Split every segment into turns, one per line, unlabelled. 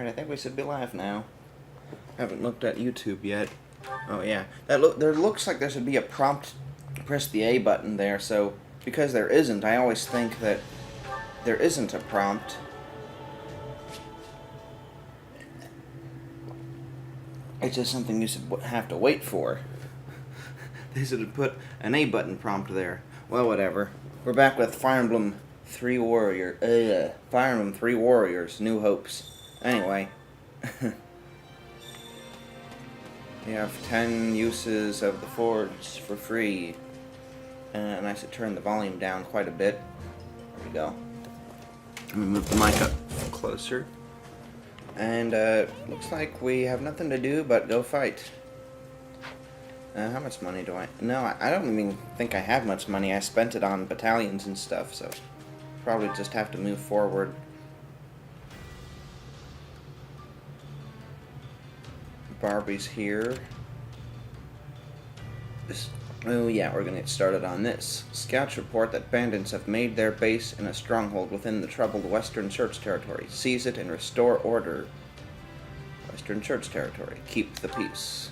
Alright, I think we should be live now. Haven't looked at YouTube yet. Oh yeah, there looks like there should be a prompt. Press the A button there, so because there isn't, I always think that there isn't a prompt. It's just something you should have to wait for. They should have put an A button prompt there. Well, whatever. We're back with Fire Emblem 3 Warriors, New Hopes. Anyway. You have 10 uses of the forge for free. And I should turn the volume down quite a bit. There we go. Let me move the mic up closer. And looks like we have nothing to do but go fight. How much money do I... No, I don't even think I have much money. I spent it on battalions and stuff, so probably just have to move forward. Barbie's here. Oh yeah, we're gonna get started on this. Scouts report that bandits have made their base in a stronghold within the troubled Western Church territory. Seize it and restore order. Western Church territory. Keep the peace.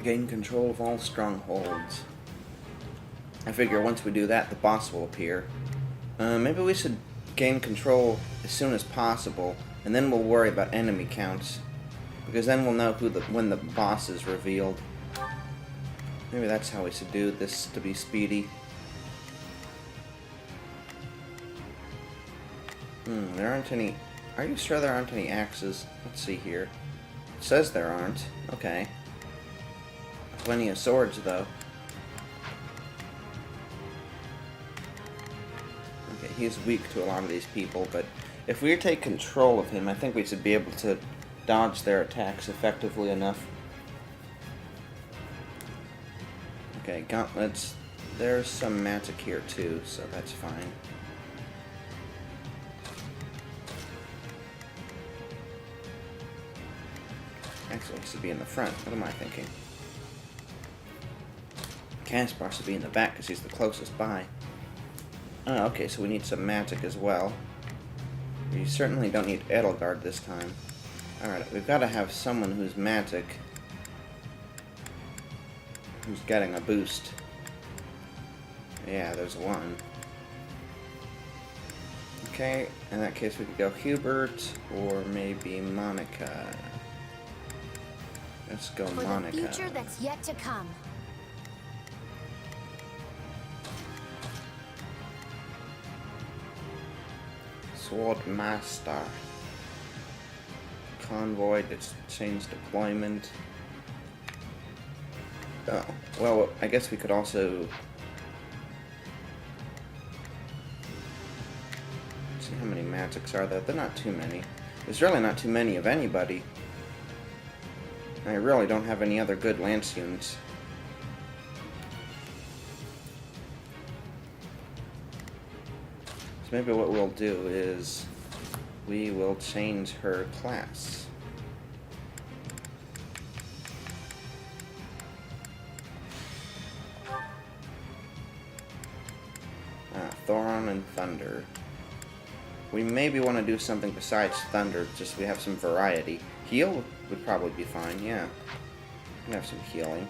Gain control of all strongholds. I figure once we do that, the boss will appear. Maybe we should gain control as soon as possible, and then we'll worry about enemy counts, because then we'll know when the boss is revealed. Maybe that's how we should do this to be speedy. There aren't any... Are you sure there aren't any axes? Let's see here. It says there aren't. Okay. Plenty of swords, though. Okay, he's weak to a lot of these people, but if we take control of him, I think we should be able to dodge their attacks effectively enough. Okay, gauntlets. There's some magic here, too, so that's fine. Actually, he should be in the front. What am I thinking? Caspar should be in the back because he's the closest by. Oh, okay, so we need some magic as well. We certainly don't need Edelgard this time. Alright, we've got to have someone who's magic. Who's getting a boost. Yeah, there's one. Okay, in that case we could go Hubert or maybe Monica. Let's go Monica.
For the future that's yet to come.
Sword Master. Convoy, that's change deployment. Oh, well, I guess we could also see how many magics are there. They're not too many. There's really not too many of anybody. I really don't have any other good lance units. So maybe what we'll do is we will change her class. Thoron and Thunder. We maybe want to do something besides Thunder, just so we have some variety. Heal would probably be fine, yeah. We have some healing.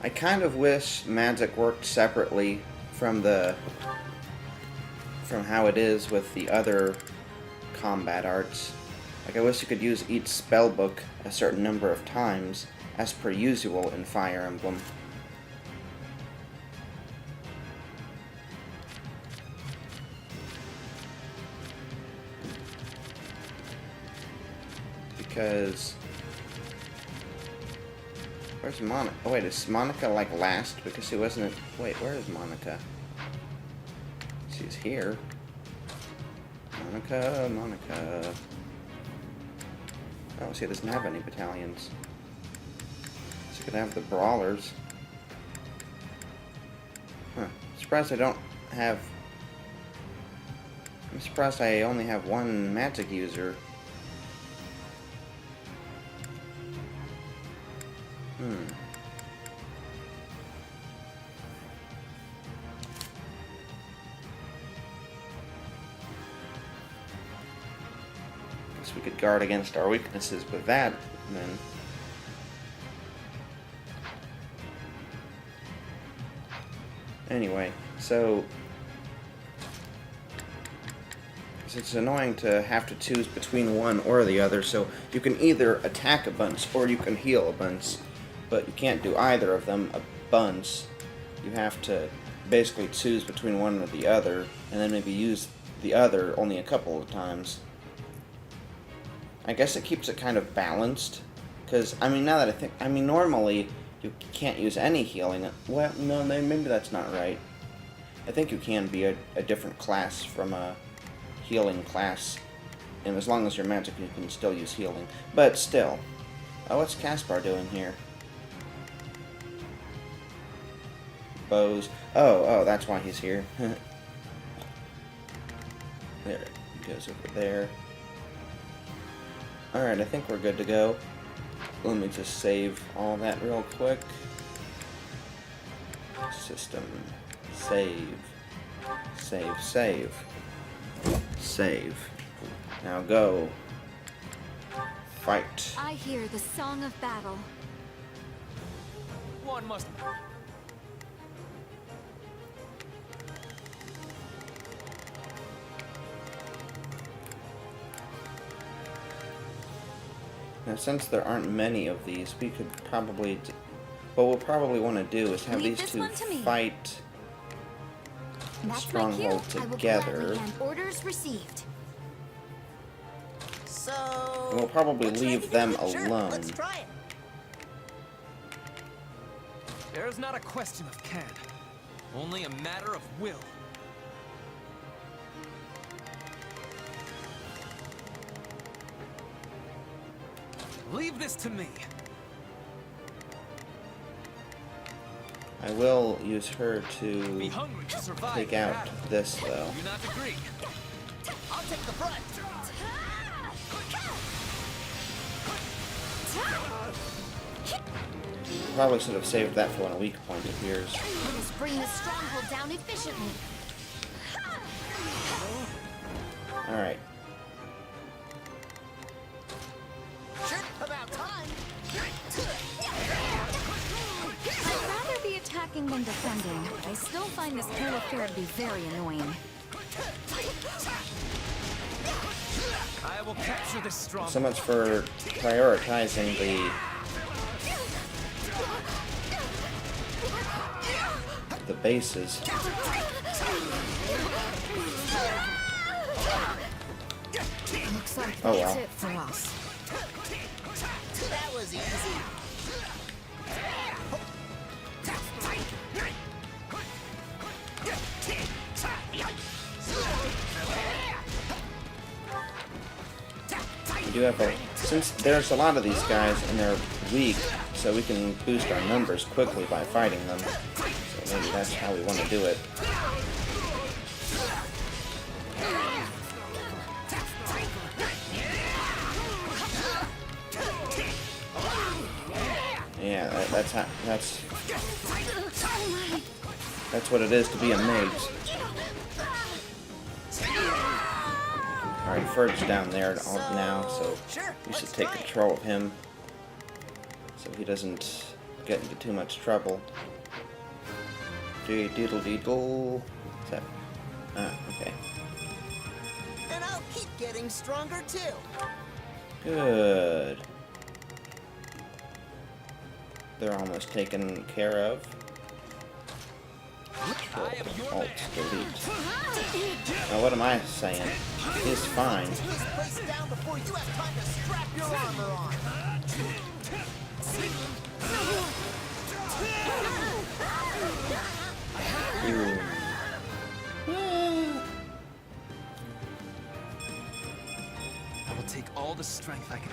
I kind of wish magic worked separately from how it is with the other combat arts. Like, I wish you could use each spellbook a certain number of times, as per usual in Fire Emblem. Because... Where's Monica? Oh wait, is Monica like last? Because she wasn't... Wait, where is Monica? She's here. Monica. Oh, she doesn't have any battalions. She could have the brawlers. Huh. Surprised I don't have... I'm surprised I only have one magic user. So we could guard against our weaknesses with that, and then... Anyway, so... It's annoying to have to choose between one or the other, so you can either attack a bunch or you can heal a bunch, but you can't do either of them a bunch. You have to basically choose between one or the other, and then maybe use the other only a couple of times. I guess it keeps it kind of balanced, because, I mean, now that I think, I mean, normally you can't use any healing. Well, no, maybe that's not right. I think you can be a different class from a healing class, and as long as you're magic you can still use healing, but still. What's Caspar doing here? Bows. Oh, that's why he's here. There, he goes over there. Alright, I think we're good to go. Let me just save all that real quick. System. Save. Save. Now go. Fight.
I hear the song of battle.
One must...
Now, since there aren't many of these, we could probably... What we'll probably want to do is have these two fight Stronghold together.
Orders received.
So...
And we'll probably leave them alone.
Let's try it.
There is not a question of can, only a matter of will. Leave this to me.
I will use her to
Be hungry to survive
take
the
out
battle.
this, though.
Do not agree.
I'll take the front.
Probably should have saved that for when a weak point appears.
Let us bring this stronghold down efficiently.
Alright.
Sure, about time.
I'd rather be attacking than defending. I still find this whole affair to be very annoying.
I will capture this strong.
So much for prioritizing the bases.
Looks like
Oh,
that's
well.
it for us.
That was easy.
We do have since there's a lot of these guys and they're weak, so we can boost our numbers quickly by fighting them. So maybe that's how we want to do it. Yeah, that's what it is to be a mage. Alright, Ferg's down there now, so we should take control of him so he doesn't get into too much trouble. Doodle-deedle. Is that... okay.
And I'll keep getting stronger too.
Good. They're almost taken care of. Control, Alt, delete. Now what am I saying? He's fine.
This place down before you have time to strap your armor on.
I will take all the strength I can.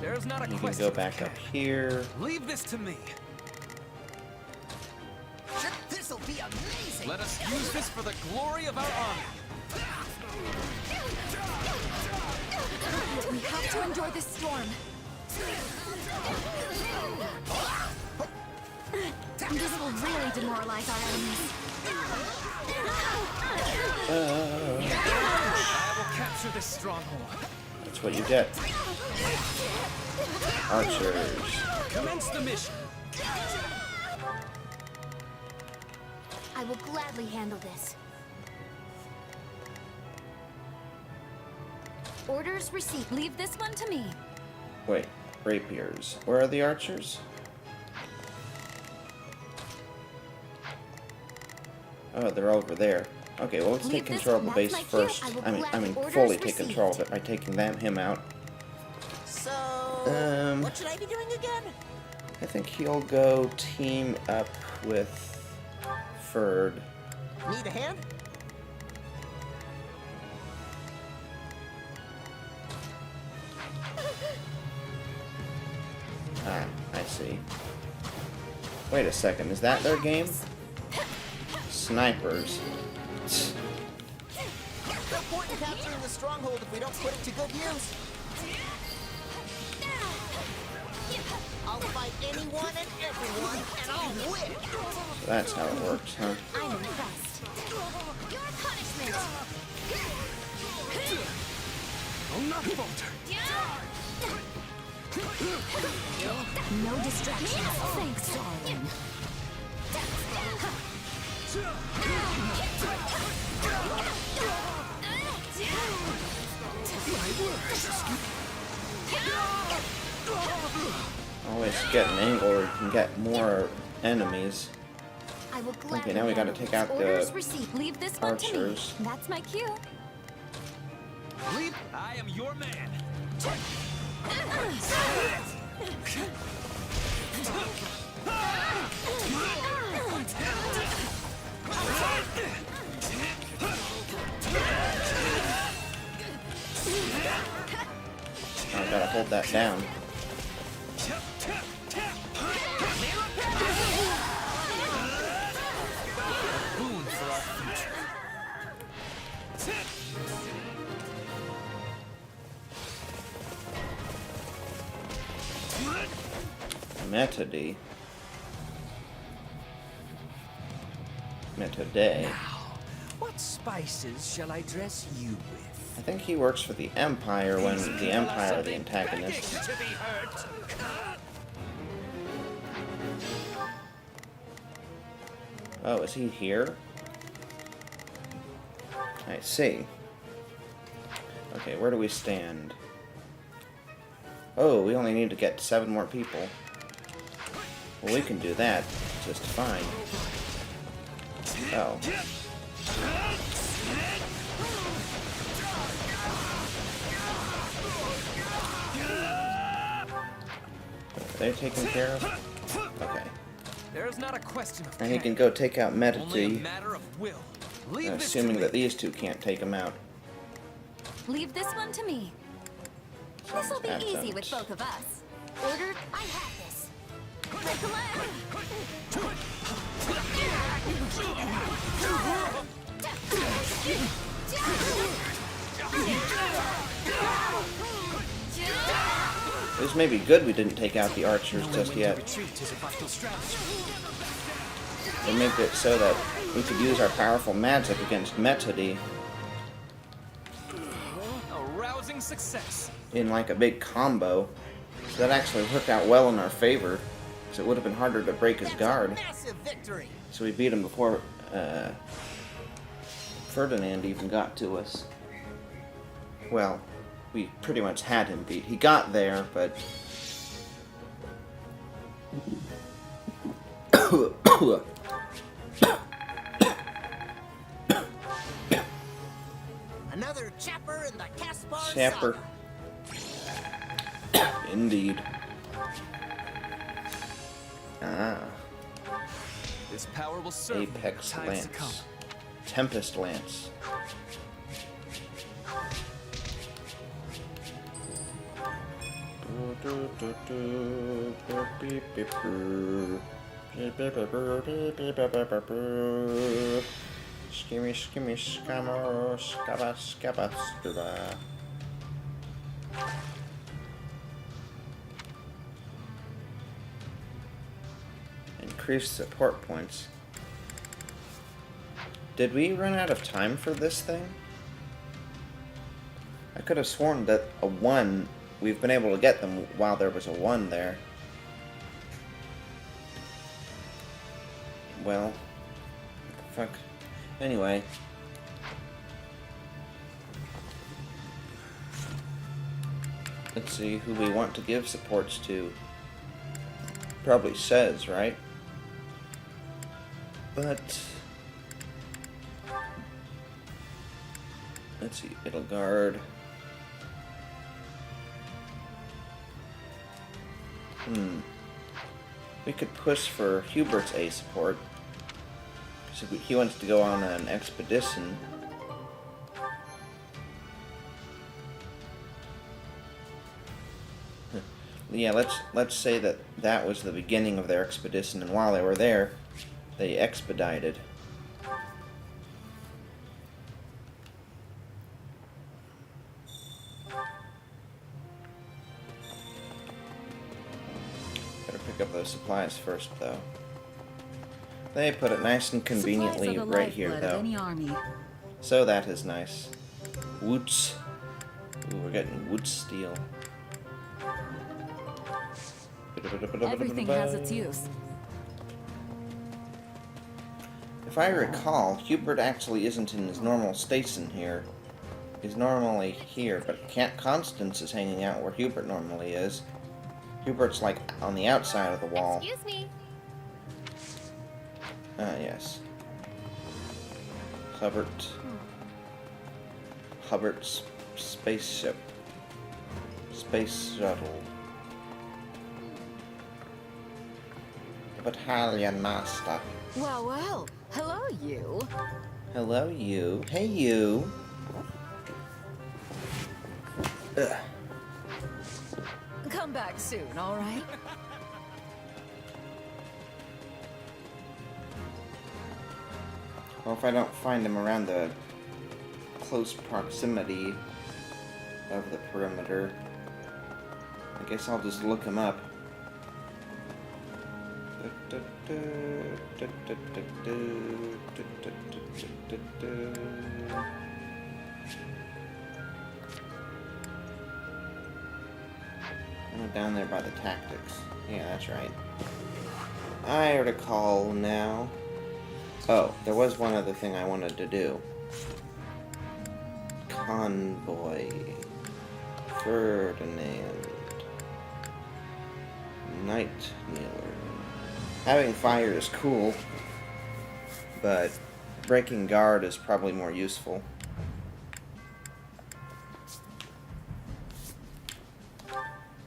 There is not a
You can
question.
go back up here.
Leave this to me.
Sure, this'll be amazing.
Let us use this for the glory of our army.
We have to endure this storm. This will really demoralize our enemies.
I will capture this stronghold.
That's what you get. Archers.
Commence the mission.
I will gladly handle this. Orders received. Leave this one to me.
Wait, rapiers. Where are the archers? Oh, they're over there. Okay, well, let's take control of the base first. I mean, fully take control of it by taking him out.
So, what should I be doing again?
I think he'll go team up with Ferd.
Need a hand?
Ah, I see. Wait a second, is that their game? Snipers.
No point in capturing the stronghold if we don't put it to good use. I'll fight anyone and everyone, and I'll win!
That's how it works, huh?
I'm impressed. Your punishment.
I'll not falter.
No distractions. Thanks, darling.
Always get an angle where you can get more enemies.
I will gladly
Okay, now we gotta
handle
take
this.
out
Orders
the
received. Leave this one to me.
archers.
That's my cue.
Leave. I am your man.
I gotta hold that down.
Boon for our future.
Metody. Metoday.
What spices shall I dress you with?
I think he works for the Empire when the Empire are the antagonists.
To be hurt.
Oh, is he here? I see. Okay, where do we stand? Oh, we only need to get 7 more people. Well, we can do that just fine. Oh. Are they taken care of? Okay.
There is not a question of
And he
can.
can go take out
Only a
Metity,
matter of will. Leave this to
assuming
me.
that these two can't take him out.
Leave this one to me. This'll be
That's
easy
out.
with both of us. Ordered. I have this. Break a leg.
This may be good we didn't take out the archers just
When to
yet.
retreat is a vital strategy.
They make it so that we could use our powerful magic against Metody
A rousing success.
in like a big combo. So that actually worked out well in our favor, because it would have been harder to break his
That's
guard.
a massive victory!
So we beat him before Ferdinand even got to us. Well, we pretty much had him beat. He got there, but...
Another chapter in the Caspar
Chapter.
saga.
Indeed. Ah.
This power will serve me in
Apex
times to come.
Lance. Tempest Lance. Skimmy, skimmy, scammer, scabba, scabba, scabba. Increase support points. Did we run out of time for this thing? I could have sworn that a 1, we've been able to get them while there was a 1 there. Well, fuck. Anyway. Let's see who we want to give supports to. Probably says, right? But let's see, it'll guard. We could push for Hubert's A support. So he wants to go on an expedition. Yeah, let's say that that was the beginning of their expedition, and while they were there, they expedited. Better pick up those supplies first, though. They put it nice and conveniently right here, though.
Any army.
So that is nice. Woots. Ooh, we're getting wood steel.
Everything has its use.
If I recall, Hubert actually isn't in his normal station here. He's normally here, but Constance is hanging out where Hubert normally is. Hubert's like on the outside of the wall.
Excuse me.
Ah, yes. Hubert's spaceship. Space shuttle. Battalion Master.
Well, well. Hello, you.
Hello, you. Hey, you. Ugh.
Come back soon, all right?
Well, if I don't find him around the close proximity of the perimeter, I guess I'll just look him up. Oh, down there by the tactics. Yeah, that's right. I recall now. Oh, there was one other thing I wanted to do. Convoy. Ferdinand. Night Kneeler. Having fire is cool, but breaking guard is probably more useful.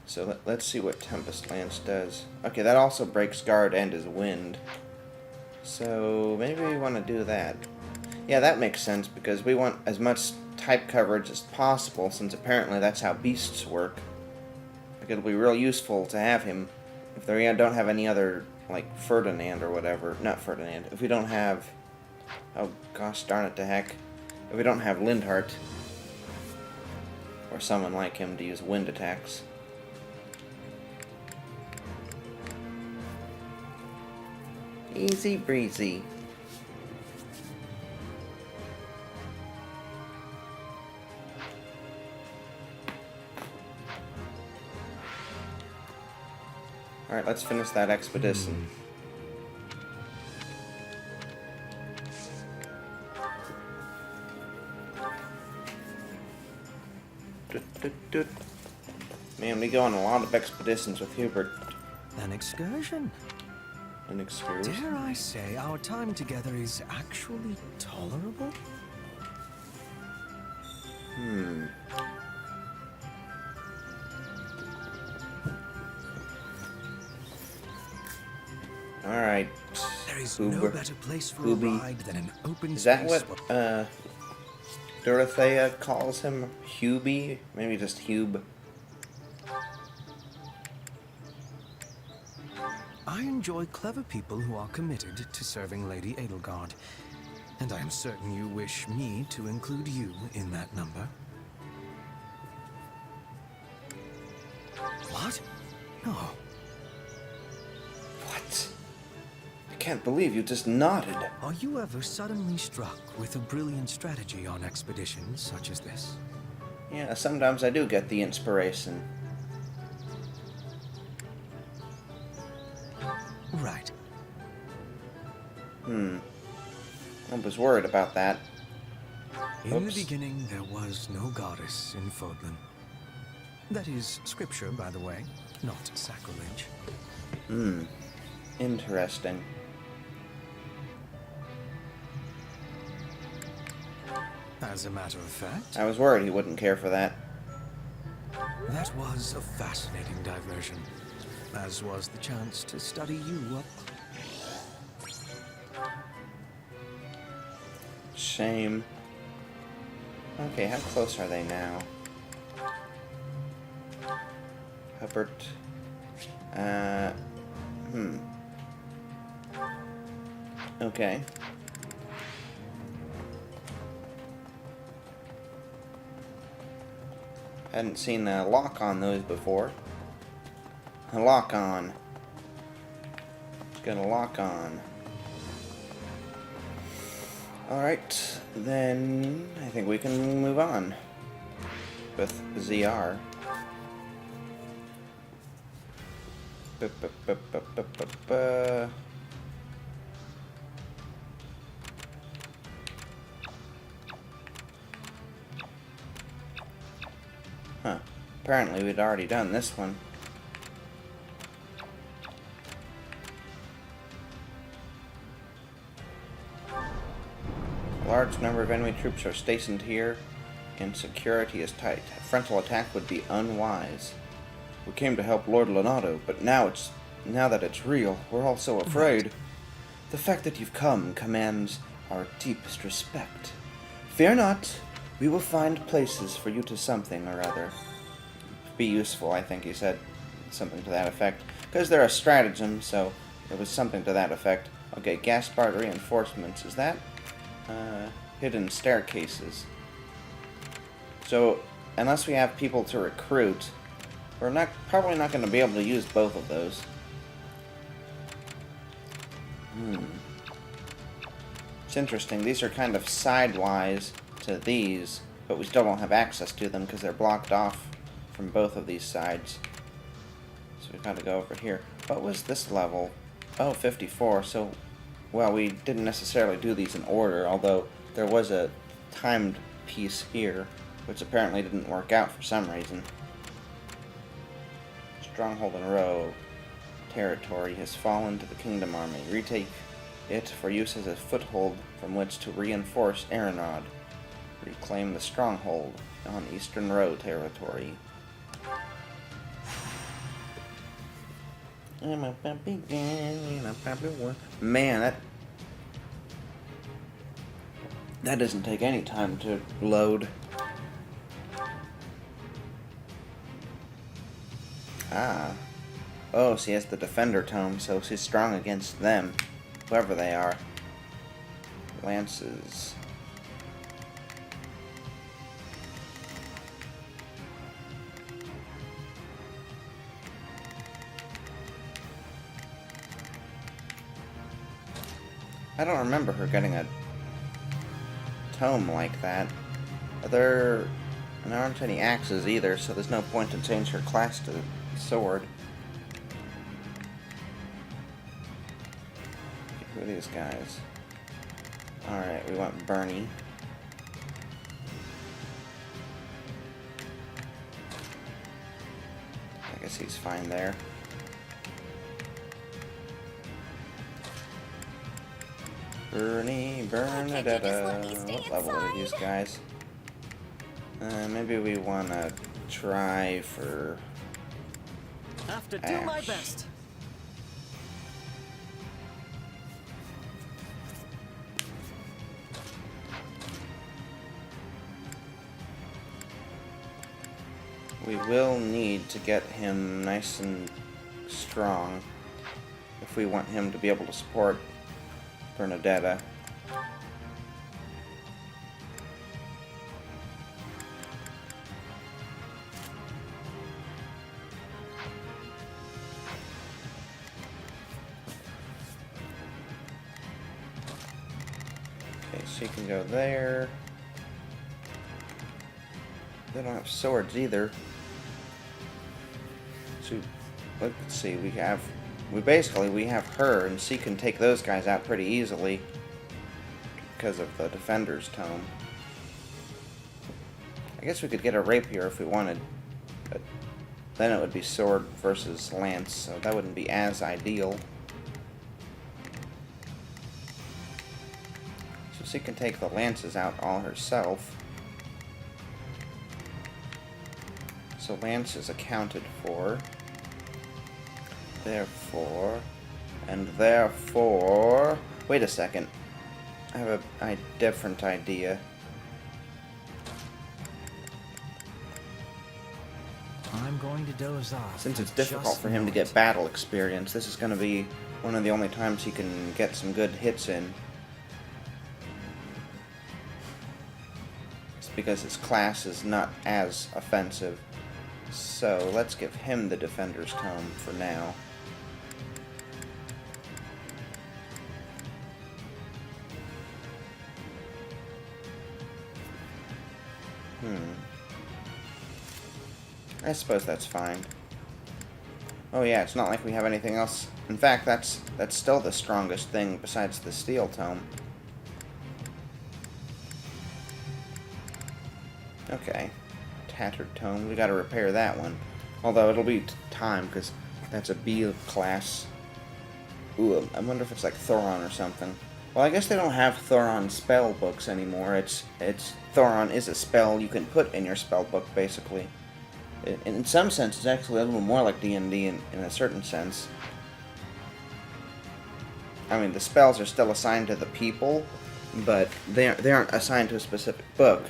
So let's see what Tempest Lance does. Okay, that also breaks guard and is wind. So maybe we want to do that. Yeah, that makes sense because we want as much type coverage as possible, since apparently that's how beasts work. Like, it'll be real useful to have him if they don't have any other, like Ferdinand or whatever. Not Ferdinand. If we don't have... Oh, gosh darn it to heck. If we don't have Lindhart or someone like him to use wind attacks. Easy breezy. Alright, let's finish that expedition. Man, we go on a lot of expeditions with Hubert.
An excursion.
An excursion?
Dare I say our time together is actually tolerable? Alright. There is no better place for
Hooby.
a ride than an open
Is that
space.
what, Dorothea calls him? Hubie? Maybe just Hube.
I enjoy clever people who are committed to serving Lady Edelgard, and I am certain you wish me to include you in that number. What? No.
What? I can't believe you just nodded.
Are you ever suddenly struck with a brilliant strategy on expeditions such as this?
Yeah, sometimes I do get the inspiration.
Right.
I was worried about that.
In the
Oops.
beginning, there was no goddess in Fodlan. That is scripture, by the way, not sacrilege.
Interesting.
As a matter of fact,
I was worried he wouldn't care for that.
that was a fascinating diversion, as was the chance to study you up.
Shame. Okay, how close are they now? Hubbard. Okay. Hadn't seen a lock on those before. A lock on. It's got a lock on. Alright, then I think we can move on with ZR. Huh. Apparently we'd already done this one. A large number of enemy troops are stationed here, and security is tight. A frontal attack would be unwise. We came to help Lord Leonardo, but now that it's real, we're all so afraid. The fact that you've come commands our deepest respect. Fear not, we will find places for you to something or other. Be useful, I think he said. Something to that effect. Because they're a stratagem, so it was something to that effect. Okay, Gaspard reinforcements. Is that hidden staircases? So, unless we have people to recruit, we're probably not going to be able to use both of those. It's interesting. These are kind of sidewise to these, but we still don't have access to them because they're blocked off from both of these sides. So we've got to go over here. What was this level? Oh, 54. So, well, we didn't necessarily do these in order, although there was a timed piece here, which apparently didn't work out for some reason. Stronghold in Row territory has fallen to the Kingdom Army. Retake it for use as a foothold from which to reinforce Erenrod. Reclaim the stronghold on Eastern Row territory. Man, that doesn't take any time to load. Ah. Oh, she has the Defender Tome, so she's strong against them. Whoever they are. Lances. I don't remember her getting a tome like that. There aren't any axes either, so there's no point in changing her class to sword. Who are these guys? Alright, we want Bernie. I guess he's fine there. Bernie, Bernadetta. What level are these guys? Maybe we want to try for
Have to do
Ash.
my best.
We will need to get him nice and strong if we want him to be able to support Bernadetta. Okay, so you can go there. They don't have swords either. So let's see. We have her, and she can take those guys out pretty easily because of the Defender's Tome. I guess we could get a rapier if we wanted, but then it would be sword versus lance, so that wouldn't be as ideal. So she can take the lances out all herself. So lance is accounted for. Therefore, wait a second. I have a different idea.
I'm going to doze off.
Since it's
I
difficult
just
for him to
know
get
it.
battle experience, this is going to be one of the only times he can get some good hits in. It's because his class is not as offensive. So let's give him the Defender's Tome for now. I suppose that's fine. Oh yeah, it's not like we have anything else. In fact, that's still the strongest thing besides the Steel Tome. Okay. Tattered Tome. We gotta repair that one. Although it'll be time, because that's a B class. Ooh, I wonder if it's like Thoron or something. Well, I guess they don't have Thoron spell books anymore. It's Thoron is a spell you can put in your spell book, basically. In some sense, it's actually a little more like D&D in a certain sense. I mean, the spells are still assigned to the people, but they aren't assigned to a specific book.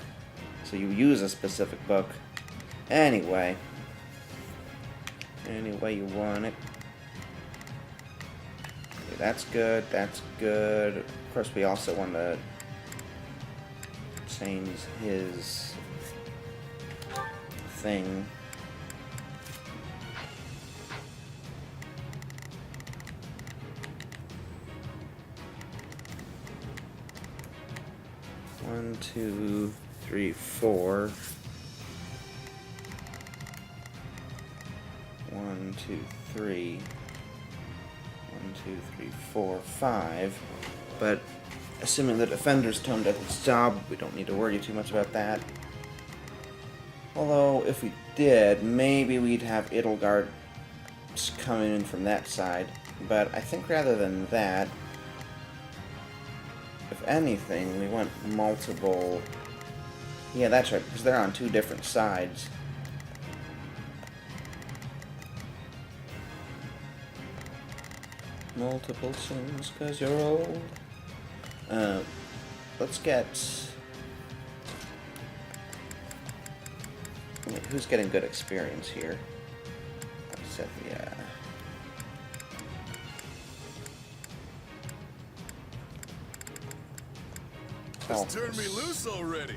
So you use a specific book. Anyway. Any way you want it. Okay, that's good, that's good. Of course, we also want to change his thing. One, two, three, four. 1, 2, 3. 1, 2, 3, 4, 5. But assuming the Defender's Tome does its job, we don't need to worry too much about that. Although, if we did, maybe we'd have Edelgard coming in from that side. But I think rather than that, if anything, we want multiple... Yeah, that's right, because they're on two different sides. Multiple sins, because you're old. Let's get... Wait, who's getting good experience here? Set the,
Just turn me loose already.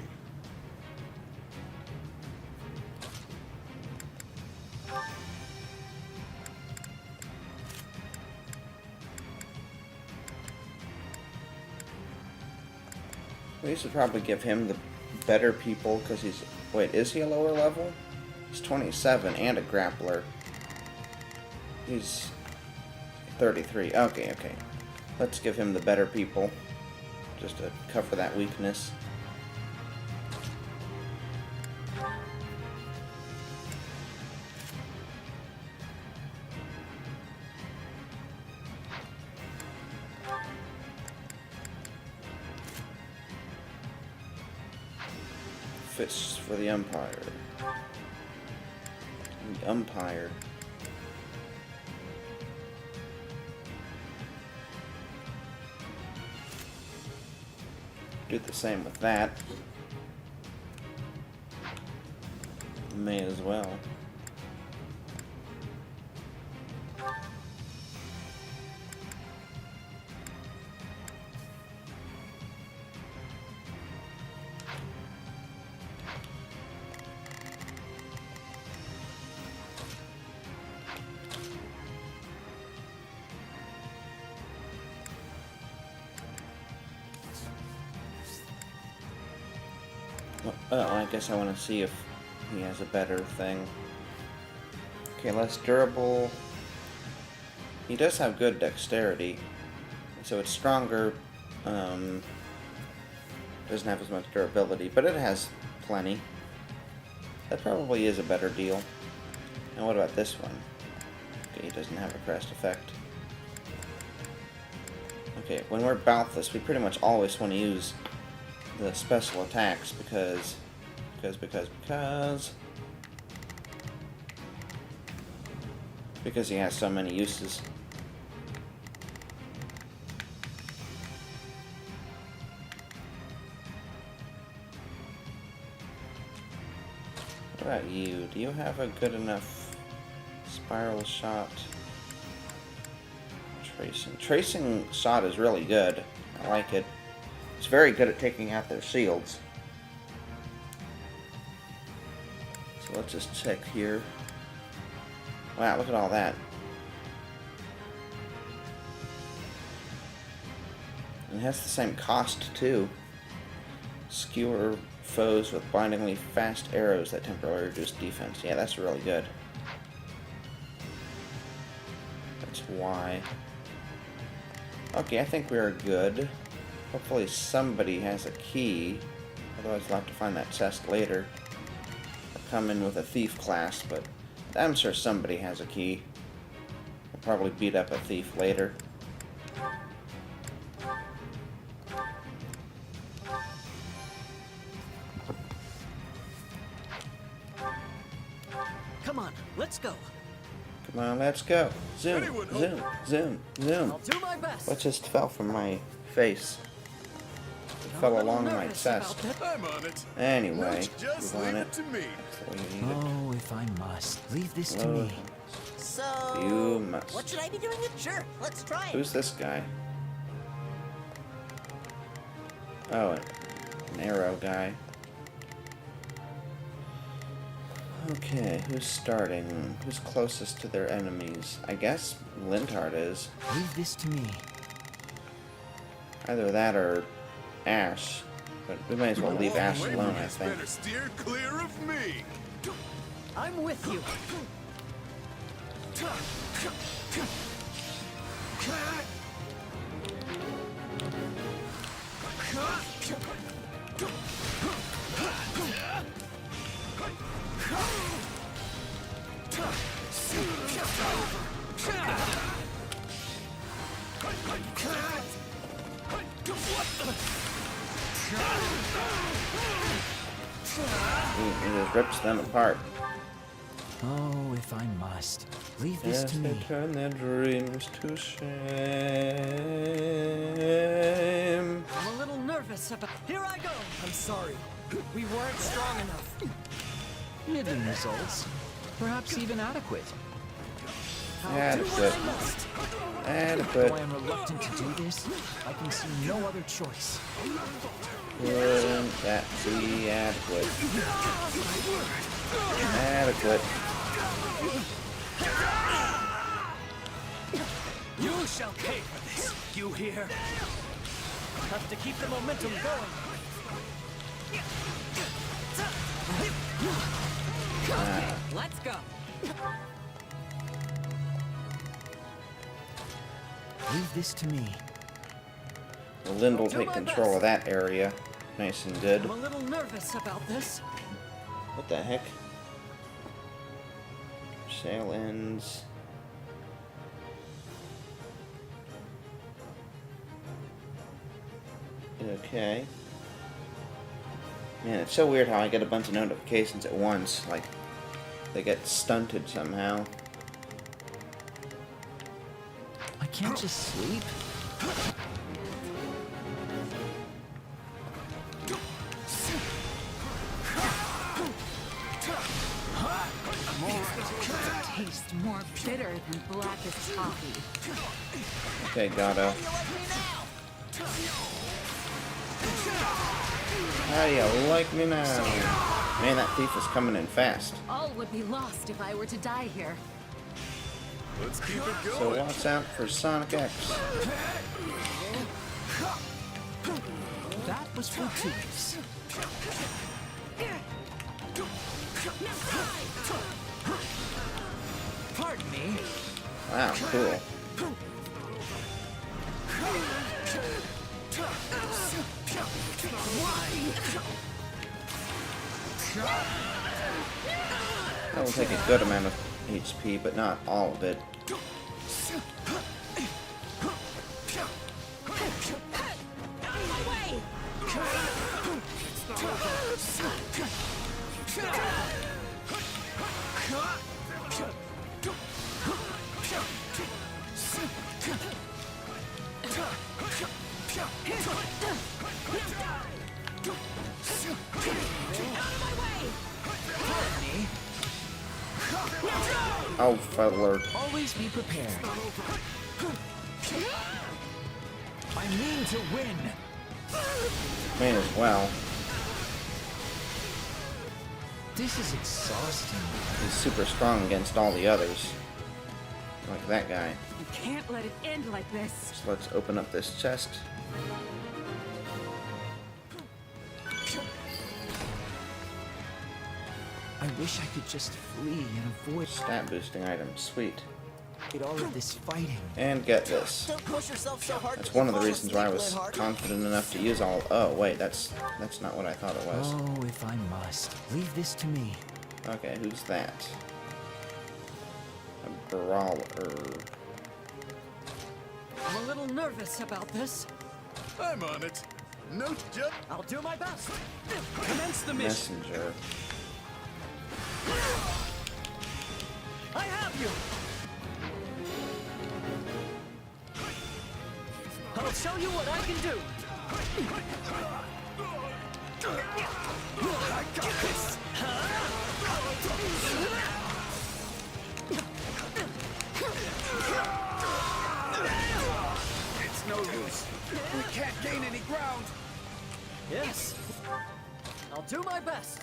We should probably give him the better people, because he's... Wait, is he a lower level? He's 27 and a grappler. He's 33. Okay. Let's give him the better people, just to cover that weakness. Fists for the Umpire. The Umpire. Do the same with that. May as well. Oh, I guess I want to see if he has a better thing. Okay, less durable. He does have good dexterity, so it's stronger. Doesn't have as much durability, but it has plenty. That probably is a better deal. And what about this one? Okay, he doesn't have a crest effect. Okay, when we're Balthus, we pretty much always want to use the special attacks because he has so many uses. What about you? Do you have a good enough spiral shot? Tracing shot is really good. I like it. It's very good at taking out their shields. So let's just check here. Wow, look at all that. And it has the same cost too. Skewer foes with blindingly fast arrows that temporarily reduce defense. Yeah, that's really good. That's why. Okay, I think we are good. Hopefully somebody has a key. Otherwise we'll have to find that chest later. I'll come in with a thief class, but I'm sure somebody has a key. We'll probably beat up a thief later.
Come on, let's go.
Come on, let's go. Zoom, zoom, zoom, zoom.
I'll do my best.
What just fell from my face? It fell along my chest.
I'm on it.
Anyway,
Just
you want
leave
it?
it to me.
So you need it.
Oh, if I must, leave this to
Load.
me.
So,
You must.
what should I be doing? Sure, let's try it.
Who's this guy? Oh, an arrow guy. Okay, who's starting? Who's closest to their enemies? I guess Lintard is.
Leave this to me.
Either that or Ash. But we might as well leave Ash
Away
alone,
from
I
this,
think.
better steer clear of me.
I'm with you.
He just rips them apart.
Oh, if I must, leave this
Yes,
to
they
me.
turn their dreams to shame.
I'm a little nervous about. Here I go. I'm sorry. We weren't strong enough.
Middling results. Perhaps even adequate.
I'll do what I must.
Adequate.
Though I am reluctant to do this, I can see no other choice.
Wouldn't that be adequate? Adequate.
You shall pay for this. You hear? Have to keep the momentum going. Let's go.
Leave this to me.
Well, Lind will take control of that area. Nice and good.
I'm a little nervous about this.
What the heck? Sail ends. Okay. Man, it's so weird how I get a bunch of notifications at once. Like, they get stunted somehow.
I can't just sleep.
Taste more bitter than blackest coffee.
Okay, Gato. How do you like me now? Man, that thief is coming in fast.
All would be lost if I were to die here.
Let's keep it
So
going.
watch out for Sonic X.
That was fortuitous.
Wow, cool. That will take a good amount of HP, but not all of it. Oh, feather.
Always be prepared. I mean to win.
May as well.
This is exhausting.
He's super strong against all the others. Like that guy.
You can't let it end like this.
So let's open up this chest.
I wish I could just flee and avoid
Stat boosting item. Sweet.
all of this fighting.
And get this.
Don't push yourself so hard.
That's one of the reasons why I was confident enough to use all... Oh, wait, that's not what I thought it was.
Oh, if I must. Leave this to me.
Okay, who's that? A brawler.
I'm a little nervous about this.
I'm on it. No jump.
I'll do my best. Commence the mission.
Messenger.
I have you. I'll show you what I can do. I got this.
It's no use. We can't gain any ground.
Yes. I'll do my best.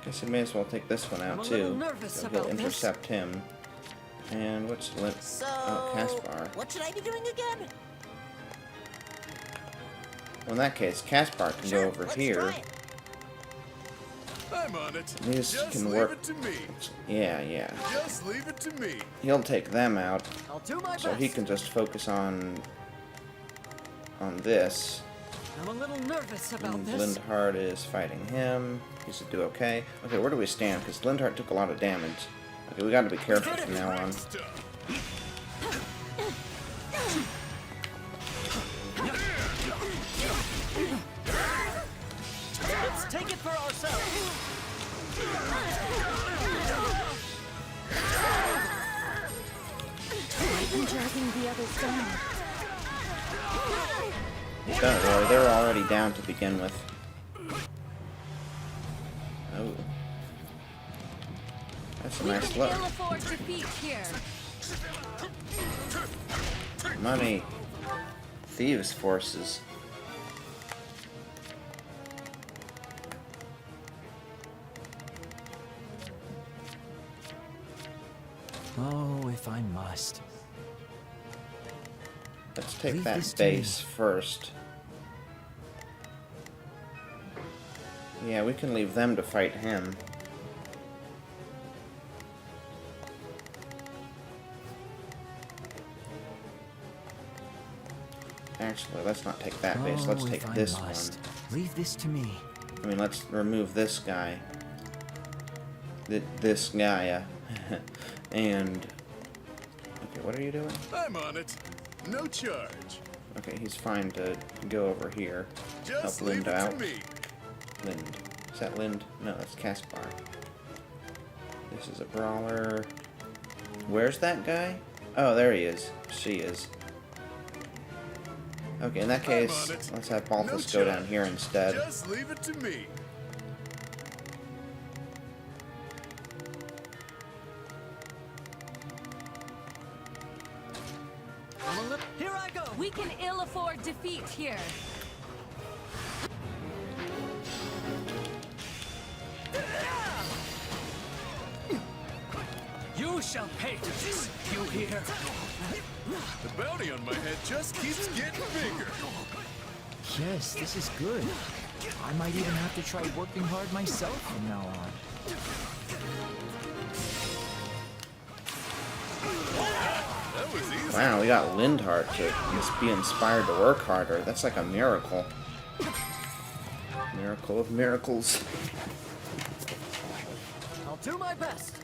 Guess I may as well take this one
I'm
out
a little
too.
nervous
So
about
he'll
this.
intercept him. And what's Lint?
So,
Oh, Caspar.
what should I be doing again?
Well, in that case, Caspar can
Sure,
go over
let's
here.
try it.
I'm on it.
These
Just
can
leave
work.
it to me.
Yeah.
Just leave it to me.
He'll take them out,
I'll do my
so
best.
he can just focus on this.
I'm a little nervous about
And
this.
Lindhard is fighting him. He's to do okay. Okay, where do we stand? Because Lindhard took a lot of damage. Okay, we gotta be careful from now on.
Stuff.
Let's take it for ourselves.
I'm dragging the others down.
Don't worry, they're already down to begin with. Oh. That's a
We
nice
can
look.
ill afford defeat here.
Money. Thieves' forces.
Oh, if I must.
Let's take
Leave
that
this to me.
base first. Yeah, we can leave them to fight him. Actually, let's not take that base. Let's
Oh,
take
if I
this
must.
one.
Leave this to me.
I mean, let's remove this guy. This guy, and... Okay, what are you doing?
I'm on it. No charge.
Okay, he's fine to go over here.
Just
Help
leave
Lind
it
out.
to me.
Lind. Is that Lind? No, that's Caspar. This is a brawler. Where's that guy? Oh, there he is. She is. Okay, in that case,
on it.
let's have
No
Balthus go down
charge.
here instead.
Just leave it to me.
Here I go.
We can ill afford defeat here.
You shall pay for this. You hear?
The bounty on my head just keeps getting bigger.
Yes, this is good. I might even have to try working hard myself from now on.
That was easy.
Wow, we got Lindhart to just be inspired to work harder. That's like a miracle. Miracle of miracles.
I'll do my best.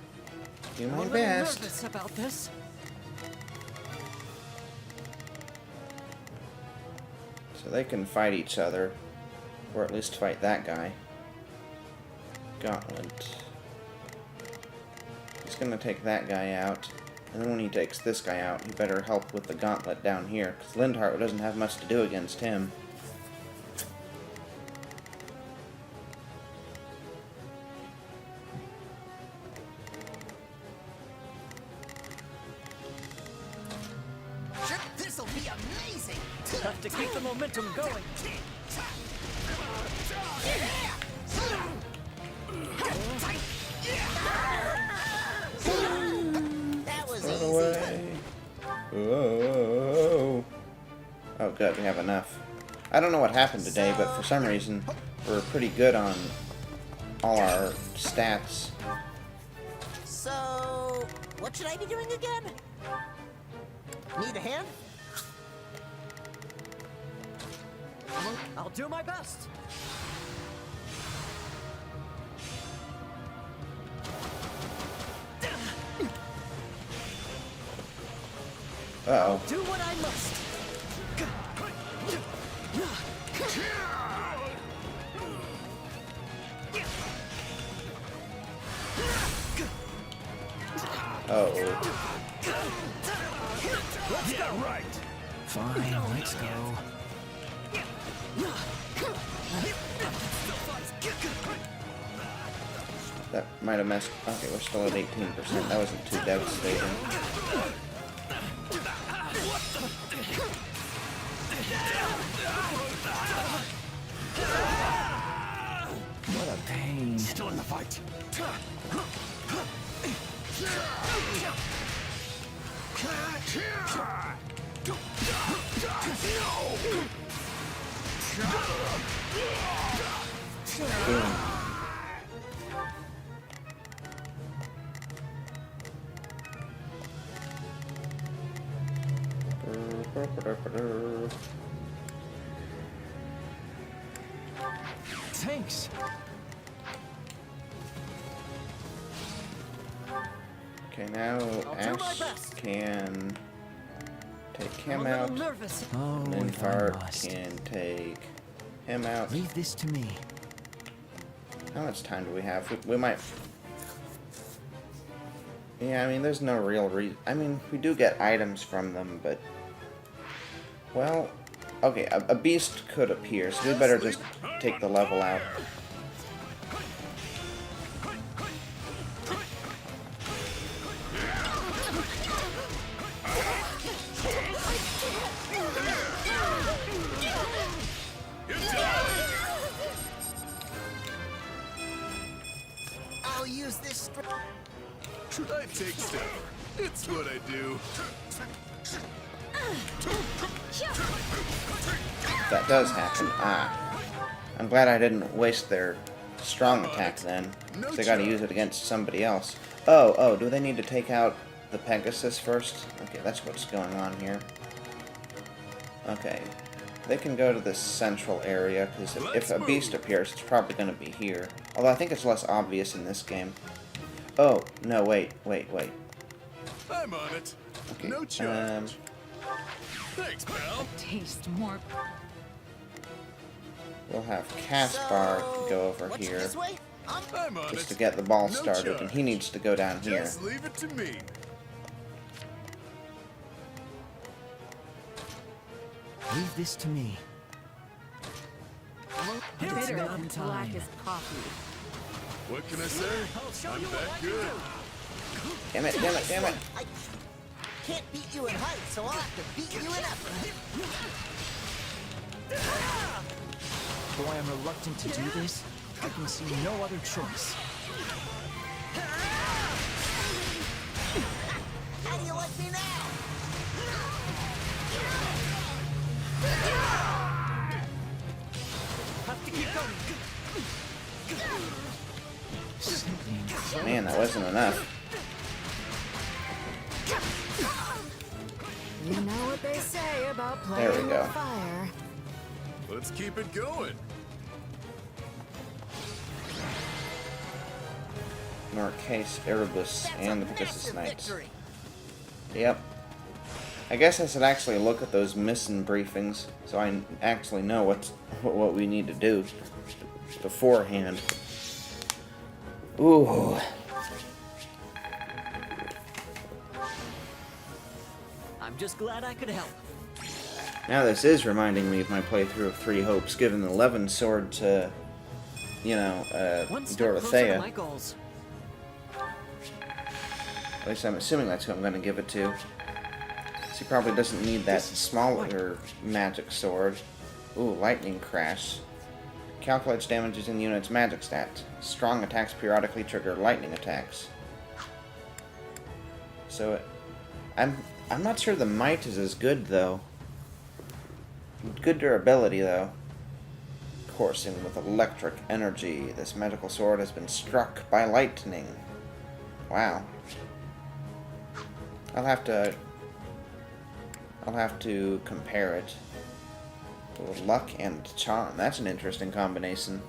Do
I'm a
my
little
best.
nervous about this.
So they can fight each other. Or at least fight that guy. Gauntlet. He's gonna take that guy out. And then when he takes this guy out, he better help with the gauntlet down here. Because Lindhart doesn't have much to do against him.
This'll be amazing. Have to keep the momentum going.
That was
Run
easy.
away. Whoa. Oh, good. We have enough. I don't know what happened today, but for some reason, we're pretty good on all our stats.
So, what should I be doing again? Need a hand?
I'll do my best.
Uh-oh.
Do what I must.
Oh.
Yeah, right.
Fine, let's go.
That might have messed... Okay, we're still at 18%. That wasn't too devastating.
What a pain.
Still in the fight.
Boom.
Thanks.
Okay, now
do my
Ash
best.
can take him
I'm a
out.
little nervous.
Oh, if I
Lindhart
must.
can take him out.
Leave this to me.
How much time do we have? We might... Yeah, I mean, there's no real reason. I mean, we do get items from them, but... Well... Okay, a beast could appear, so we better just take the level out.
I'll use this
I take step. It's what I do.
That does happen. Ah. I'm glad I didn't waste their strong attack then. 'Cause they gotta use it against somebody else. Oh, do they need to take out the Pegasus first? Okay, that's what's going on here. Okay. They can go to this central area, because if a beast appears, it's probably going to be here. Although I think it's less obvious in this game. Oh, no, wait.
I'm on it.
Okay,
No charge. Thanks, pal.
Taste more.
We'll have Caspar
So,
go over
what's
here
this way?
I'm on
just to
it.
get the ball
No
started, and he
charge.
needs to go down here.
Just leave it to me.
Leave this to me.
Bitter
not
and
time.
black as coffee.
What can I say?
I'll show
I'm
you what I
that
can
good.
do.
Damn it.
I can't beat you in height, so I'll have to beat you in effort.
Though I am reluctant to do this, I can see no other choice.
How do you like me now?
Have to keep going.
Man, that wasn't enough.
You know what they say about playing
There we go.
with fire.
Let's keep it going.
Norcase, Erebus,
That's
and
a
the Pegasus
massive
Knights.
victory.
Yep. I guess I should actually look at those mission briefings so I actually know what we need to do beforehand. Ooh.
I'm just glad I could help.
Now this is reminding me of my playthrough of Three Hopes, given the 11 sword to,
One step closer to
Dorothea.
my goals.
At least I'm assuming that's who I'm going to give it to. She probably doesn't need that smaller magic sword. Ooh, Lightning Crash. Calculates damages in the unit's magic stats. Strong attacks periodically trigger lightning attacks. So, I'm not sure the might is as good though. Good durability though. Coursing with electric energy, this magical sword has been struck by lightning. Wow. I'll have to compare it. With luck and charm. That's an interesting combination.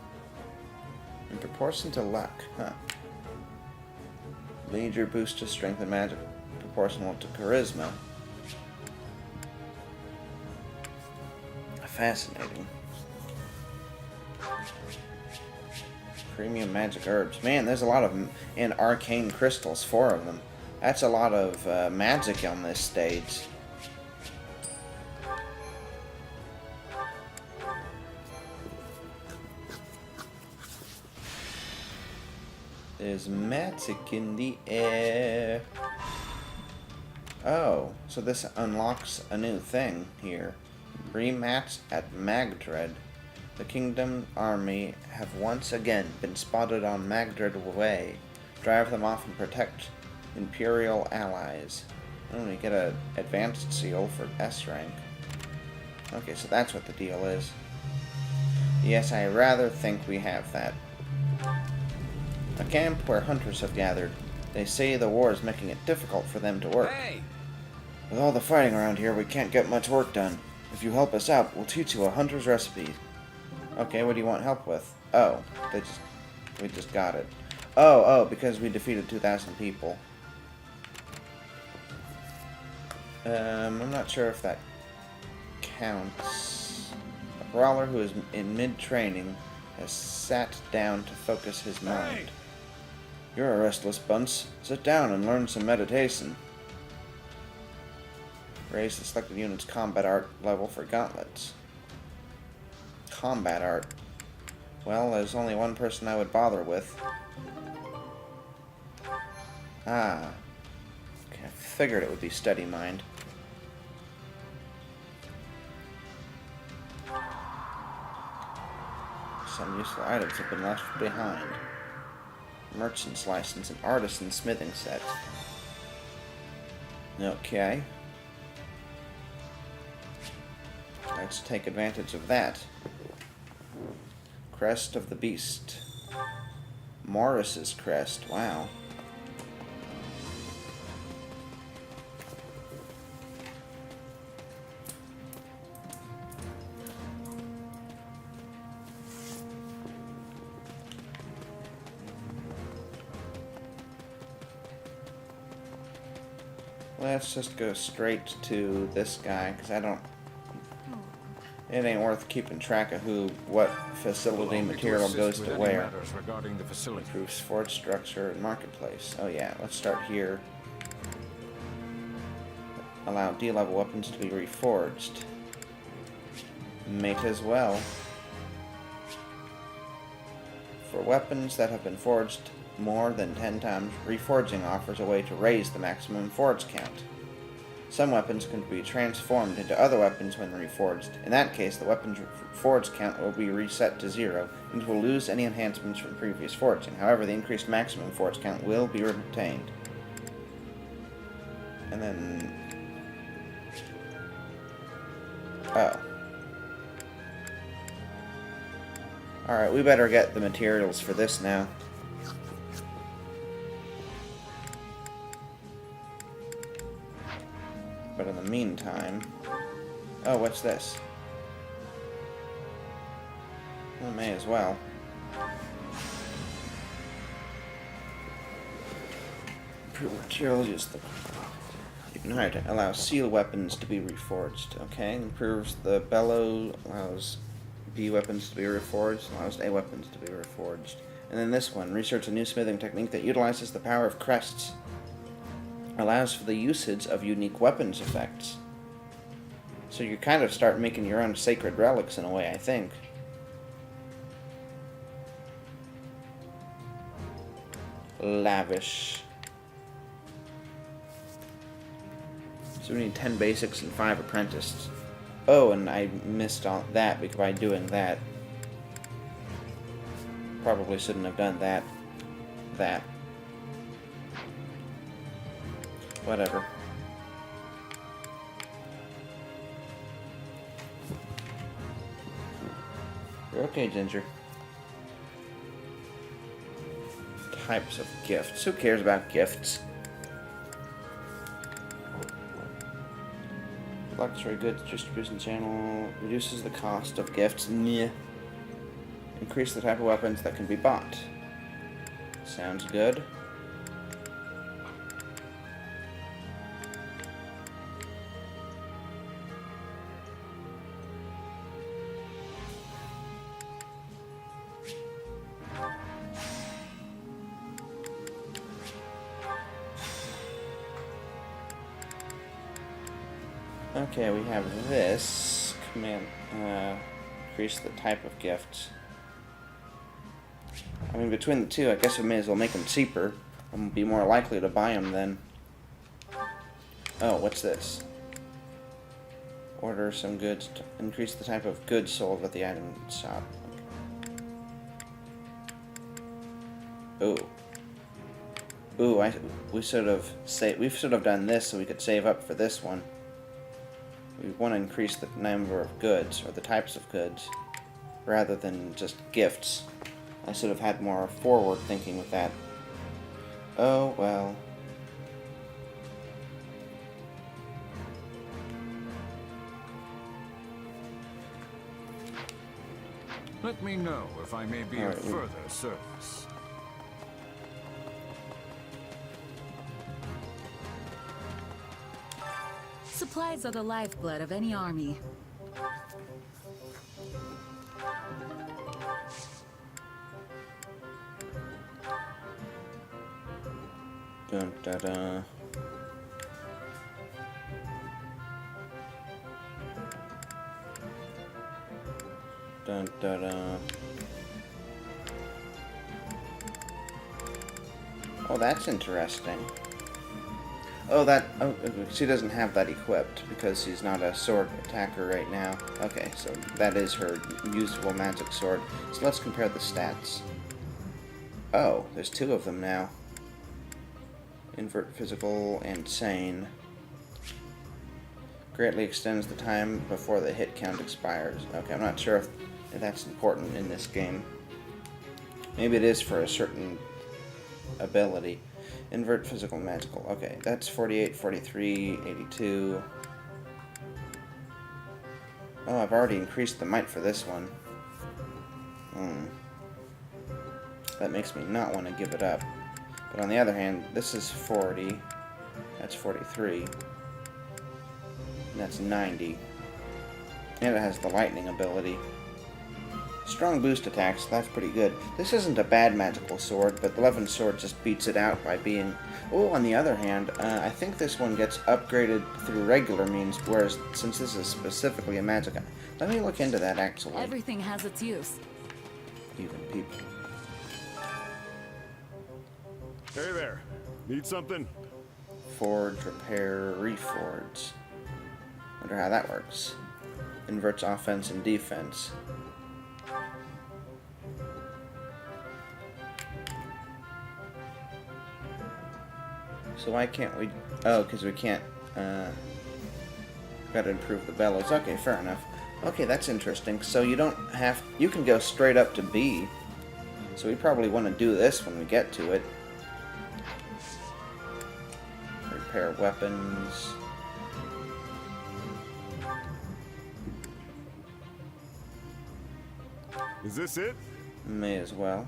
In proportion to luck, huh? Major boost to strength and magic proportional to charisma. Fascinating. Premium magic herbs. Man, there's a lot of and arcane crystals, 4 of them. That's a lot of magic on this stage. There's magic in the air. Oh, so this unlocks a new thing here. Rematch at Magdred. The Kingdom Army have once again been spotted on Magdred Way. Drive them off and protect Imperial allies. Oh, we get a advanced seal for S rank. Okay, so that's what the deal is. Yes, I rather think we have that. A camp where hunters have gathered. They say the war is making it difficult for them to work.
Hey!
With all the fighting around here, we can't get much work done. If you help us out, we'll teach you a hunter's recipe. Okay, what do you want help with? Oh, we just got it. Oh, because we defeated 2,000 people. I'm not sure if that counts. A brawler who is in mid-training has sat down to focus his mind. You're a restless bunch. Sit down and learn some meditation. Raise the selected unit's combat art level for gauntlets. Combat art. Well, there's only one person I would bother with. Ah. Okay, I figured it would be Steady Mind. Some useful items have been left behind. Merchant's license and artisan smithing set. Okay. Let's take advantage of that. Crest of the Beast. Morris's crest. Wow. Let's just go straight to this guy, because I don't... It ain't worth keeping track of what facility material goes to where.
Regarding the facility.
Improves forge structure and marketplace. Oh yeah, let's start here. Allow D-level weapons to be reforged. Mate as well. For weapons that have been forged more than 10 times, reforging offers a way to raise the maximum forge count. Some weapons can be transformed into other weapons when reforged. In that case, the weapon's forge count will be reset to 0, and it will lose any enhancements from previous forging. However, the increased maximum forge count will be retained. And then... Oh. Alright, we better get the materials for this now. meantime... Oh, what's this? Well, may as well. Material use the ignite allows seal weapons to be reforged. Okay, improves the bellow, allows B weapons to be reforged, allows A weapons to be reforged. And then this one, research a new smithing technique that utilizes the power of crests. Allows for the usage of unique weapons effects. So you kind of start making your own sacred relics in a way, I think. Lavish. So we need 10 basics and 5 apprentices. Oh, and I missed on that by doing that. Probably shouldn't have done that. Whatever. You're okay, Ginger. Types of gifts. Who cares about gifts? Luxury goods distribution channel reduces the cost of gifts. Nyeh. Increase the type of weapons that can be bought. Sounds good. Okay, we have this command, increase the type of gifts. I mean, between the two, I guess we may as well make them cheaper. and be more likely to buy them then. Oh, what's this? Order some goods to increase the type of goods sold at the item shop. Ooh. Ooh, we should have done this so we could save up for this one. We want to increase the number of goods, or the types of goods, rather than just gifts. I should have had more forward thinking with that. Oh, well.
Let me know if I may be of further service.
Supplies are the lifeblood of any army.
Dun, da, da. Dun, da, da. Oh, that's interesting. Oh, she doesn't have that equipped because she's not a sword attacker right now. Okay, so that is her usable magic sword. So let's compare the stats. Oh, there's two of them now. Invert physical and sane. Greatly extends the time before the hit count expires. Okay, I'm not sure if that's important in this game. Maybe it is for a certain ability. Invert physical and magical. Okay, that's 48, 43, 82. Oh, I've already increased the might for this one. That makes me not want to give it up. But on the other hand, this is 40. That's 43. And that's 90. And it has the lightning ability. Strong boost attacks, that's pretty good. This isn't a bad magical sword, but the Leavened Sword just beats it out by being... Oh, on the other hand, I think this one gets upgraded through regular means, whereas since this is specifically a magic... Let me look into that, actually.
Everything has its use.
Even people.
Hey there. Need something?
Forge, repair, reforge. Wonder how that works. Inverts offense and defense. So why can't we... Oh, because we can't... Gotta improve the bellows. Okay, fair enough. Okay, that's interesting. So you don't have... You can go straight up to B. So we probably want to do this when we get to it. Repair weapons.
Is this it?
May as well.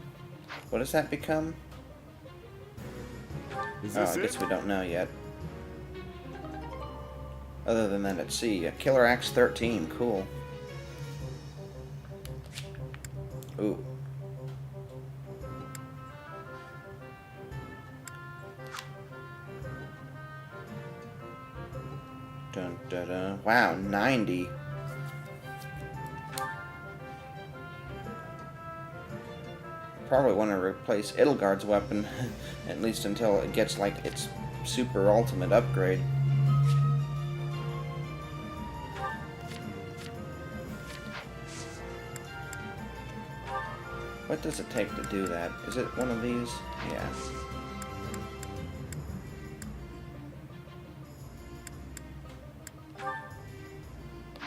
What does that become?
Is
Oh,
this
I guess
it?
we don't know yet. Other than that, let's see. Killer Axe 13. Cool. Ooh. Dun, dun, dun. Wow, 90. Probably want to replace Edelgard's weapon, at least until it gets like its super ultimate upgrade. What does it take to do that? Is it one of these? Yeah.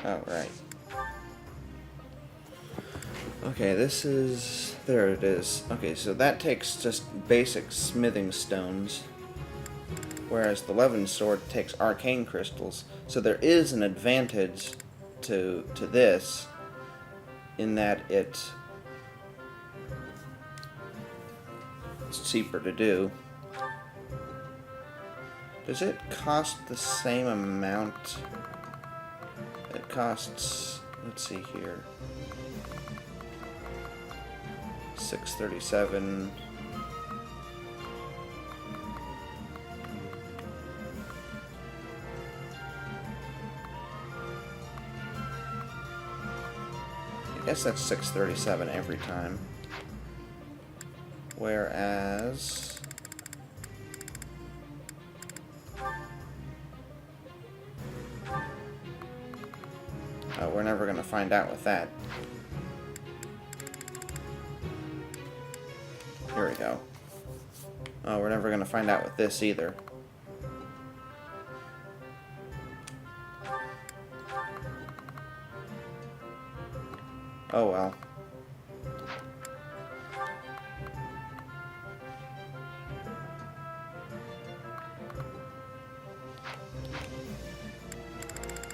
Oh, right. Okay, this is... There it is. Okay, so that takes just basic smithing stones, whereas the Levin sword takes arcane crystals. So there is an advantage to this, in that it's cheaper to do. Does it cost the same amount? It costs... Let's see here. 637. I guess that's 637 every time. Whereas... Oh, we're never going to find out with that. Here we go. Oh, we're never going to find out with this either. Oh well.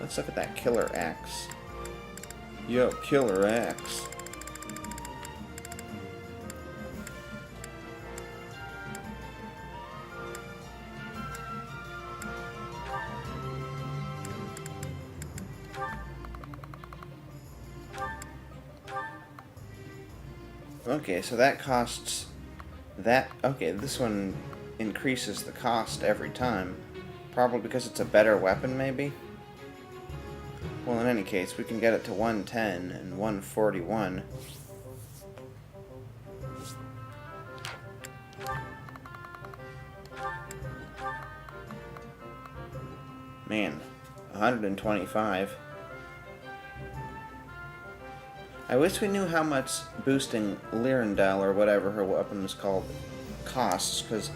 Let's look at that killer axe. Yo, killer axe. Okay, so that costs that. Okay, this one increases the cost every time. Probably because it's a better weapon, maybe? Well, in any case, we can get it to 110 and 141. Man, 125. I wish we knew how much boosting Lyrandel, or whatever her weapon is called, costs, because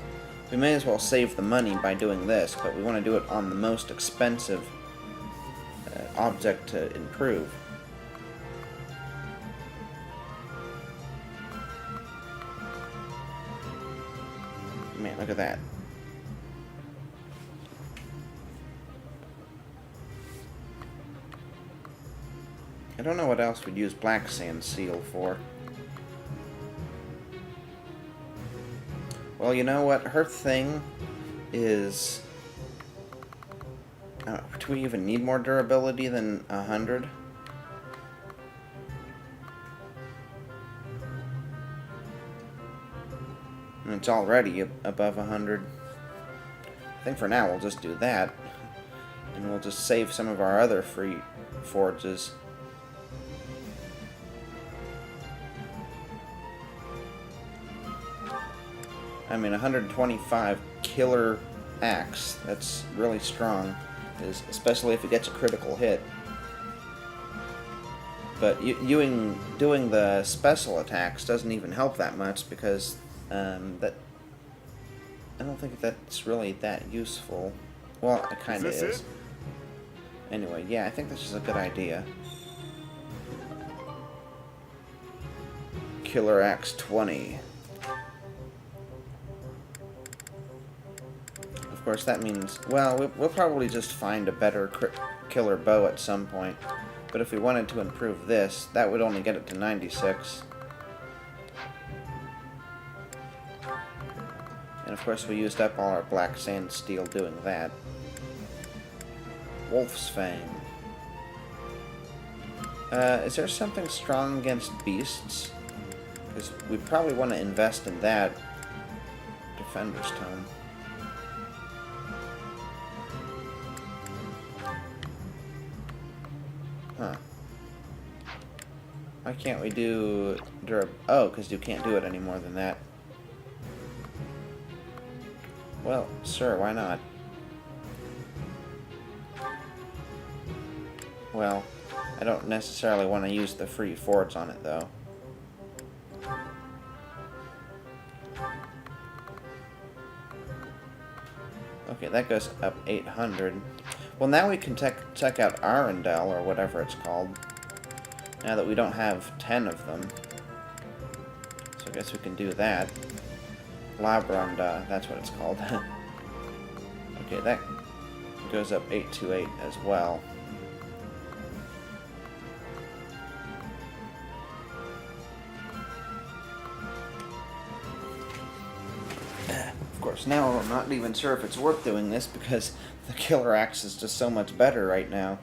we may as well save the money by doing this, but we want to do it on the most expensive object to improve. Man, look at that. I don't know what else we'd use Black Sand Seal for. Well, you know what? Her thing is... do we even need more durability than 100? And it's already above 100. I think for now we'll just do that. And we'll just save some of our other free forges. I mean, 125 killer axe. That's really strong, especially if it gets a critical hit. But doing the special attacks doesn't even help that much because I don't think that's really that useful. Well, it kind of is. Anyway, yeah, I think this is a good idea. Killer Axe 20. Of course, that means... Well, we'll probably just find a better killer bow at some point. But if we wanted to improve this, that would only get it to 96. And of course we used up all our black sand steel doing that. Wolf's Fang. Is there something strong against beasts? Because we probably want to invest in that. Defender's Tome. Huh. Why can't we do... Oh, because you can't do it any more than that. Well, sure, why not? Well, I don't necessarily want to use the free forts on it, though. Okay, that goes up 800. Well, now we can check out Arundel, or whatever it's called. Now that we don't have 10 of them. So I guess we can do that. Labronda, that's what it's called. Okay, that goes up 828 as well. Of course, now I'm not even sure if it's worth doing this because the Killer Axe is just so much better right now.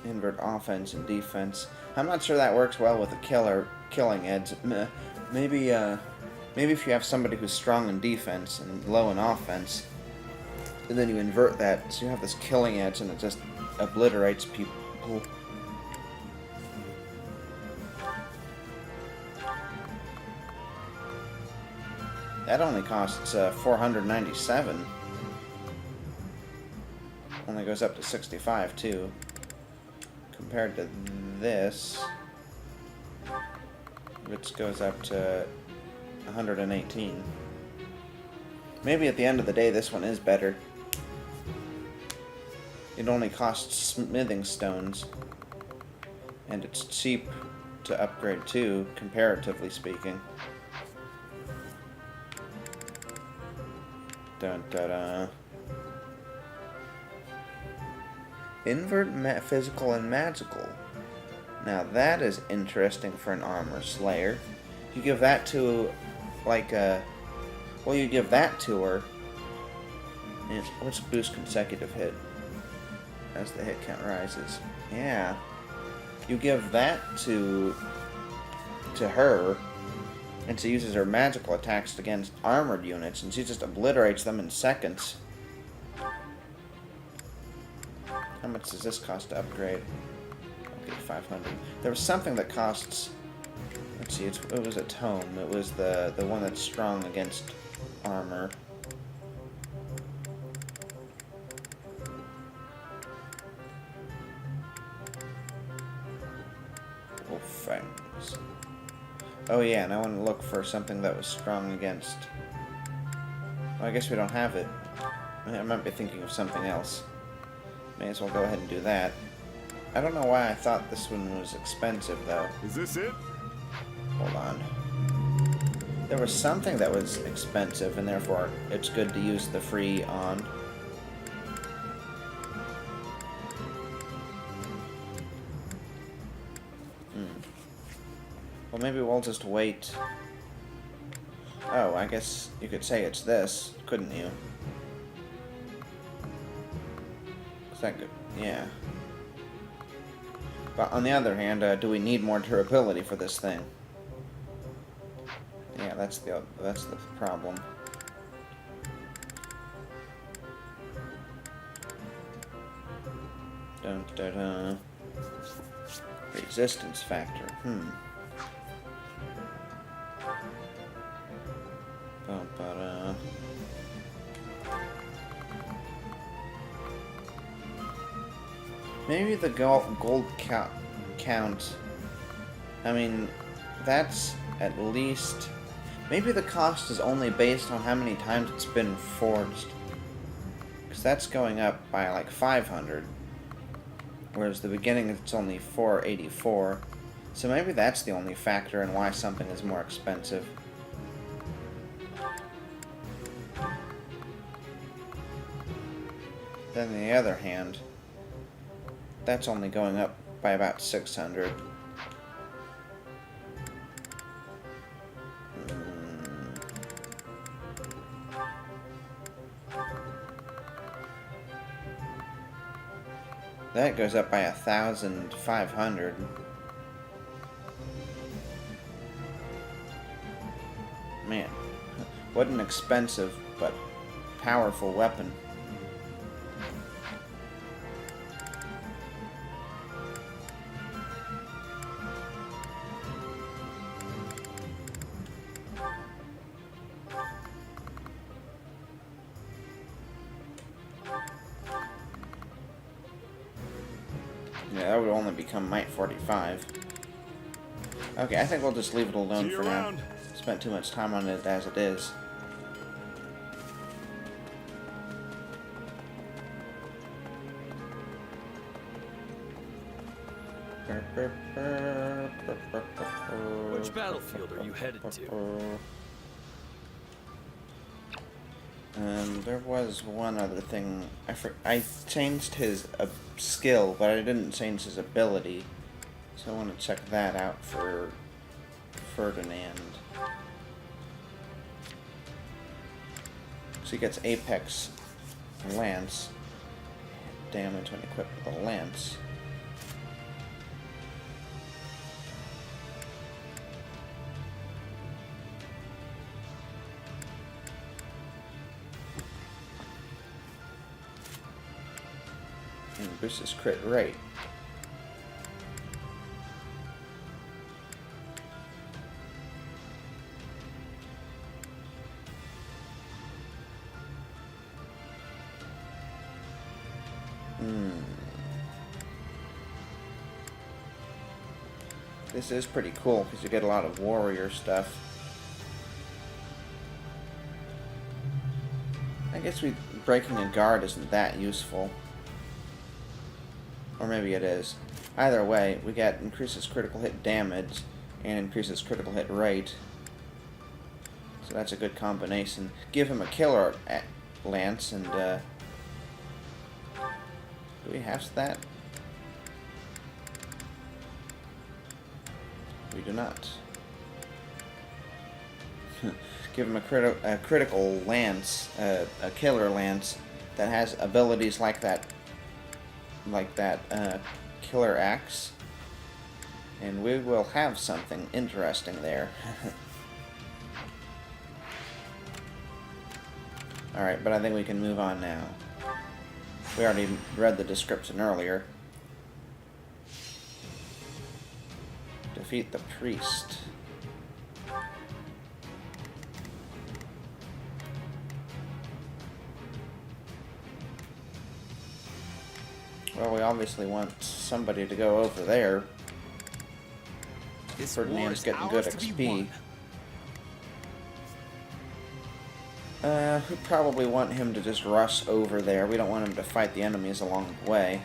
Invert offense and defense. I'm not sure that works well with a killing edge. Maybe if you have somebody who's strong in defense and low in offense, and then you invert that, so you have this killing edge and it just obliterates people. That only costs 497. Only goes up to 65 too. Compared to this, which goes up to 118. Maybe at the end of the day this one is better. It only costs smithing stones, and it's cheap to upgrade too, comparatively speaking. Dun dun dun. Invert physical and magical. Now that is interesting for an armor slayer. You give that to, like a... Well, you give that to her. And let's boost consecutive hit as the hit count rises. Yeah. You give that to her, and she uses her magical attacks against armored units, and she just obliterates them in seconds. How much does this cost to upgrade? Okay, 500. There was something that costs... Let's see, it was a tome. It was the one that's strong against armor. Wolf Fangs. Oh yeah, and I want to look for something that was strong against... Well, I guess we don't have it. I might be thinking of something else. May as well go ahead and do that. I don't know why I thought this one was expensive, though.
Is this it?
Hold on. There was something that was expensive, and therefore it's good to use the free on. Well, maybe we'll just wait. Oh, I guess you could say it's this, couldn't you? Is that good? Yeah. But on the other hand, do we need more durability for this thing? Yeah, that's the problem. Dun dun dun. Resistance factor. Bum, ba-da. Maybe the gold count. I mean, that's at least... Maybe the cost is only based on how many times it's been forged. Because that's going up by like 500. Whereas the beginning it's only 484. So maybe that's the only factor in why something is more expensive. Then on the other hand, that's only going up by about 600. That goes up by 1,500. Man, what an expensive but powerful weapon. Yeah, that would only become Might 45. Okay, I think we'll just leave it alone for now. Spent too much time on it as it is.
Which battlefield are you headed to?
There was one other thing. I changed his skill, but I didn't change his ability. So I want to check that out for Ferdinand. So he gets Apex Lance damage when equipped with a lance. And boosts his crit rate. This is pretty cool because you get a lot of warrior stuff. I guess breaking a guard isn't that useful. Or maybe it is. Either way, we get increases critical hit damage and increases critical hit rate. So that's a good combination. Give him a killer lance and do we have that? We do not. Give him a critical lance, a killer lance that has abilities like that killer axe, and we will have something interesting there. Alright, but I think we can move on now. We already read the description earlier. Defeat the priest. Well, we obviously want somebody to go over there. Ferdinand's getting good XP. We probably want him to just rush over there. We don't want him to fight the enemies along the way.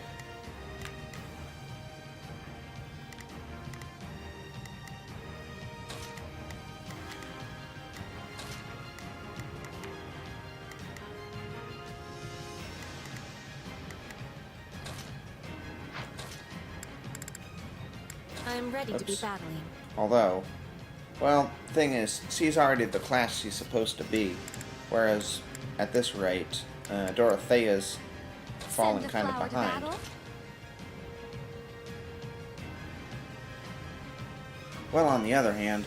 I'm ready to be battling.
Although, well, thing is, she's already the class she's supposed to be. Whereas, at this rate, Dorothea's falling kind of behind. Well, on the other hand,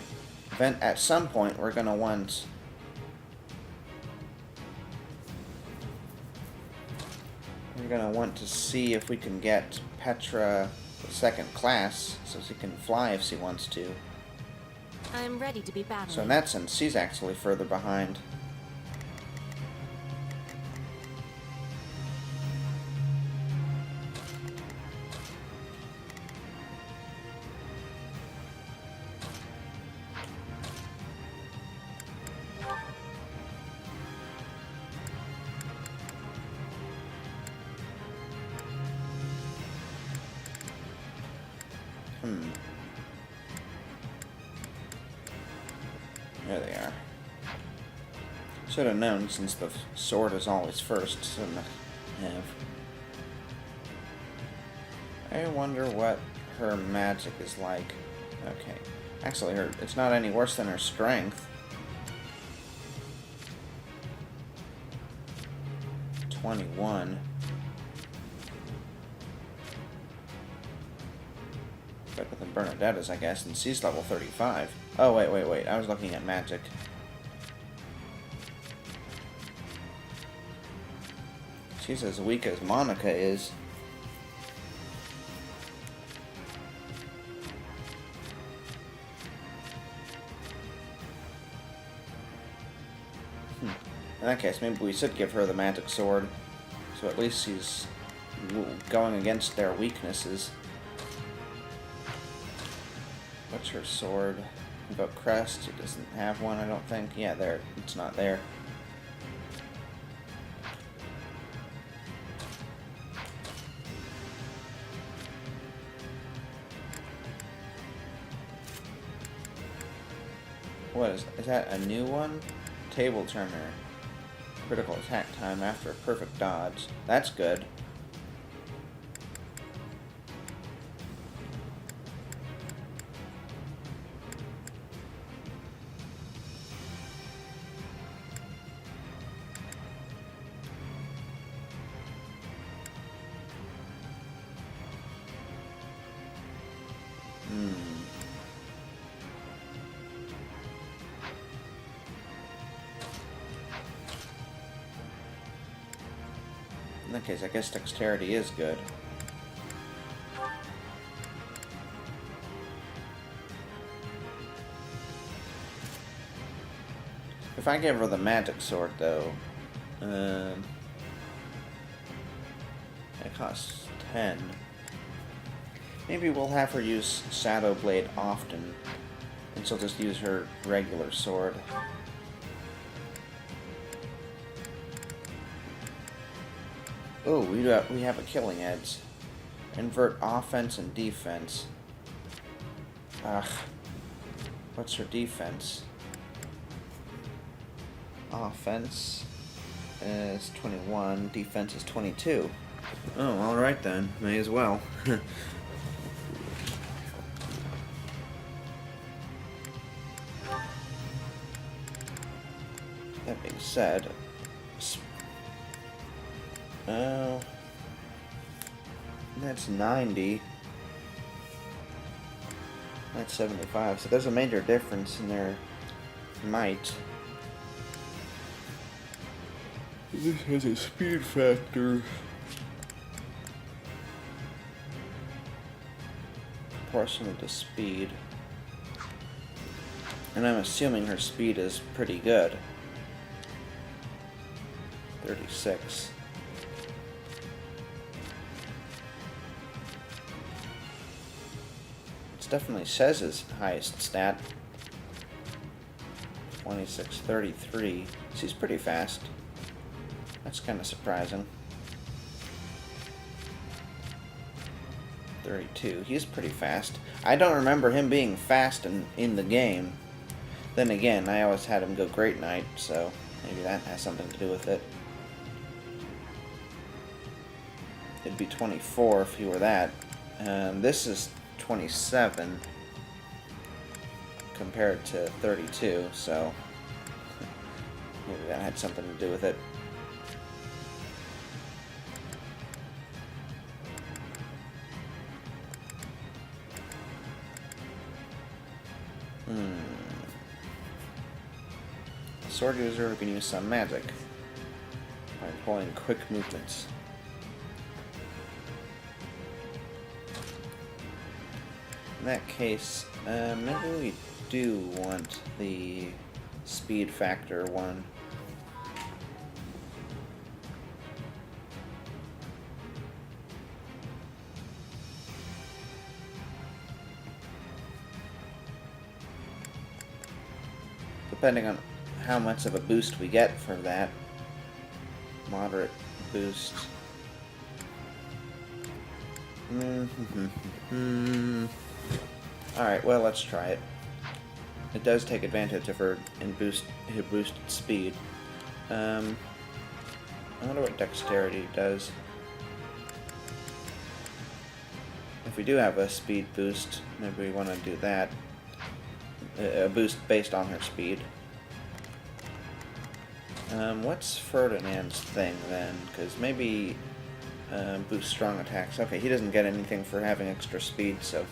at some point we're going to want... to see if we can get Petra the second class, so she can fly if she wants to.
I'm ready to be battling.
So in that sense, she's actually further behind. There they are. Should have known since the sword is always first. Shouldn't have. I wonder what her magic is like. Okay. Actually, it's not any worse than her strength. 21. Better than Bernadetta's, I guess, and she's level 35. Oh, wait. I was looking at magic. She's as weak as Monica is. In that case, maybe we should give her the magic sword. So at least she's going against their weaknesses. What's her sword? About Crest? She doesn't have one, I don't think. Yeah, there. It's not there. What is that a new one? Table turner. Critical attack time after a perfect dodge. That's good. In that case, I guess dexterity is good. If I give her the magic sword, though, it costs 10. Maybe we'll have her use Shadow Blade often, and she'll just use her regular sword. Oh, we have a killing edge. Invert offense and defense. Ugh. What's her defense? Offense is 21, defense is 22. Oh, alright then. May as well. That being said, oh, that's 90. That's 75. So there's a major difference in their might. This has a speed factor proportional to speed. And I'm assuming her speed is pretty good. 36. It's definitely says his highest stat. 2633. She's pretty fast. That's kind of surprising. 32. He's pretty fast. I don't remember him being fast in the game. Then again, I always had him go Great Knight, so maybe that has something to do with it. It'd be 24 if he were that. This is 27 compared to 32, so maybe that had something to do with it. Sword user can use some magic by employing quick movements. In that case, maybe we do want the speed factor one. Depending on how much of a boost we get from that. Moderate boost. Alright, well, let's try it. It does take advantage of her boosted speed. I wonder what dexterity does. If we do have a speed boost, maybe we want to do that. A boost based on her speed. What's Ferdinand's thing then? Because maybe boost strong attacks. Okay, he doesn't get anything for having extra speed, so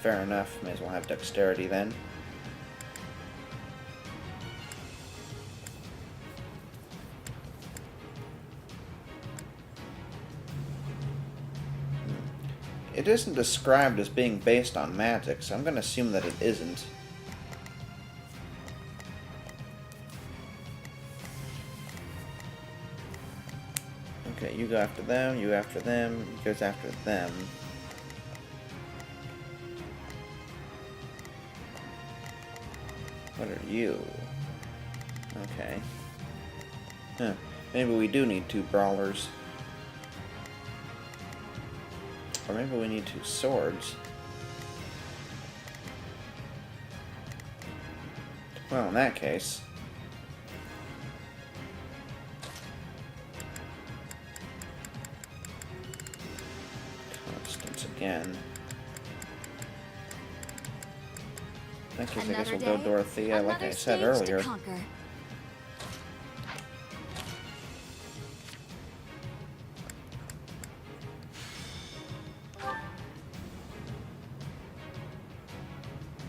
fair enough. May as well have dexterity then. It isn't described as being based on magic, so I'm going to assume that it isn't. Okay, you go after them, you after them, he goes after them. What are you? Okay. Huh. Maybe we do need 2 brawlers. Or maybe we need 2 swords. Well, in that case... Constance again. In that case, I guess we'll go Dorothea, like I said earlier.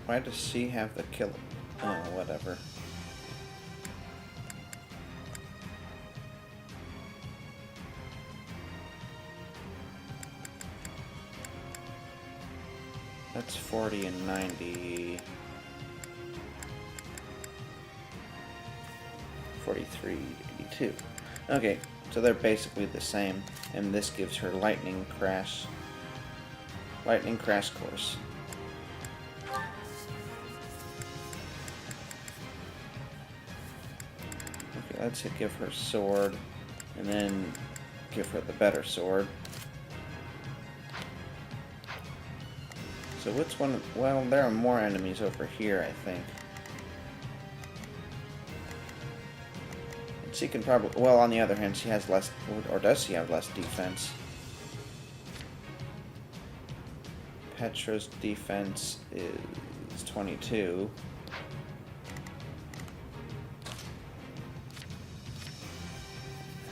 Why does she have the kill? Oh, whatever. That's 40 and 90. 43, 82. Okay, so they're basically the same, and this gives her lightning crash course. Okay, let's give her sword, and then give her the better sword. So which one? Well, there are more enemies over here, I think. She can probably... Well, on the other hand, she has less... Or does she have less defense? Petra's defense is 22.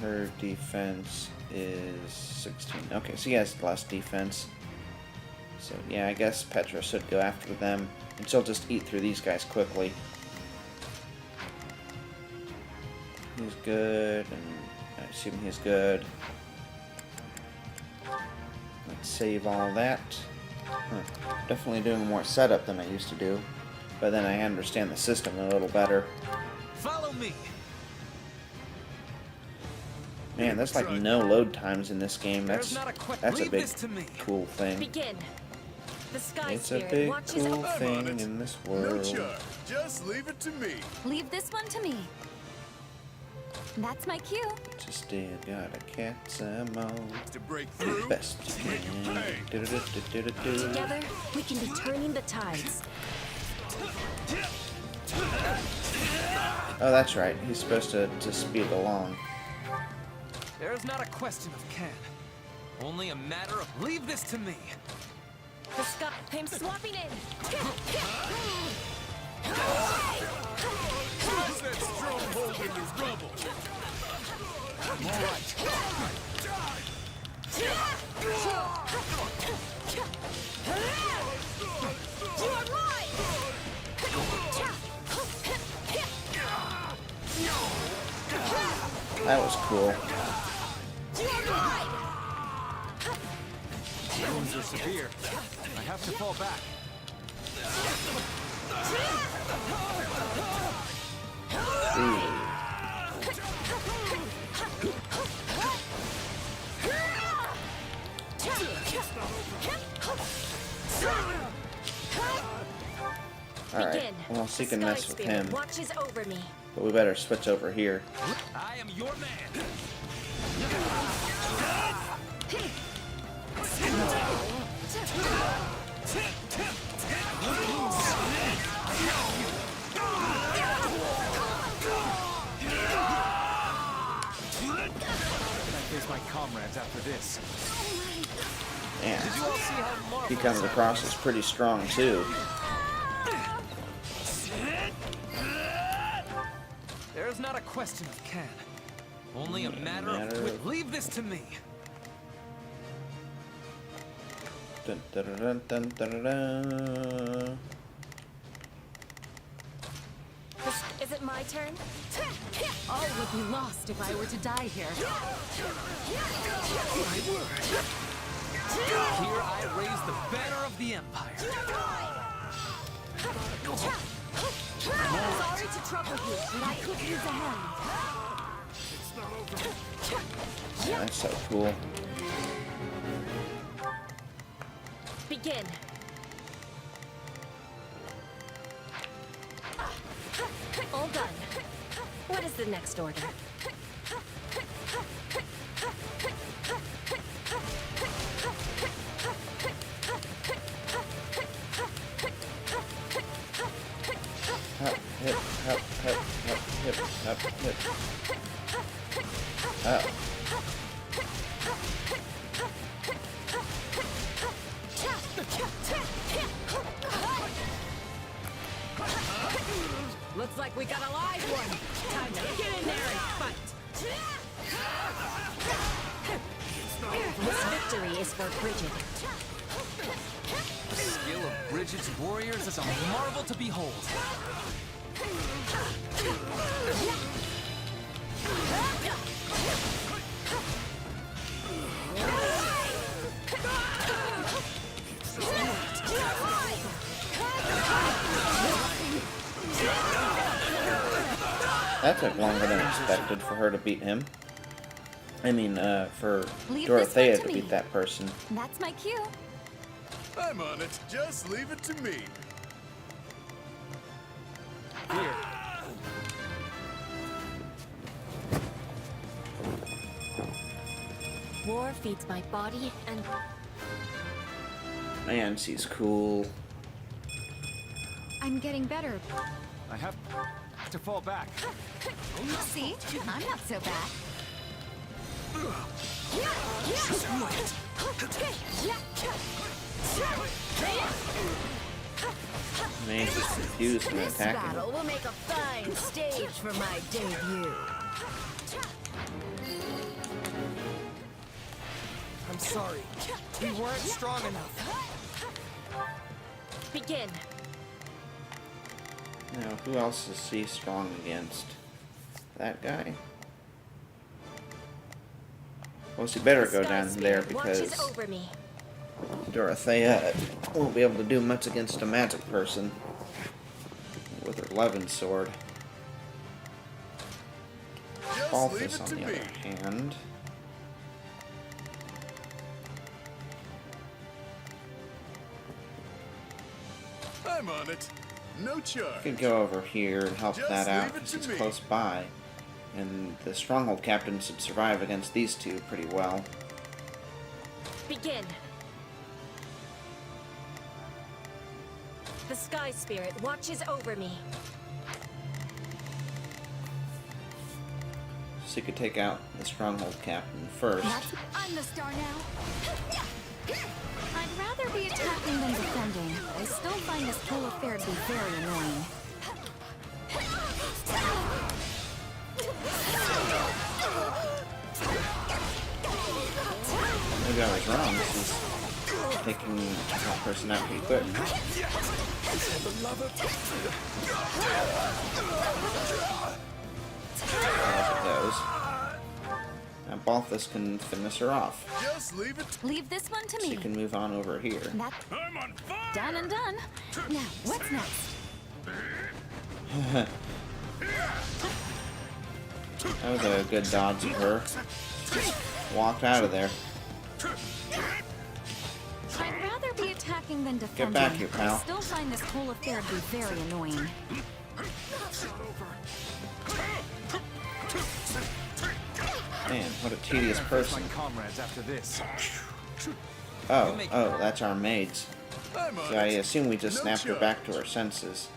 Her defense is 16. Okay, so she has less defense. So, yeah, I guess Petra should go after them. And she'll just eat through these guys quickly. He's good, and I assume he's good. Let's save all that. Definitely doing more setup than I used to do. But then I understand the system a little better.
Follow me.
Man, there's like no load times in this game. That's a big cool thing.
Begin. The sky
It's a
spirit
big
watches
cool
over.
thing in this
No
world.
charge. Just leave it to me.
Leave this one to me. That's my cue.
Just still got a cat's ammo.
To break through.
Best you can. Do-do-do-do-do-do.
Together, we can be turning the tides.
Oh, that's right. He's supposed to speed along.
There's not a question of can. Only a matter of leave this to me.
The sky. I'm swapping in.
Who's that stronghold in your rubble?
You are mine.
That was cool.
You are mine.
Wounds are severe. I have to fall back.
Alright, well, she can mess with him.
Watches over me.
But we better switch over here.
I am your man. this.
Yeah.
Did you all see how marvelous
He comes across as pretty strong too.
There's not a question of can. Only a matter of leave this to me.
Dun, dun, dun, dun, dun, dun.
Is it my turn? All would be lost if I were to die here.
Here I raise the banner of the Empire.
Sorry to trouble you, but I could use a hand.
Yeah, that's so cool.
Begin. All done. What is the next order?
Hop, hip, hop, hop, hop, hip, hop, hip. Oh.
Looks like we got a live one. Time to get in there and fight.
This victory is for Bridget.
The skill of Bridget's warriors is a marvel to behold.
That took longer than expected for her to beat him. I mean, for
Leave this
Dorothea
one
to
to
beat
me.
that person.
That's my cue.
I'm on it. Just leave it to me.
Here.
War feeds my body and...
Man, she's cool.
I'm getting better.
I have to fall back.
See? I'm not so bad.
Man, she's confused when
This
attacking.
battle will make a fine stage for my debut.
I'm sorry. We weren't strong enough.
Begin.
Now, who else is she strong against? That guy? Well, she better go down there
Watches
because
over me.
Dorothea won't be able to do much against a magic person with her Levin sword.
Just leave
Balthus,
it
on
to
the
me.
other hand,
I'm on it. No charge.
could go over here and help
Just
that out
leave it
because
to
he's
me.
close by. And the stronghold captain should survive against these two pretty well.
Begin. The Sky Spirit watches over me.
She could take out the stronghold captain first.
I'm the star now. I'd rather be attacking than defending, but I still find this whole affair to be very annoying.
Maybe I was wrong. She's taking that person out pretty quick. As it goes. Now Balthus can finish her off.
Just leave it.
Leave this one to
She
me.
can move on over here.
That
I'm on fire.
done and done. Now, what's next?
That was a good dodge of her. Just walked out of there.
I'd rather be attacking than defending.
back here, pal.
I still find this whole affair to be very annoying.
Man, what a tedious person.
Comrades after this.
Oh, that's our maids.
I'm on
So I
it.
assume we just
No
snapped her
charge.
back to her senses.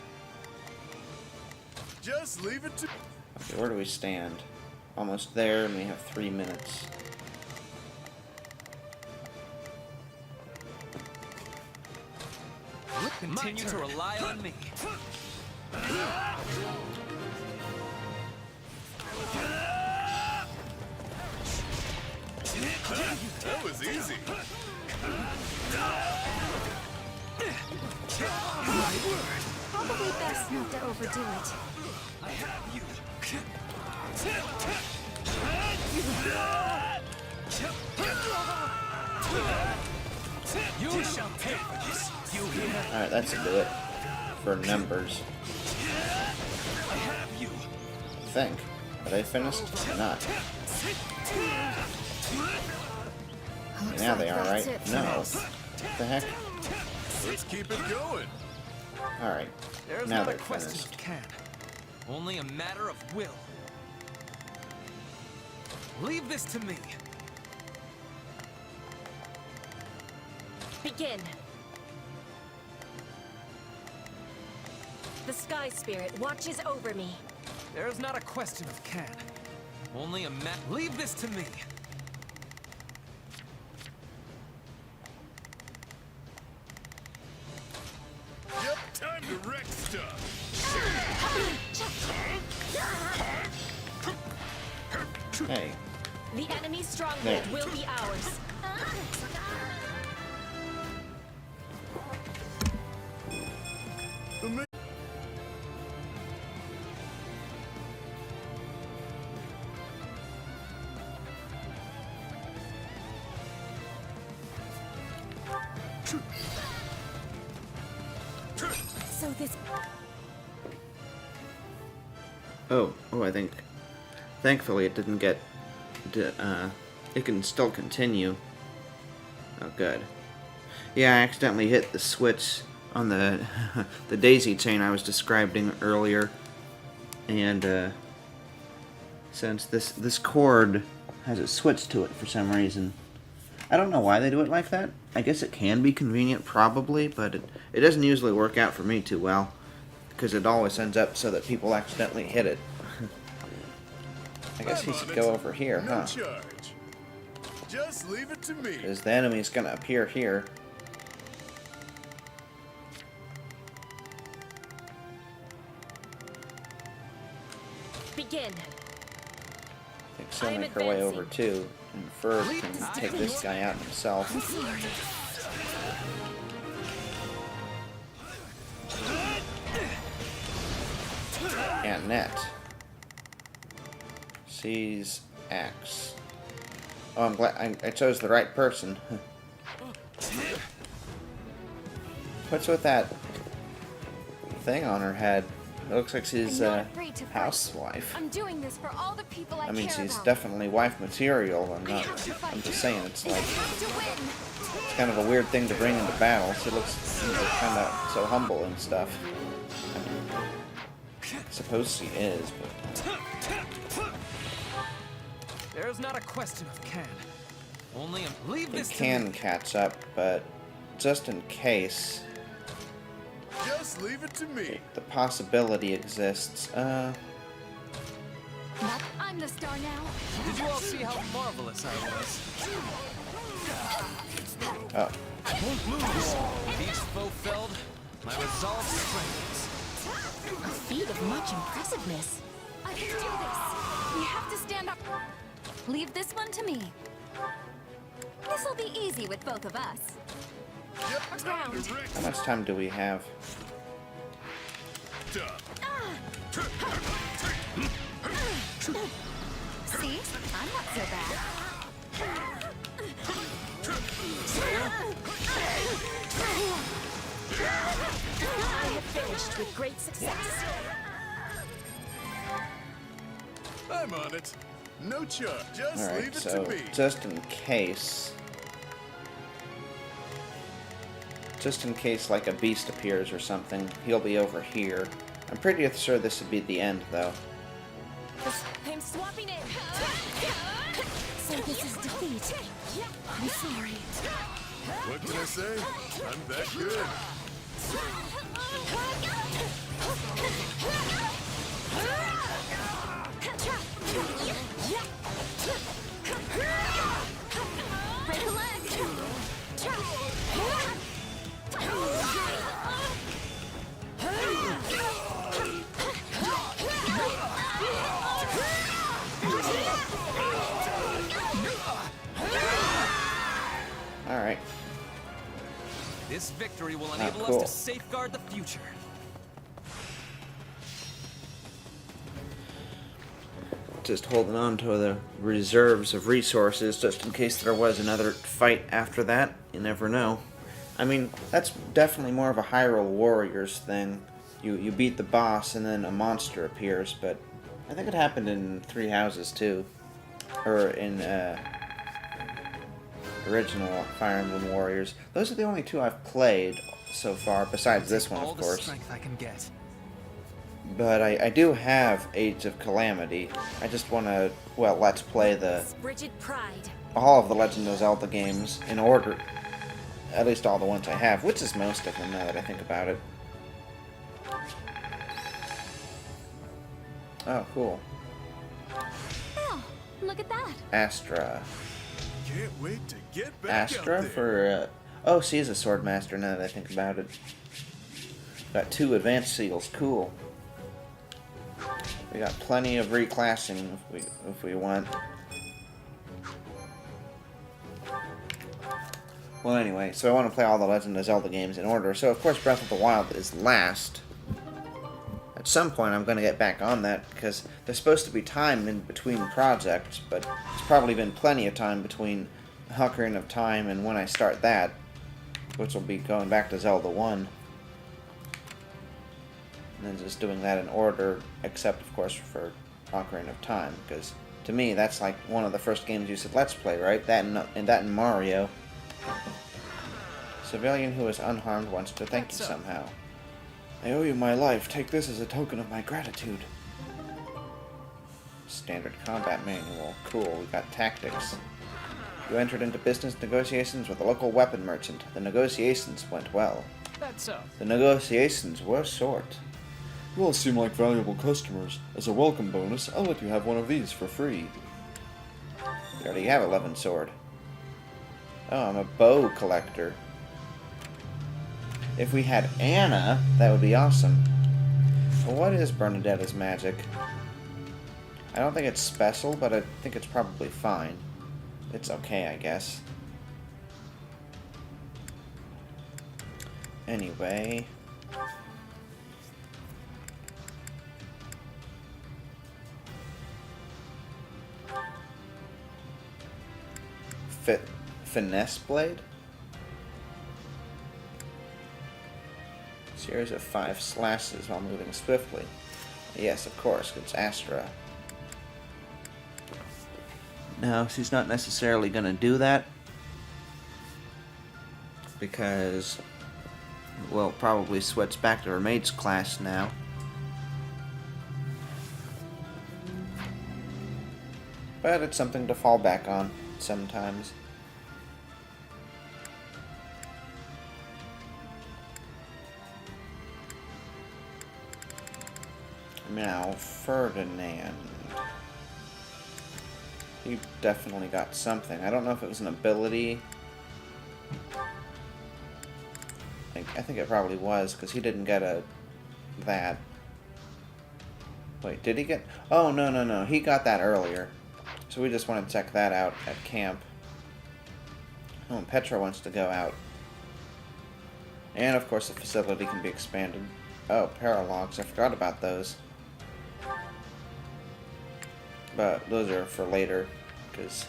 Just leave it to.
Okay, where do we stand? Almost there, and we have 3 minutes.
Continue to rely on me.
That was easy.
Probably best not to overdo it.
You shall pay for this. You hear?
Alright, that should do it. For numbers. I think. Are they finished? They're not.
Looks
Now they
like
are,
that's
right?
it for
No.
us.
What the heck?
Let's keep it going.
Alright.
There's
Now
not
they're
a question
finished.
of can. Only a matter of will. Leave this to me.
Begin. The Sky Spirit watches over me.
There's not a question of can. Only a leave this to me.
Yep, time to wreck stuff.
Hey.
The enemy's stronghold
There.
will be ours.
So this...
Oh, I think... Thankfully it didn't get... it can still continue. Oh, good. Yeah, I accidentally hit the switch on the the daisy chain I was describing earlier. And, since this cord has a switch to it for some reason. I don't know why they do it like that. I guess it can be convenient, probably, but it doesn't usually work out for me too well. Because it always ends up so that people accidentally hit it. I guess he should go over here,
No
huh?
charge. Just leave it to me.
Because the enemy's gonna appear here.
Begin.
I think she'll
I am
make her way
advancing.
over too. And first can take this guy out himself. And net. Seize axe. Oh, I'm glad I chose the right person. What's with that thing on her head? It looks like she's
I'm not
a
afraid to fight.
housewife.
I'm doing this for all the people I
I mean,
care
she's
about.
definitely wife material.
I have to fight.
I'm just saying, it's
I
like
have to win.
it's kind of a weird thing to bring into battle. She looks kind of so humble and stuff. I suppose she is, but
There's not a question of can. Only a leave
we
this to
can
me.
catch up. But just in case,
Just leave it to me.
the possibility exists.
I'm the star now.
Did you all see how marvelous I was?
Oh,
I won't lose. Each foe felled, my resolve strengthens.
A feat of much impressiveness. I can do this. We have to stand up. Leave this one to me. This'll be easy with both of us.
Yep, time to wreck
how much time do we have?
stuff.
See? I'm not so bad.
I have finished with great success.
I'm on it. No charge. Just leave
Alright,
it
so
to me.
just in case like a beast appears or something, he'll be over here. I'm pretty sure this would be the end, though.
I'm swapping in.
So this is defeat. I'm sorry.
What can I say? I'm that good.
Break a leg.
Alright.
This victory will enable
cool.
us to safeguard the future.
Just holding on to the reserves of resources just in case there was another fight after that. You never know. I mean, that's definitely more of a Hyrule Warriors thing. You beat the boss and then a monster appears, but I think it happened in Three Houses too. Or in original Fire Emblem Warriors. Those are the only two I've played so far, besides this one,
All
of
the
course.
strength I can get.
But I do have Age of Calamity. I just want to, well, let's play
Frigid pride.
all of the Legend of Zelda games in order. At least all the ones I have, which is most of them now that I think about it. Oh, cool.
Oh, look at that.
Astra.
Can't wait to get back out
Astra
there.
for, oh, she is a sword master now that I think about it. Got 2 advanced seals, cool. We got plenty of reclassing if we want. Well, anyway, so I want to play all the Legend of Zelda games in order. So, of course, Breath of the Wild is last. At some point, I'm going to get back on that, because there's supposed to be time in between projects, but it's probably been plenty of time between Ocarina of Time and when I start that, which will be going back to Zelda 1. And then just doing that in order, except, of course, for Ocarina of Time, because to me, that's like one of the first games you said, let's play, right? That and Mario. Civilian who is unharmed wants to thank you somehow. I owe you my life. Take this as a token of my gratitude. Standard combat manual. Cool, we got tactics. You entered into business negotiations with a local weapon merchant. The negotiations went well.
That's so.
The negotiations were short.
You all seem like valuable customers. As a welcome bonus, I'll let you have one of these for free.
We already have 11 sword. Oh, I'm a bow collector. If we had Anna, that would be awesome. Well, what is Bernadetta's magic? I don't think it's special, but I think it's probably fine. It's okay, I guess. Anyway... Finesse blade? Series of 5 slashes while moving swiftly. Yes, of course, it's Astra. No, she's not necessarily going to do that. Because, well, probably switch back to her maid's class now. But it's something to fall back on sometimes. Now, Ferdinand. He definitely got something. I don't know if it was an ability. I think it probably was, because he didn't get that. Wait, did he get... Oh, no. He got that earlier. So we just want to check that out at camp. Oh, and Petra wants to go out. And, of course, the facility can be expanded. Oh, paralogs. I forgot about those. But those are for later, because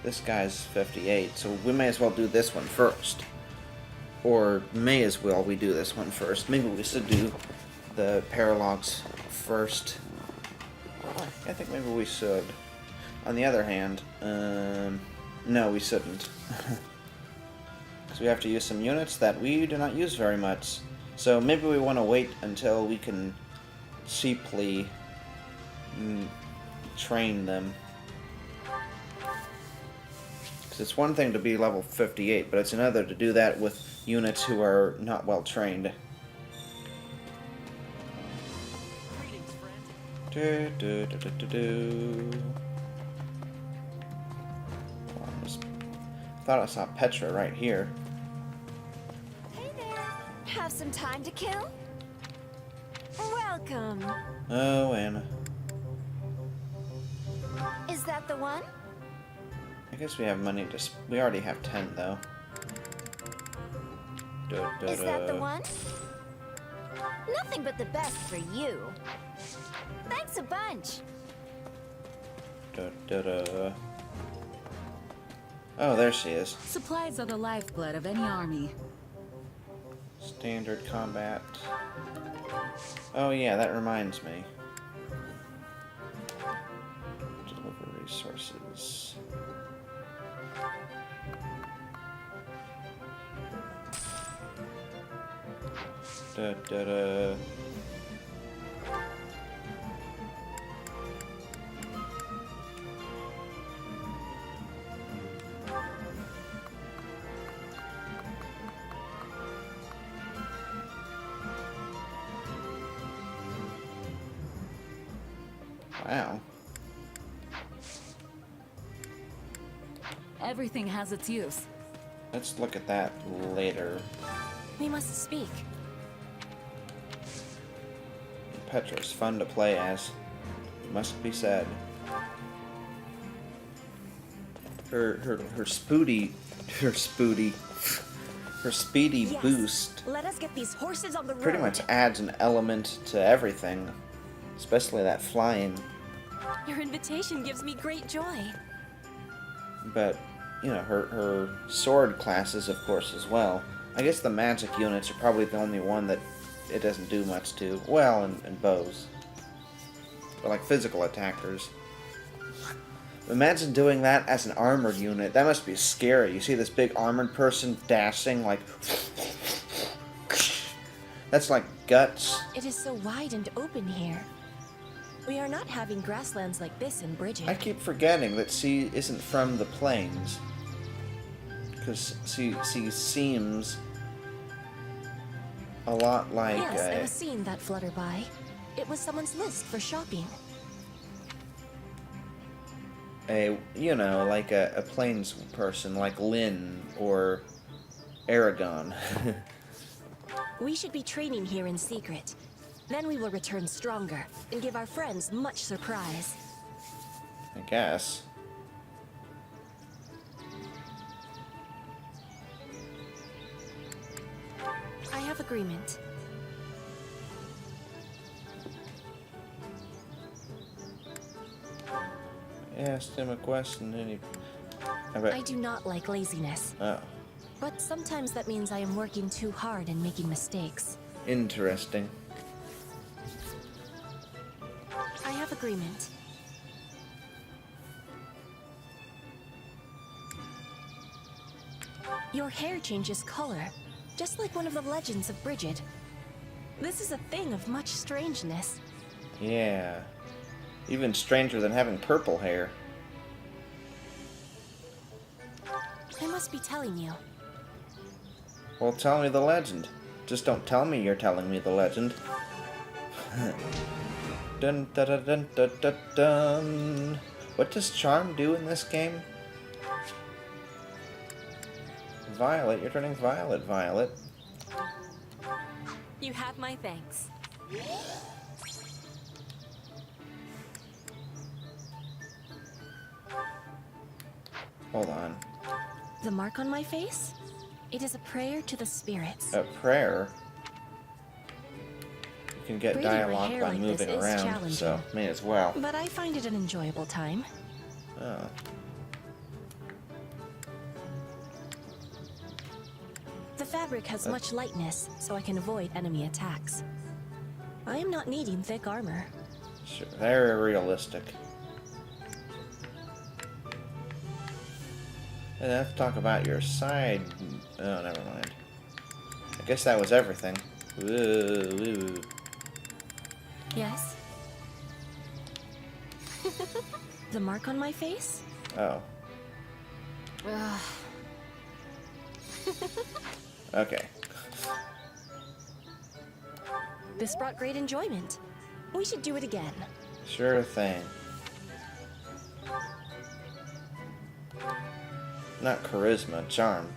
this guy's 58, so we may as well do this one first. Or may as well we do this one first. Maybe we should do the paralogs first. I think maybe we should. On the other hand, no, we shouldn't. Because we have to use some units that we do not use very much. So maybe we want to wait until we can cheaply train them. Because it's one thing to be level 58, but it's another to do that with units who are not well trained. Thought I saw Petra right here.
Hey there. Have some time to kill? Welcome.
Oh, Anna.
Is that the one?
I guess we have money to... We already have 10, though.
Is that the one? Nothing but the best for you. Thanks a bunch.
Oh, there she is.
Supplies are the lifeblood of any army.
Standard combat. Oh yeah, that reminds me. Deliver resources. Wow.
Everything has its use.
Let's look at that later.
We must speak.
Petra's fun to play as. Must be said. Her speedy
Yes.
boost
Let us get these horses on the road.
pretty much adds an element to everything, especially that flying.
Your invitation gives me great joy.
But you know, her sword classes, of course, as well. I guess the magic units are probably the only one that it doesn't do much to. Well, and bows. But like physical attackers. Imagine doing that as an armored unit. That must be scary. You see this big armored person dashing like... That's like guts.
It is so wide and open here. We are not having grasslands like this in Bridget.
I keep forgetting that she isn't from the plains. Because she seems a lot like...
Yes, I was seeing that flutter by. It was someone's list for shopping.
you know, like a plains person, like Lynn or Aragon.
We should be training here in secret. Then we will return stronger and give our friends much surprise.
I guess.
I have agreement.
I asked him a question and he...
I do not like laziness.
Oh.
But sometimes that means I am working too hard and making mistakes.
Interesting.
I have agreement. Your hair changes color, just like one of the legends of Bridget. This is a thing of much strangeness.
Yeah. Even stranger than having purple hair.
I must be telling you.
Well, tell me the legend. Just don't tell me you're telling me the legend. Dun dun dun dun dun dun dun. What does charm do in this game? Violet, you're turning violet, Violet.
You have my thanks.
Hold on.
The mark on my face? It is a prayer to the spirits.
A prayer? You can get
Braiding my
dialogue
hair
by
like
moving
this is
around,
challenging.
so may as well.
But I find it an enjoyable time.
Oh.
The fabric has much lightness, so I can avoid enemy attacks. I am not needing thick armor.
Sure, very realistic. And I have to talk about your side... Oh, never mind. I guess that was everything. Ooh.
Yes? The mark on my face?
Oh. Okay.
This brought great enjoyment. We should do it again.
Sure thing. Not charisma, charm.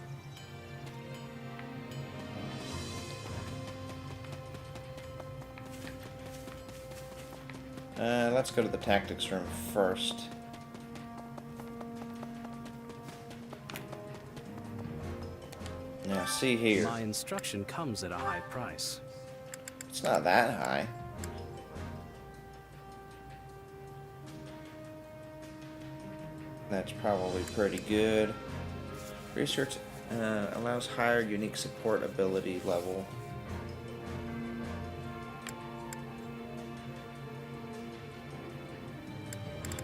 Let's go to the tactics room first. Now, see here.
My instruction comes at a high price.
It's not that high. That's probably pretty good. Research allows higher unique support ability level.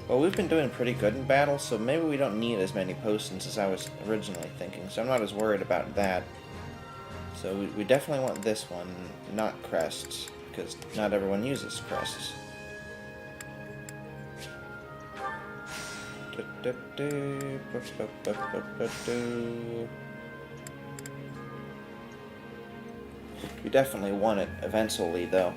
Well, we've been doing pretty good in battle, so maybe we don't need as many potions as I was originally thinking, so I'm not as worried about that. So we definitely want this one, not crests, because not everyone uses crests. We definitely want it eventually, though.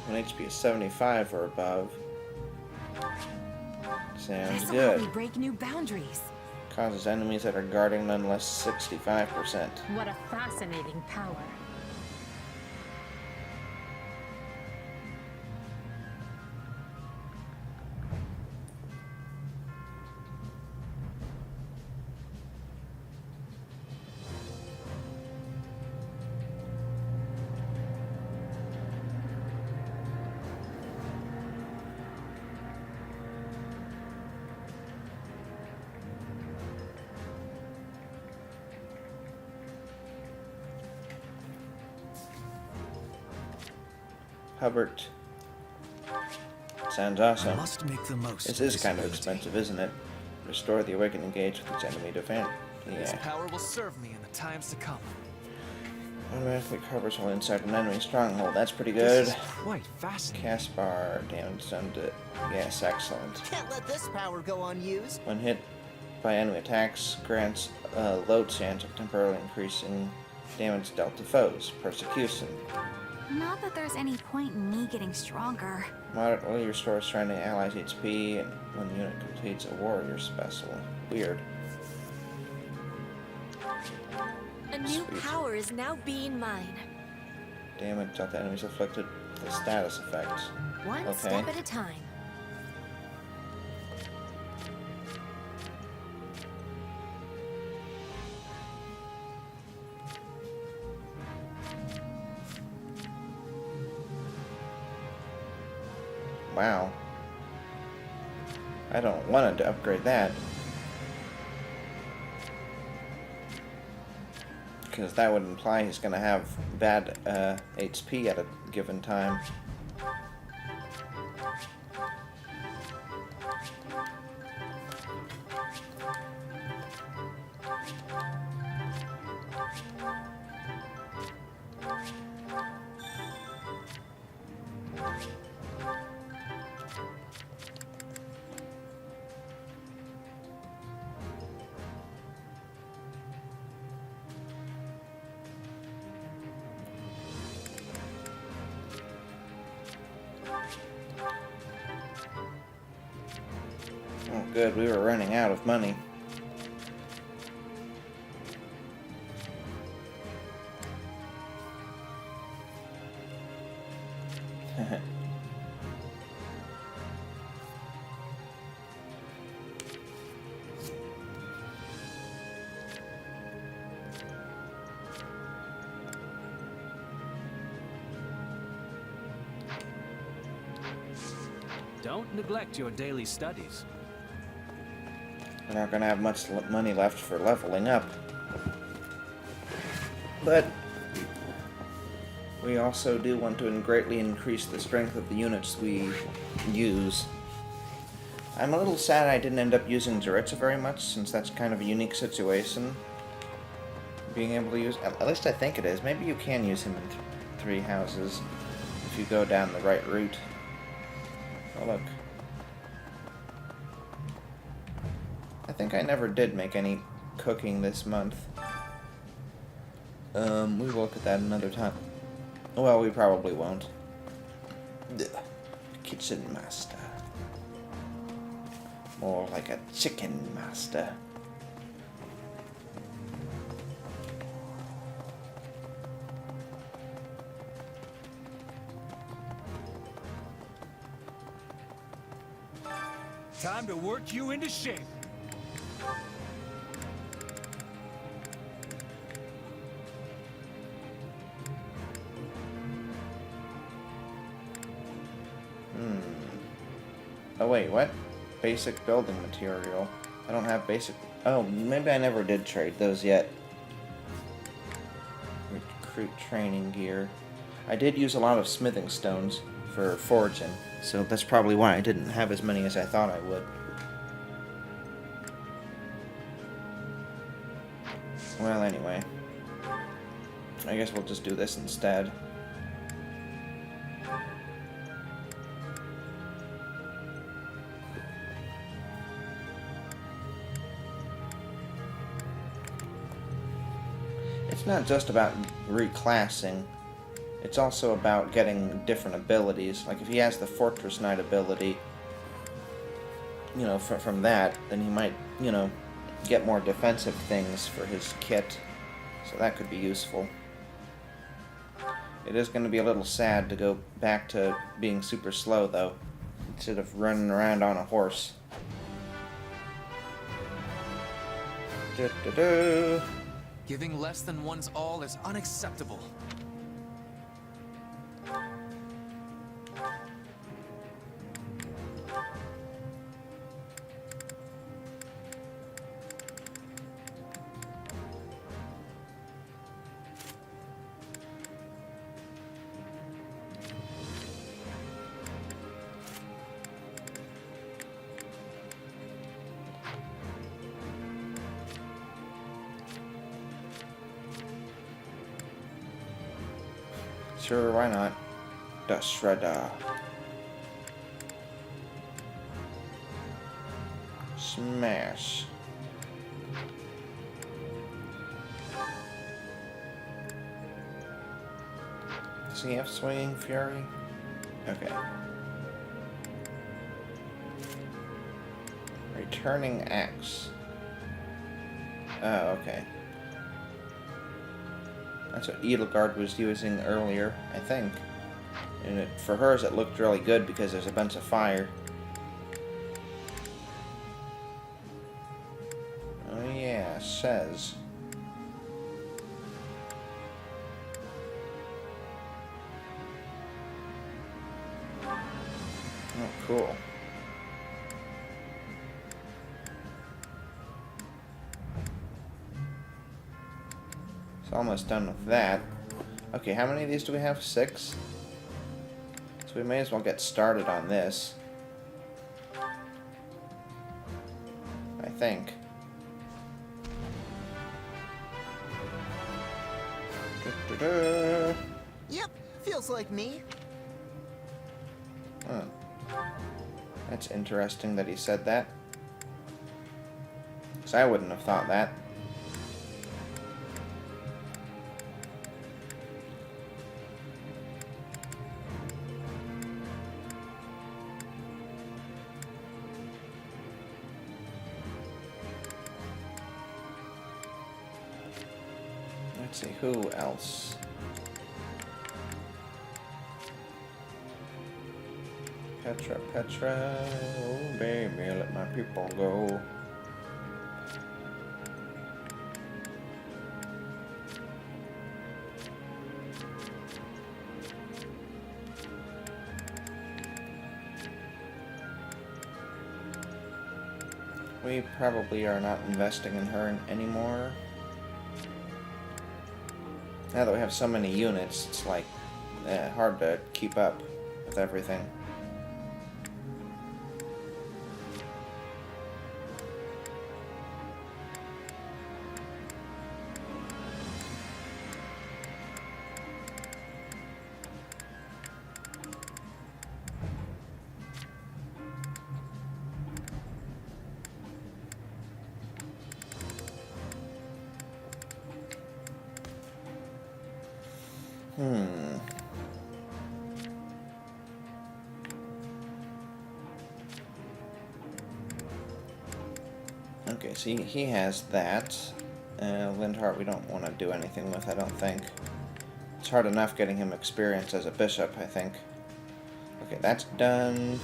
When HP is 75 or above. Sounds
This'll
good.
help me break new boundaries.
Causes enemies that are guarding nonetheless 65%.
What a fascinating power.
Hubbard. Sounds awesome.
I must make the most
This
of
is kind of
ability.
expensive, isn't it? Restore the awakened gauge with its enemy defense.
This
Yeah.
power will serve me in the times to come.
Automatically covers while inside an enemy stronghold. That's pretty
This
good.
is quite fascinating.
Cast bar, damage done to... Yes, excellent.
Can't let this power go unused.
When hit by enemy attacks, grants a low chance of temporarily increasing damage dealt to foes. Persecution.
Not that there's any point in me getting stronger.
Moderately restores surrounding allies HP and when the unit completes a warrior special. Weird.
A new
Sweet.
power is now being mine.
Damage dealt to enemies afflicted with the status effects.
One
Okay.
step at a time.
Wow. I don't want to upgrade that. Because that would imply he's going to have bad HP at a given time. Oh, good. We were running out of money.
Don't neglect your daily studies.
We're not going to have much money left for leveling up. But we also do want to greatly increase the strength of the units we use. I'm a little sad I didn't end up using Zaritza very much, since that's kind of a unique situation. Being able to use... At least I think it is. Maybe you can use him in 3 houses if you go down the right route. Oh, look. I think I never did make any cooking this month. We will look at that another time. Well, we probably won't. Ugh. Kitchen master. More like a chicken master.
Time to work you into shape.
Oh wait, what? Basic building material. I don't have basic... Oh, maybe I never did trade those yet. Recruit training gear. I did use a lot of smithing stones for forging, so that's probably why I didn't have as many as I thought I would. Well, anyway. I guess we'll just do this instead. It's not just about reclassing, it's also about getting different abilities. Like if he has the Fortress Knight ability, you know, from that, then he might, you know, get more defensive things for his kit. So that could be useful. It is going to be a little sad to go back to being super slow, though, instead of running around on a horse.
Giving less than one's all is unacceptable.
Sure, why not? The Shredder. Smash. Does he have Swinging Fury? Okay. Returning Axe. Oh, okay. That's what Edelgard was using earlier, I think. And for hers it looked really good because there's a bunch of fire. Oh yeah, says. Oh, cool. Almost done with that. Okay, how many of these do we have? 6? So we may as well get started on this. I think.
Yep, feels like me.
Huh. That's interesting that he said that. 'Cause I wouldn't have thought that. Let's see, who else? Petra, oh baby, let my people go. We probably are not investing in her anymore. Now that we have so many units, it's like hard to keep up with everything. Okay, so he has that. Lindhart we don't want to do anything with, I don't think. It's hard enough getting him experience as a bishop, I think. Okay, that's done.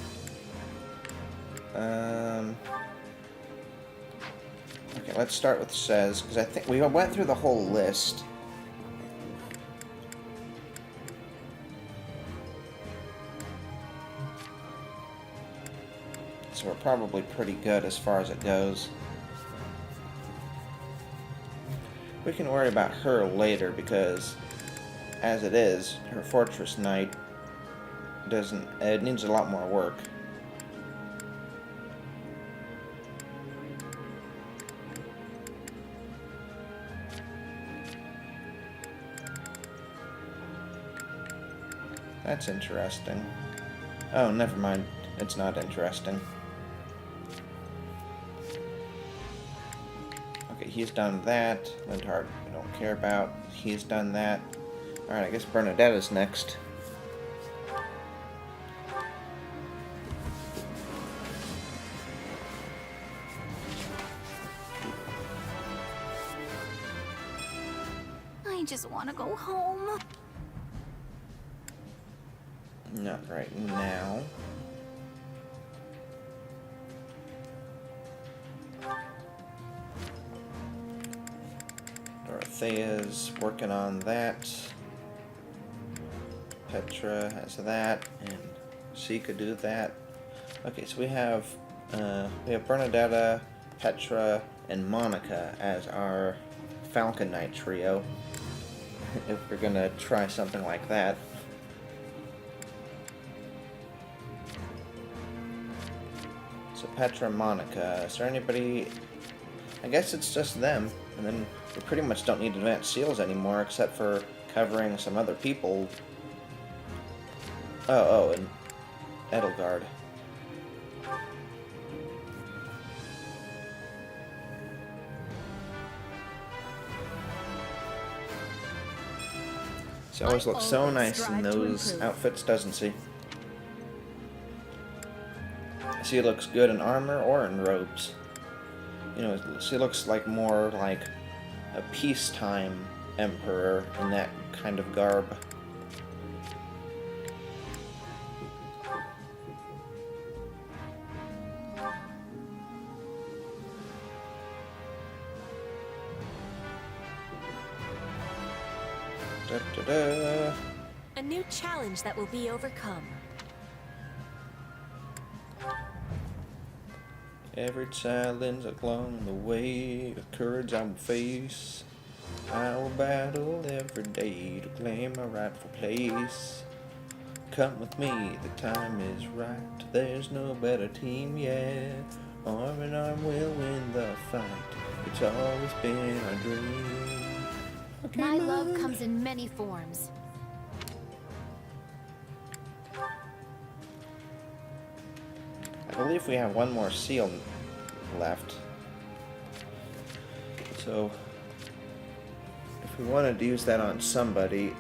Okay, let's start with says, because I think we went through the whole list. So we're probably pretty good as far as it goes. We can worry about her later because, as it is, her Fortress Knight it needs a lot more work. That's interesting. Oh, never mind. It's not interesting. Okay, he's done that. Lindhard, we don't care about. He's done that. Alright, I guess Bernadetta's next.
I just want to go home.
Not right now. Dorothea's working on that. Petra has that, and she could do that. Okay, so we have Bernadetta, Petra, and Monica as our Falcon Knight trio. If we're gonna try something like that. So Petra and Monica. Is there anybody? I guess it's just them, and then we pretty much don't need advanced seals anymore, except for covering some other people. Oh, and Edelgard. She always looks so nice in those outfits, doesn't she? She looks good in armor or in robes. You know, she looks like more like a peacetime emperor in that kind of garb. Da, da, da.
A new challenge that will be overcome.
Every challenge along the way, the courage I will face. I will battle every day to claim my rightful place. Come with me, the time is right. There's no better team yet. Arm in arm we'll win the fight. It's always been our dream. Okay,
My love comes in many forms.
I believe we have one more seal left. So, if we wanted to use that on somebody,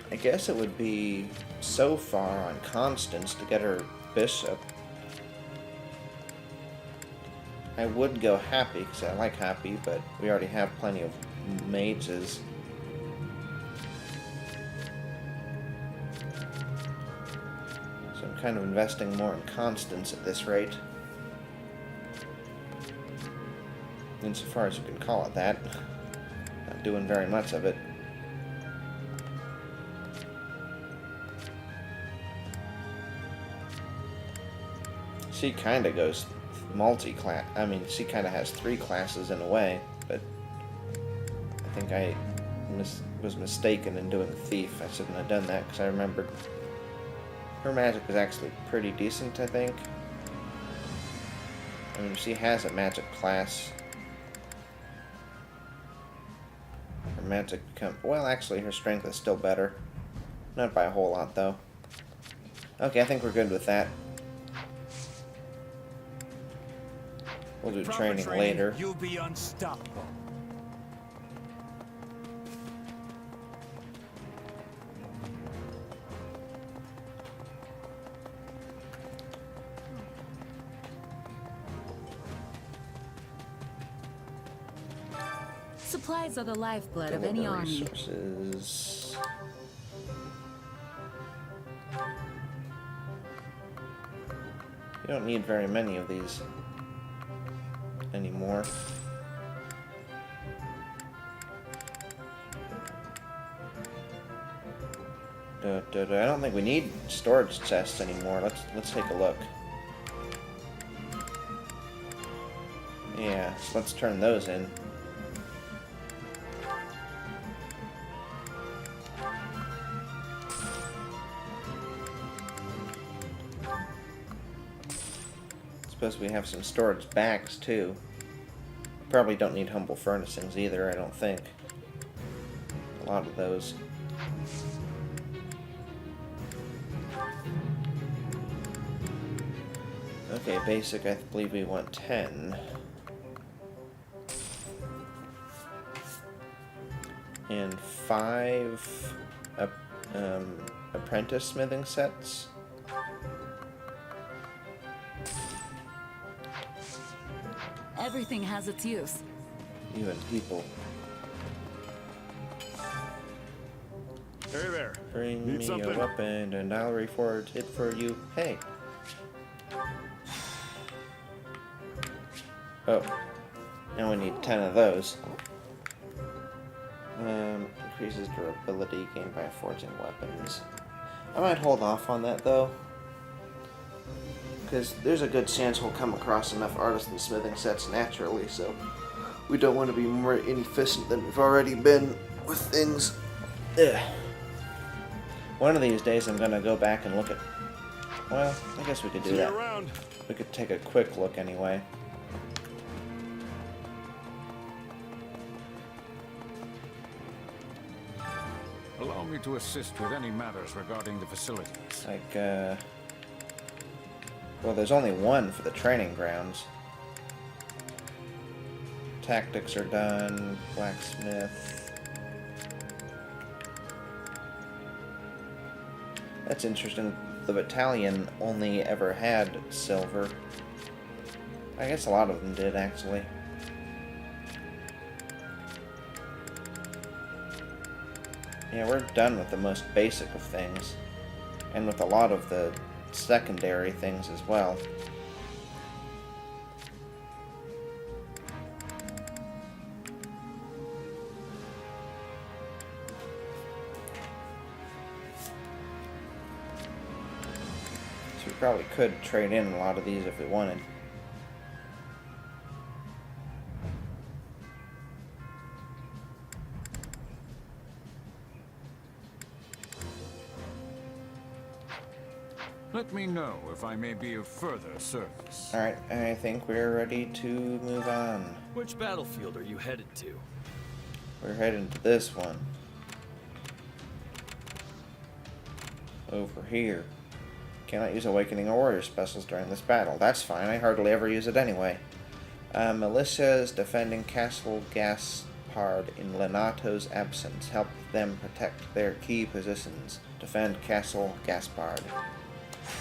I guess it would be so far on Constance to get her bishop. I would go Happy, because I like Happy, but we already have plenty of mages. So I'm kind of investing more in Constance at this rate. Insofar as you can call it that. Not doing very much of it. She kind of goes multi-class. I mean, she kind of has 3 classes in a way, but I think I was mistaken in doing Thief. I shouldn't have done that, because I remembered her magic was actually pretty decent, I think. I mean, she has a magic class. Her magic well, actually, her strength is still better. Not by a whole lot, though. Okay, I think we're good with that. We'll do training later.
You'll be unstoppable.
Supplies are the lifeblood of any army.
Resources. You don't need very many of these anymore. I don't think we need storage chests anymore. Let's take a look. Yeah, so let's turn those in. Suppose we have some storage bags too. Probably don't need humble furnishings either, I don't think. A lot of those. Okay, basic, I believe we want 10. And 5 apprentice smithing sets.
Everything has its use.
Even people.
Hey there.
Bring
Need
me
something?
a weapon and I'll reforge it for you. Hey. Oh. Now we need 10 of those. Increases durability gained by forging weapons. I might hold off on that though. Because there's a good chance we'll come across enough artisan smithing sets naturally, so we don't want to be more inefficient than we've already been with things. Ugh. One of these days I'm gonna go back and look at... Well, I guess we could do that. We could take a quick look anyway.
Allow me to assist with any matters regarding the facilities.
Like, well, there's only one for the training grounds. Tactics are done. Blacksmith. That's interesting. The battalion only ever had silver. I guess a lot of them did, actually. Yeah, we're done with the most basic of things. And with a lot of the secondary things as well. So we probably could trade in a lot of these if we wanted.
Let me know if I may be of further service.
Alright, I think we're ready to move on.
Which battlefield are you headed to?
We're heading to this one. Over here. Cannot use Awakening or Warrior specials during this battle. That's fine, I hardly ever use it anyway. Militias defending Castle Gaspard in Lenato's absence. Help them protect their key positions. Defend Castle Gaspard.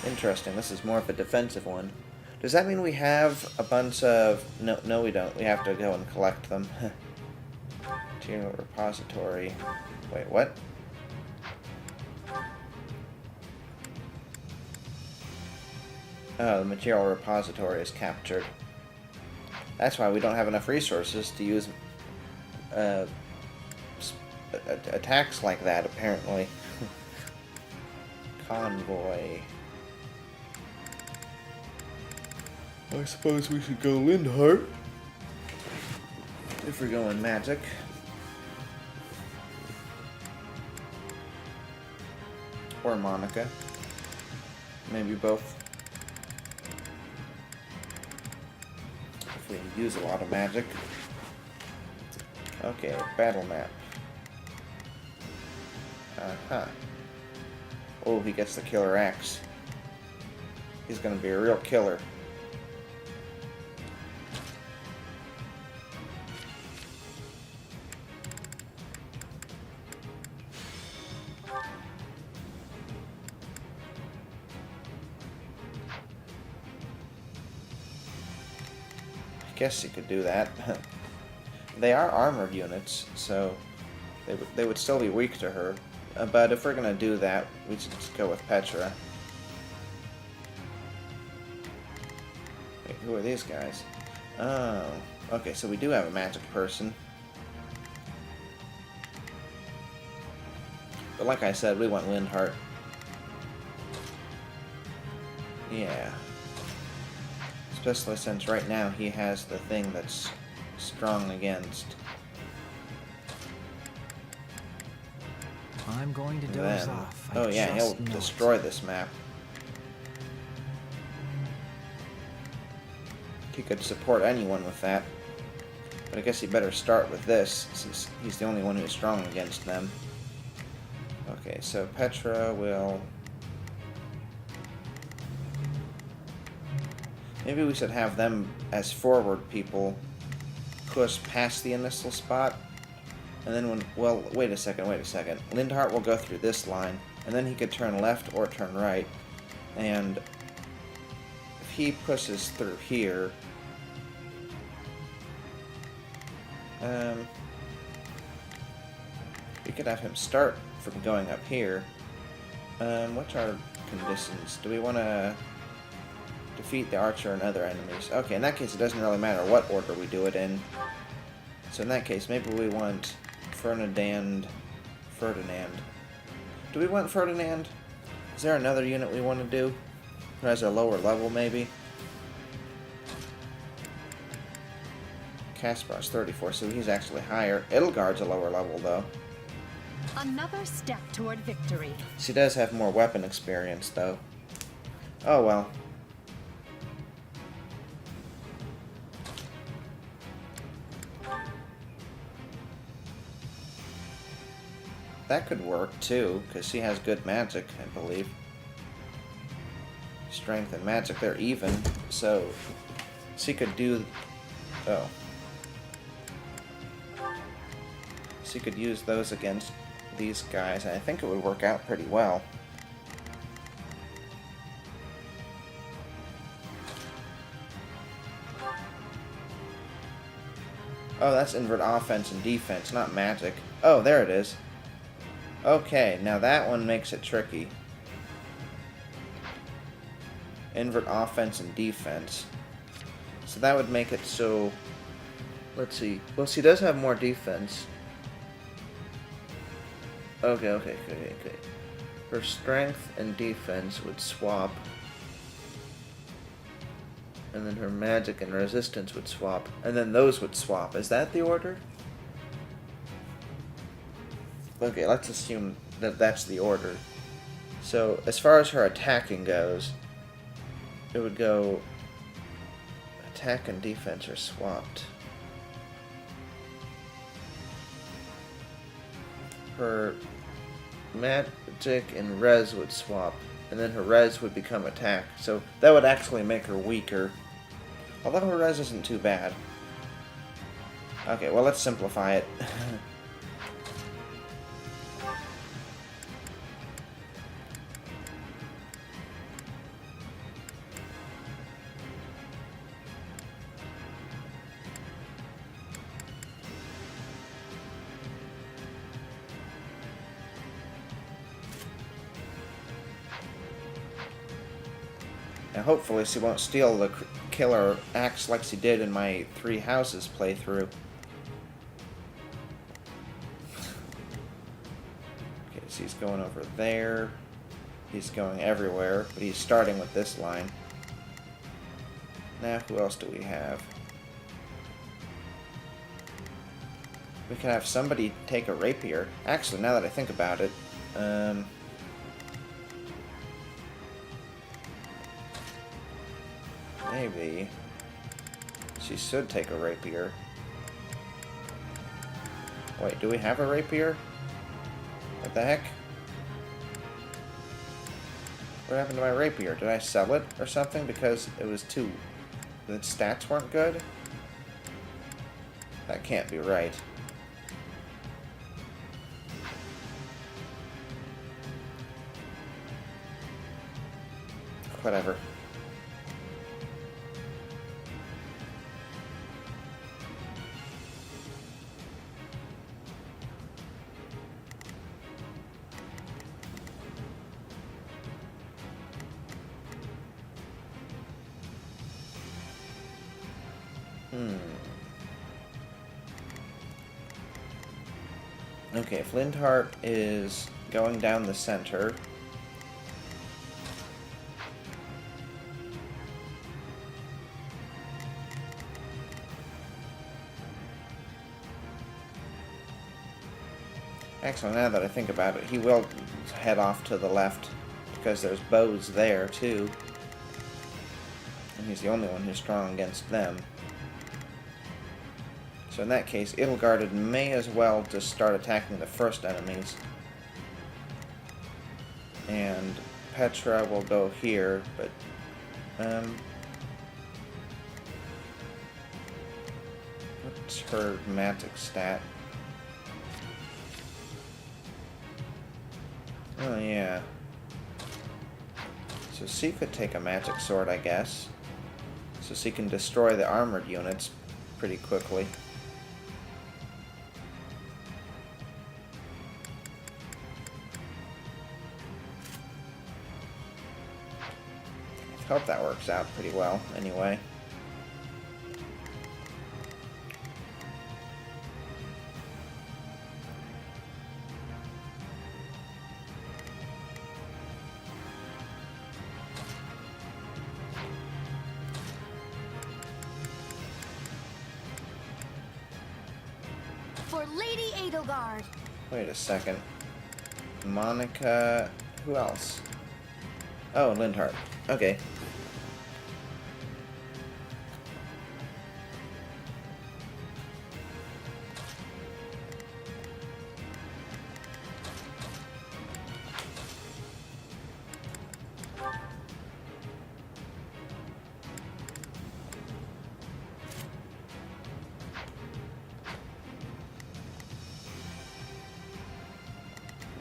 Interesting, this is more of a defensive one. Does that mean we have a bunch of... No, we don't. We have to go and collect them. Material repository. Wait, what? Oh, the material repository is captured. That's why we don't have enough resources to use attacks like that, apparently. Convoy. I suppose we should go Lindhart. If we're going magic. Or Monica. Maybe both. If we use a lot of magic. Okay, battle map. Uh-huh. Oh, he gets the killer axe. He's gonna be a real killer. Guess you could do that. They are armored units, so they would still be weak to her. But if we're gonna do that, we should just go with Petra. Who are these guys? Oh, okay, so we do have a magic person. But like I said, we want Lindhart. Yeah. Especially since right now he has the thing that's strong against.
I'm going to doze off.
Oh yeah, he'll destroy this map. He could support anyone with that. But I guess he better start with this, since he's the only one who's strong against them. Okay, so Petra will... Maybe we should have them as forward people push past the initial spot. And then when... Well, wait a second. Lindhart will go through this line, and then he could turn left or turn right. And if he pushes through here... we could have him start from going up here. What's our conditions? Do we want to defeat the archer and other enemies? Okay, in that case it doesn't really matter what order we do it in. So in that case, maybe we want Ferdinand. Do we want Ferdinand? Is there another unit we want to do? Who has a lower level, maybe? Kaspar's 34, so he's actually higher. Edelgard's a lower level, though.
Another step toward victory.
She does have more weapon experience, though. Oh, well. That could work, too, because she has good magic, I believe. Strength and magic, they're even, so she could do... Oh. She could use those against these guys, and I think it would work out pretty well. Oh, that's invert offense and defense, not magic. Oh, there it is. Okay, now that one makes it tricky. Invert offense and defense. So that would make it so... Let's see. Well, she does have more defense. Okay. Her strength and defense would swap. And then her magic and resistance would swap. And then those would swap. Is that the order? Okay, let's assume that that's the order. So, as far as her attacking goes, it would go... Attack and defense are swapped. Her magic and res would swap, and then her res would become attack. So that would actually make her weaker. Although her res isn't too bad. Okay, well, let's simplify it. And hopefully she won't steal the killer axe like she did in my 3 houses playthrough. Okay, so he's going over there. He's going everywhere, but he's starting with this line. Now, who else do we have? We can have somebody take a rapier. Actually, now that I think about it, maybe she should take a rapier. Wait, do we have a rapier? What the heck? What happened to my rapier? Did I sell it or something because it was too... the stats weren't good? That can't be right. Whatever. Okay, if Lindhart is going down the center... Actually, now that I think about it, he will head off to the left, because there's bows there, too. And he's the only one who's strong against them. So in that case, Edelgard may as well just start attacking the first enemies. And Petra will go here, but... what's her magic stat? Oh, yeah. So she could take a magic sword, I guess. So she can destroy the armored units pretty quickly. I hope that works out pretty well, anyway.
For Lady Edelgard.
Wait a second. Monica... who else? Oh, Lindhart. Okay.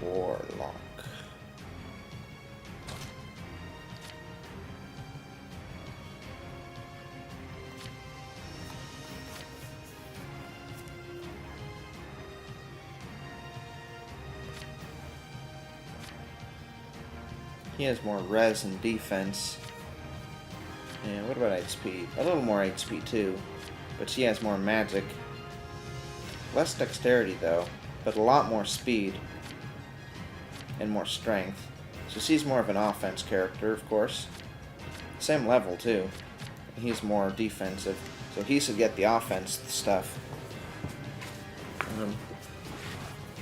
Warlock. He has more res and defense. And what about HP? A little more HP too. But she has more magic. Less dexterity though, but a lot more speed. And more strength. So she's more of an offense character, of course. Same level too. He's more defensive. So he should get the offense stuff.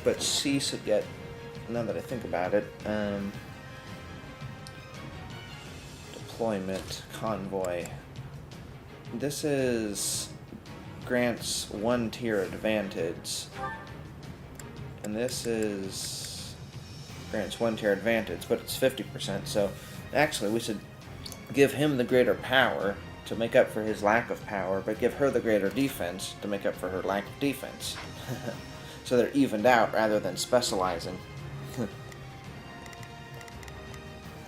But she should get, now that I think about it, deployment, convoy. This is grants 1 tier advantage. And this is grants 1 tier advantage, but it's 50%, so actually we should give him the greater power to make up for his lack of power, but give her the greater defense to make up for her lack of defense. So they're evened out rather than specializing.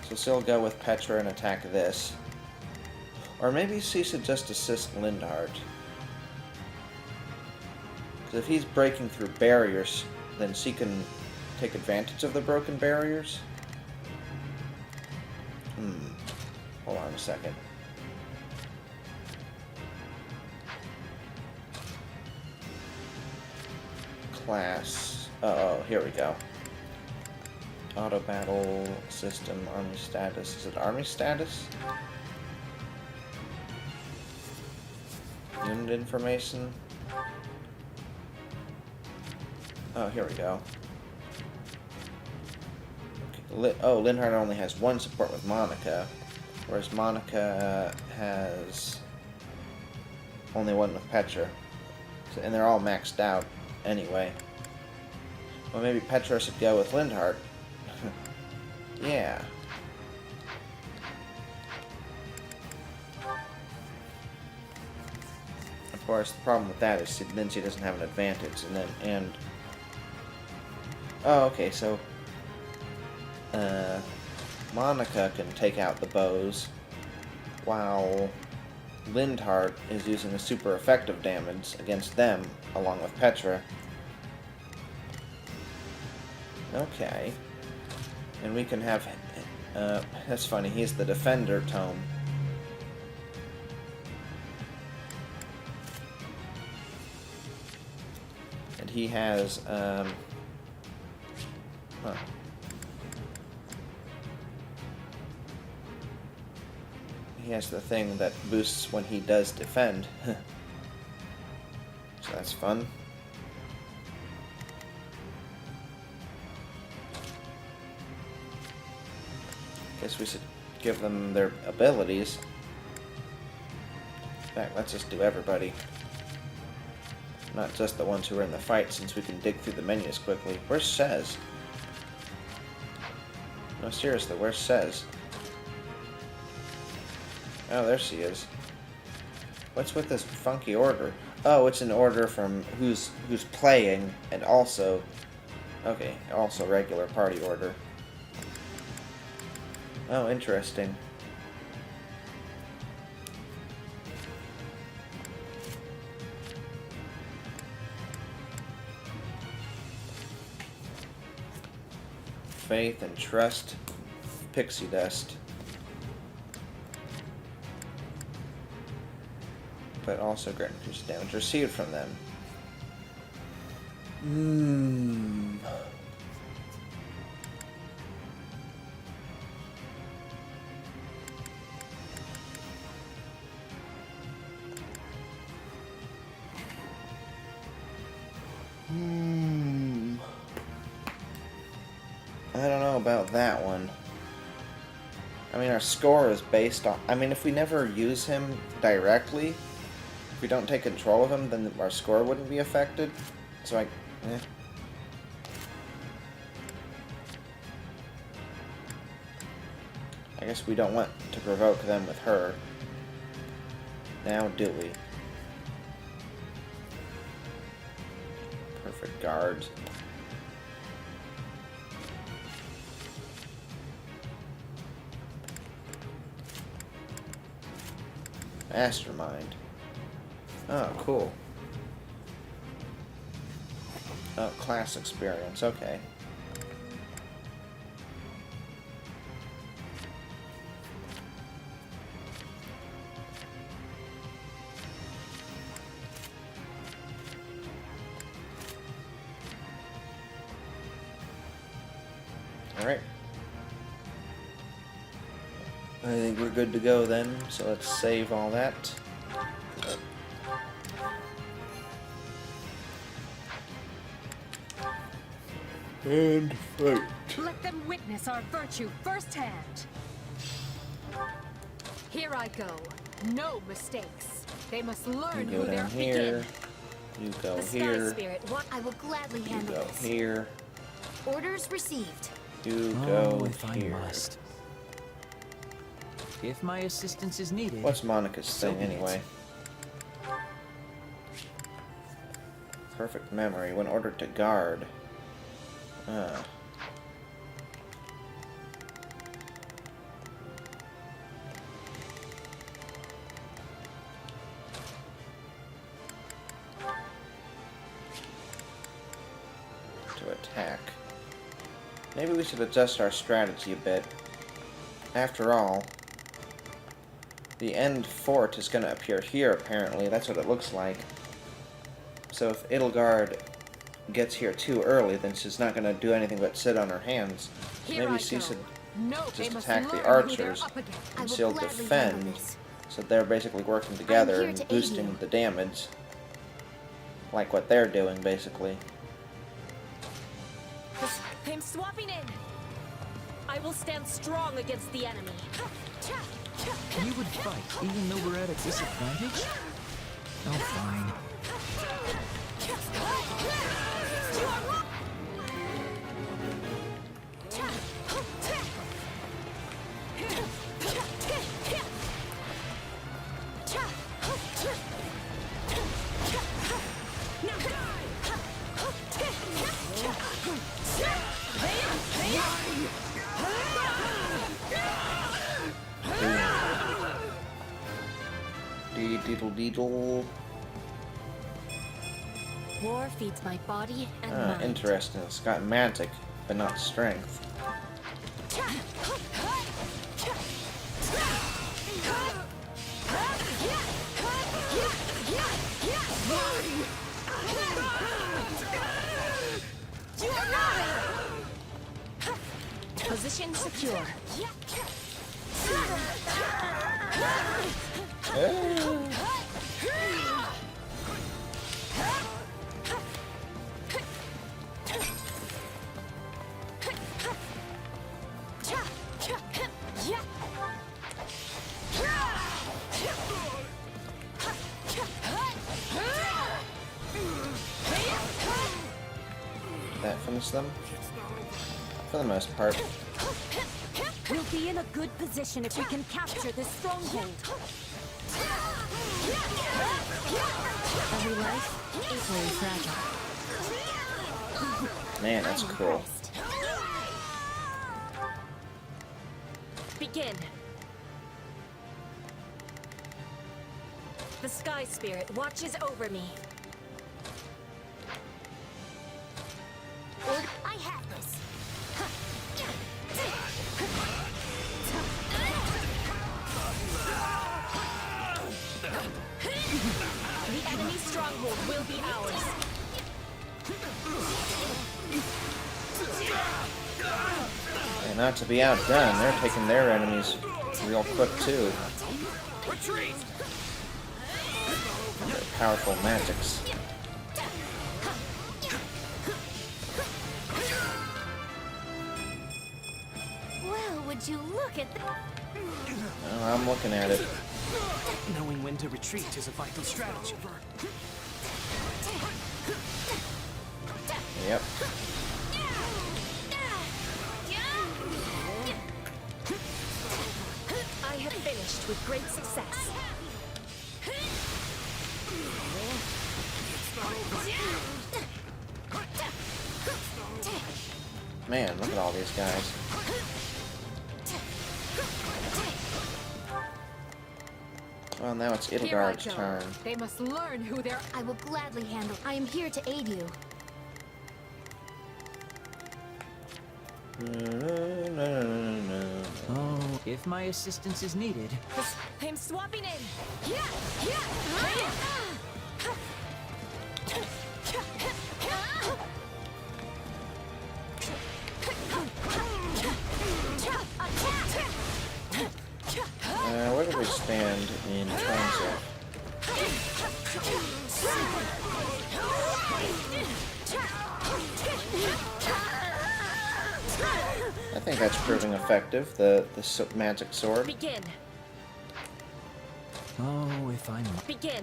So she'll go with Petra and attack this. Or maybe she should just assist Lindhart. Because if he's breaking through barriers, then she can take advantage of the broken barriers. Hold on a second. Class. Oh, here we go. Auto battle system, army status. Is it army status? Unit information. Oh, here we go. Okay. Oh, Lindhart only has 1 support with Monica, whereas Monica has only 1 with Petra. So, and they're all maxed out anyway. Well, maybe Petra should go with Lindhart. Yeah. Of course, the problem with that is then she doesn't have an advantage, and oh, okay, so Monica can take out the bows, while Lindhart is using a super effective damage against them, along with Petra. Okay. And we can have... that's funny, he's the Defender tome. he has, he has the thing that boosts when he does defend. So that's fun. Guess we should give them their abilities. In fact, let's just do everybody. Not just the ones who are in the fight, since we can dig through the menus quickly. Where's Sez? No, seriously, where's Sez? Oh, there she is. What's with this funky order? Oh, it's an order from who's playing, and also... Okay, also regular party order. Oh, interesting. Faith and trust. Pixie dust. But also grant increased damage received from them. I don't know about that one. I mean, our score is based on... I mean, if we never use him directly, if we don't take control of him, then our score wouldn't be affected. So I guess we don't want to provoke them with her. Now do we? Perfect guards. Mastermind. Oh, cool. Oh, class experience. Okay. Alright. I think we're good to go then, so let's save all that. And fight.
Let them witness our virtue firsthand. Here I go. No mistakes. They must learn
You go
who they're
down here.
begin.
You go
The Sky
here.
Spirit, what?
I will gladly
You
handle
go
this.
here.
Orders received.
You
Oh,
go
if I
here.
must.
If my assistance is needed...
What's Monica's
So
thing
be it.
anyway? Perfect memory when ordered to guard. To attack. Maybe we should adjust our strategy a bit. After all, the end fort is going to appear here, apparently. That's what it looks like. So if Edelgard gets here too early, then she's not going to do anything but sit on her hands. So
Here I
maybe she
go.
should
No, they
just
must
attack the
learn who they're
archers,
up against.
I
and
will
she'll
gladly handle
defend.
this.
So they're basically working together
here
and
to aid
boosting
you.
the damage. Like what they're doing, basically.
I'm swapping in. I will stand strong against the enemy.
You would fight, even though we're at a disadvantage? Oh, fine.
Deedle.
War feeds my body and mind.
Interesting. It's got magic, but not strength.
secure.
That finish them? For the most part.
We'll be in a good position if we can capture this stronghold.
Every life, equally fragile.
Man, that's cool.
Begin. The Sky Spirit watches over me.
I have this.
The enemy stronghold will be ours.
And not to be outdone, they're taking their enemies real quick too.
Retreat!
They're powerful magics.
Well, would you look at that?
Oh, I'm looking at it.
Knowing when to retreat is a vital strategy.
Yep.
I have finished with great success.
Man, look at all these guys. Well, now it's Edelgard's turn.
They must learn who they're.
I will gladly handle. I am here to aid you.
Oh, if my assistance is needed.
I'm swapping in.
Where do we stand in terms of... I think that's proving effective, the magic sword.
Begin.
Oh, if I might.
Begin.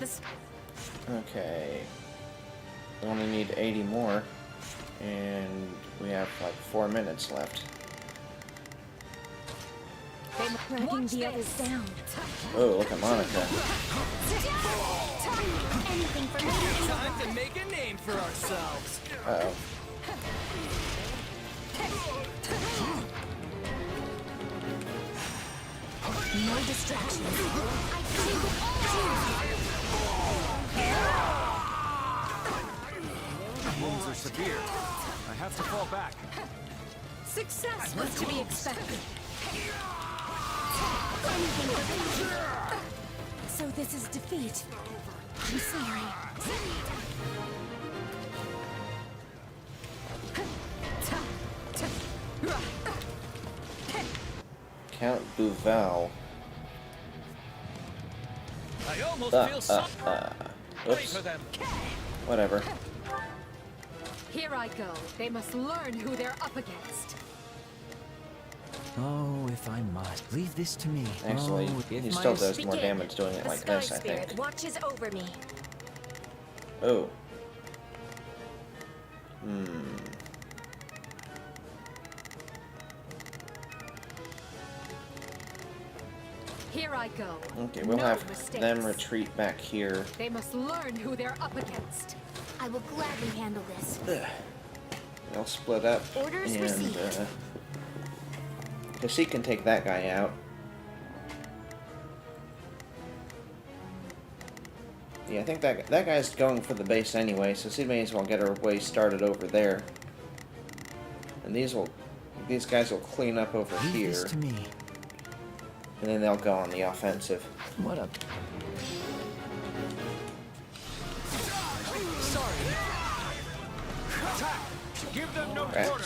This.
Okay. We only need 80 more. And we have like 4 minutes left.
Dragging the others down.
Oh, look at Monica.
Anything for me.
Time to make a name for ourselves.
Uh-oh.
No distractions. I see with all
Wounds are severe. I have to fall back.
Success was to be expected.
So this is defeat. I'm sorry.
Count Duval.
I almost feel so
Oops.
for them.
Whatever.
Here I go. They must learn who they're up against.
Oh, if I must. Leave this to me.
Actually,
oh,
he
if
still
my
does more
Begin.
damage doing it
The
like
Sky
this, I
Spirit
think.
watches over me.
Oh.
Here I go.
Okay, we'll
No
have
mistakes.
them retreat back here.
They must learn who they're up against.
I will gladly handle this.
They'll split up.
Orders
And,
received.
because he can take that guy out. Yeah, I think that guy's going for the base anyway, so she may as well get her way started over there. And these guys will clean up over
Leave
here,
this to me.
and then they'll go on the offensive.
What a...
Sorry. Attack! Give them no
Rats.
quarter.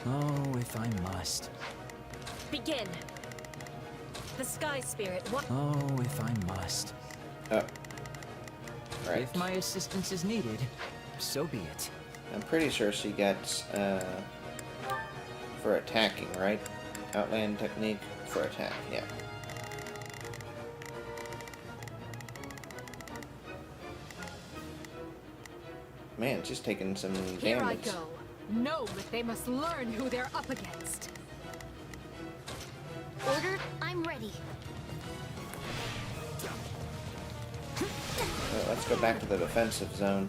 Oh, if I must.
Begin. The Sky Spirit. What?
Oh, if I must.
Oh. Right.
If my assistance is needed, so be it.
I'm pretty sure she gets, for attacking, right? Outland technique for attack, yeah. Man, she's taking some
Here I
damage.
go. Know that they must learn who they're up against.
Order, I'm ready.
Let's go back to the defensive zone.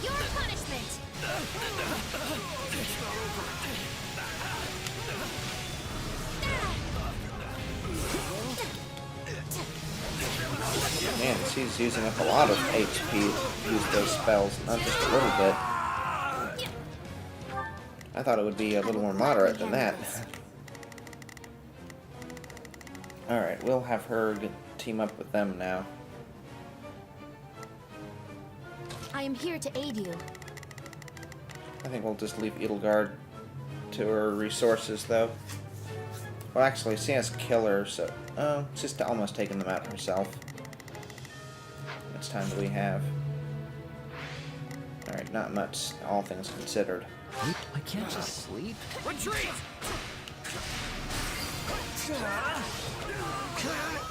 Your punishment!
Man, she's using up a lot of HP to use those spells, not just a little bit. I thought it would be a little more moderate than that. Alright, we'll have her team up with them now.
I am here to aid you.
I think we'll just leave Edelgard to her resources, though. Well, actually, she has Killer, so... she's almost taken them out herself. How much time do we have? Alright, not much, all things considered.
I can't just sleep.
Retreat!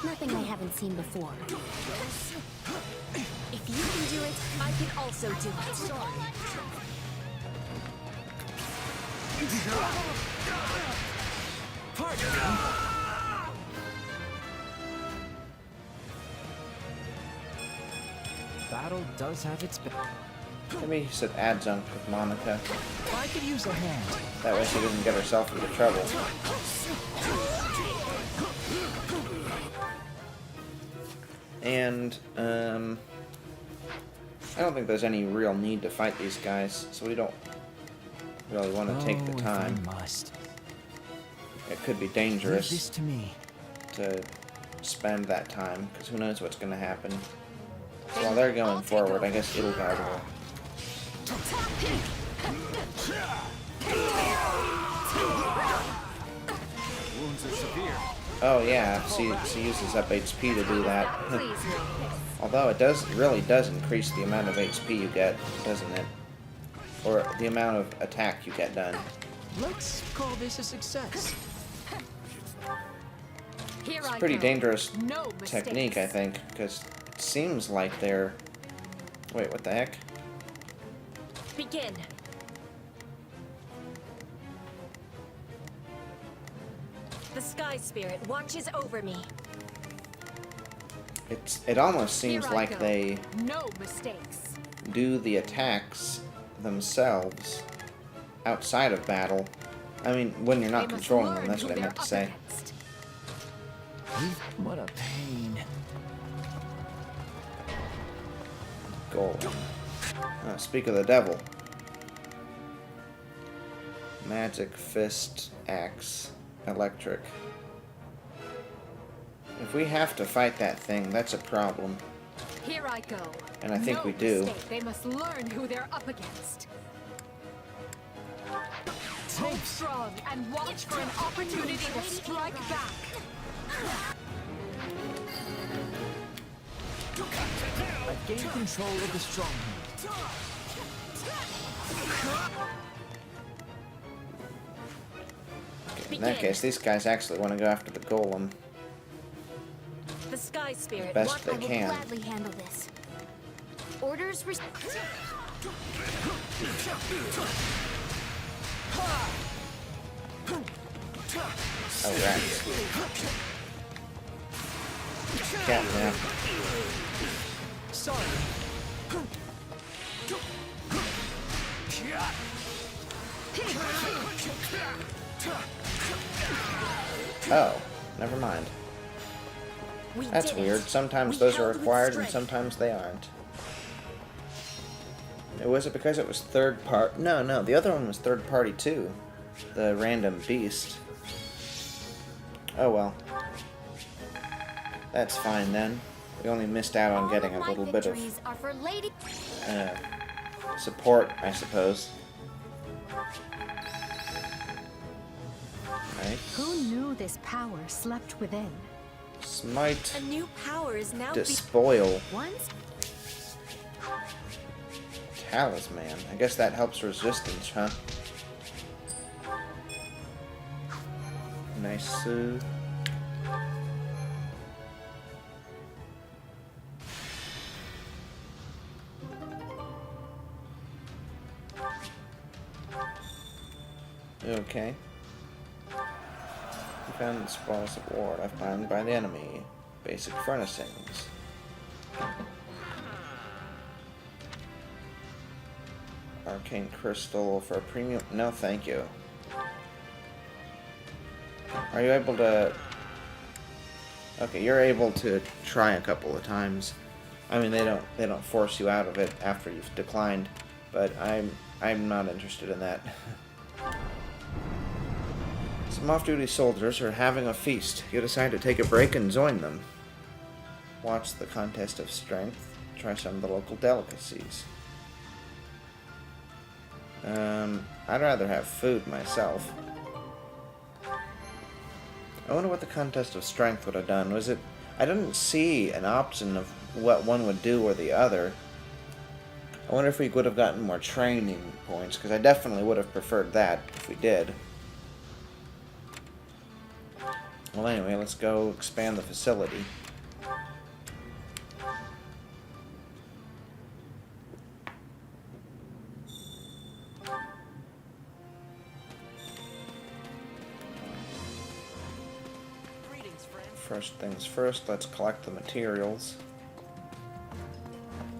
Nothing I haven't seen before.
If you can do it, I can also do it.
Battle does have its
Maybe he said adjunct with Monica.
I could use a hand.
That way she doesn't get herself into trouble. And, I don't think there's any real need to fight these guys, so we don't really want to take the time.
If I must.
It could be
Leave
dangerous
this to me.
to spend that time, because who knows what's going to happen. So while they're going forward, I guess Edelgard will.
Wounds are severe.
Oh yeah, she uses up HP to do that.
Please, no piss.
Although it really does increase the amount of HP you get, doesn't it? Or the amount of attack you get done.
Let's call this a success.
Here
It's
I
pretty
go.
dangerous
No
technique, I
mistakes.
think, because it seems like they're... Wait, what the heck?
Begin. The Sky Spirit watches over me.
It almost
Here
seems
I
like
go.
they
No mistakes.
do the attacks themselves outside of battle. I mean, when you're not
They must
controlling them,
learn
that's
who
what I meant to
they're
say.
up against.
What a pain.
Golem. Speak of the devil. Magic, fist, axe, electric. If we have to fight that thing, that's a problem.
Here I go.
And I think
No
we do.
mistake. They must learn who they're up against. Hold strong and watch for an opportunity to strike back.
I've gained control of the stronghold.
In that case, these guys actually want to go after the golem.
The Sky Spirit
Best they
I will
can.
gladly handle this. Orders
Oh, rats. Cat now.
Sorry.
Oh, never mind. That's weird. Sometimes those are required and sometimes they aren't. Was it because it was third part? No, the other one was third party too. The random beast. Oh well. That's fine then. We only missed out on getting a little bit of support, I suppose. Nice.
Who knew this power slept within?
Smite.
A new power is now
Despoil.
Once
Talisman. I guess that helps resistance, huh? Nice. Okay. You found the spoils of war left behind by the enemy. Basic furnishings. Arcane crystal for a premium. No, thank you. Are you able to? Okay, you're able to try a couple of times. I mean, they don't force you out of it after you've declined, but I'm not interested in that. Some off-duty soldiers are having a feast. You decide to take a break and join them. Watch the contest of strength. Try some of the local delicacies. I'd rather have food myself. I wonder what the contest of strength would have done. Was it... I didn't see an option of what one would do or the other. I wonder if we would have gotten more training points, because I definitely would have preferred that if we did. Well, anyway, let's go expand the facility. First things first, let's collect the materials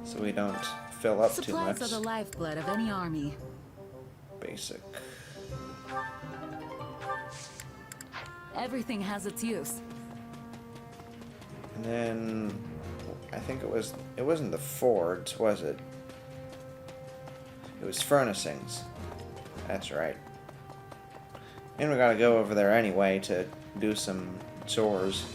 so we don't fill up too much.
Supplies are the lifeblood of any army.
Basic.
Everything has its use.
And then I think it wasn't the forge, was it? It was furnishings. That's right. And we gotta go over there anyway to do some chores.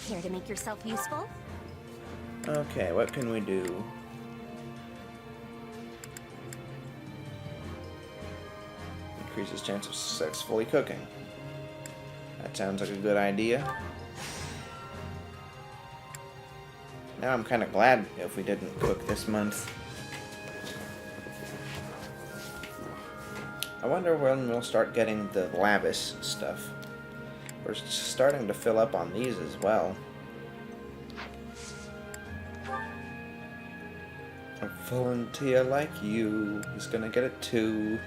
Care to make yourself useful?
Okay, what can we do? Increases chance of successfully cooking. That sounds like a good idea. Now I'm kind of glad if we didn't cook this month. I wonder when we'll start getting the lavish stuff. We're starting to fill up on these as well. A volunteer like you is gonna get it too.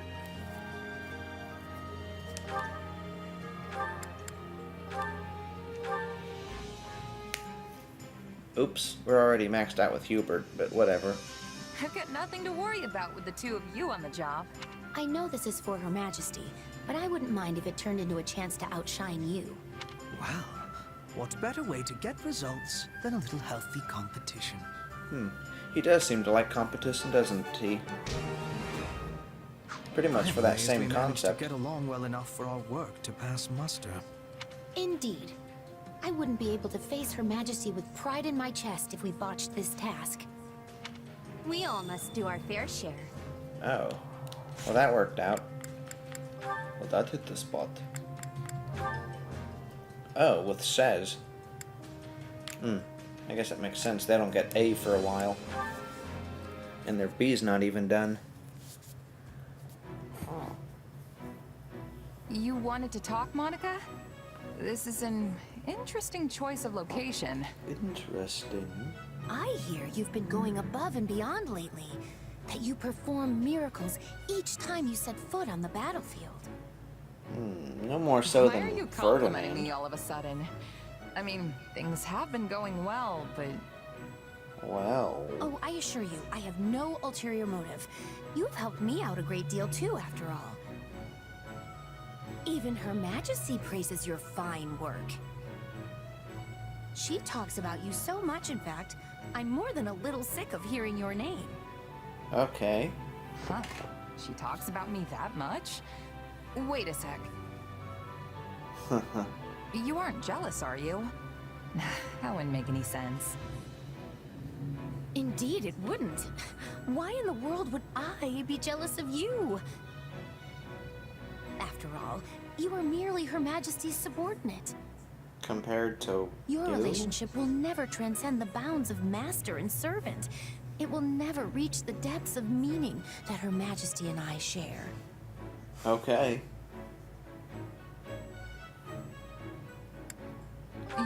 Oops, we're already maxed out with Hubert, but whatever.
I've got nothing to worry about with the two of you on the job.
I know this is for Her Majesty, but I wouldn't mind if it turned into a chance to outshine you.
Well, what better way to get results than a little healthy competition?
He does seem to like competition, doesn't he? Pretty much for that
Anyways,
same
we managed
concept.
to get along well enough for our work to pass muster.
Indeed. I wouldn't be able to face Her Majesty with pride in my chest if we botched this task. We all must do our fair share.
Oh. Well, that worked out. Well, that hit the spot. Oh, with Sez. I guess that makes sense. They don't get A for a while. And their B's not even done.
You wanted to talk, Monica? This is an interesting choice of location.
Interesting.
I hear you've been going above and beyond lately. That you perform miracles each time you set foot on the battlefield.
No more so
Why
than
are you complimenting
Ferdinand.
me all of a sudden? I mean, things have been going well, but...
Well...
Oh, I assure you, I have no ulterior motive. You've helped me out a great deal too, after all. Even Her Majesty praises your fine work. She talks about you so much, in fact, I'm more than a little sick of hearing your name.
Okay.
Huh. She talks about me that much? Wait a sec. You aren't jealous, are you? That wouldn't make any sense.
Indeed, it wouldn't. Why in the world would I be jealous of you? After all, you are merely Her Majesty's subordinate.
Compared to
Your
you?
relationship will never transcend the bounds of master and servant. It will never reach the depths of meaning that Her Majesty and I share.
Okay.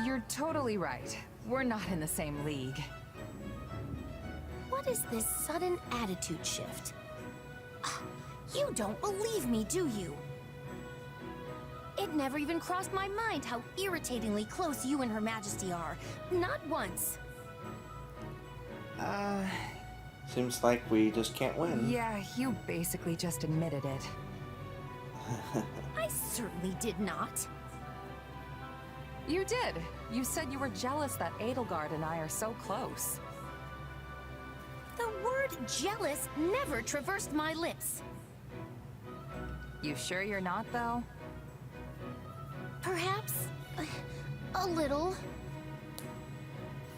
You're totally right. We're not in the same league.
What is this sudden attitude shift? You don't believe me, do you? It never even crossed my mind how irritatingly close you and Her Majesty are. Not once.
Seems like we just can't win.
Yeah, you basically just admitted it.
I certainly did not.
You did. You said you were jealous that Edelgard and I are so close.
The word jealous never traversed my lips.
You sure you're not, though?
Perhaps a little.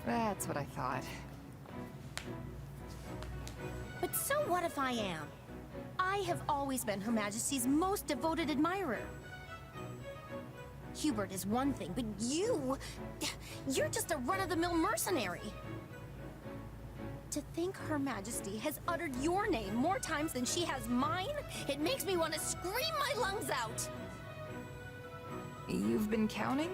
That's what I thought.
But so what if I am? I have always been Her Majesty's most devoted admirer. Hubert is one thing, but you're just a run-of-the-mill mercenary. To think Her Majesty has uttered your name more times than she has mine, it makes me want to scream my lungs out.
You've been counting?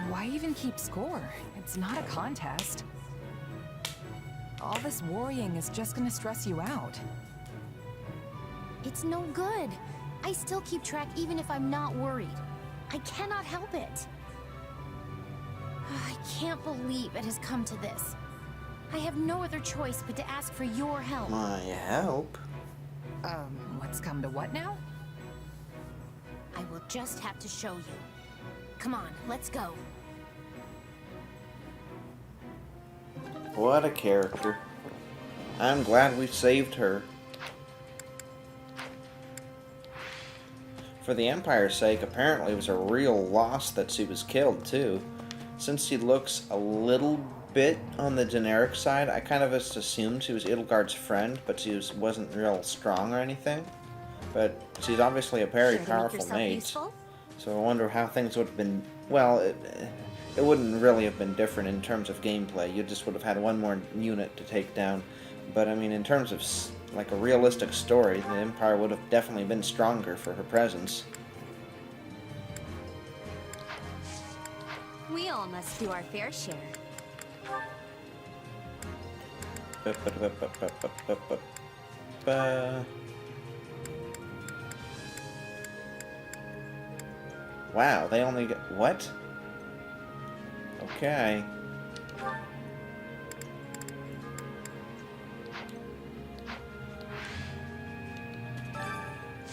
Why even keep score? It's not a contest. All this worrying is just gonna stress you out.
It's no good. I still keep track even if I'm not worried. I cannot help it. I can't believe it has come to this. I have no other choice but to ask for your help.
My help?
What's come to what now?
I will just have to show you. Come on, let's go.
What a character. I'm glad we saved her. For the Empire's sake, apparently it was a real loss that she was killed, too. Since she looks a little bit on the generic side, I kind of just assumed she was Edelgard's friend, but she wasn't real strong or anything. But she's obviously a very powerful mage. So I wonder how things would have been... Well, it wouldn't really have been different in terms of gameplay. You just would have had one more unit to take down. But I mean, in terms of like a realistic story, the Empire would have definitely been stronger for her presence.
We all must do our fair share.
Wow, they only get... What? Okay.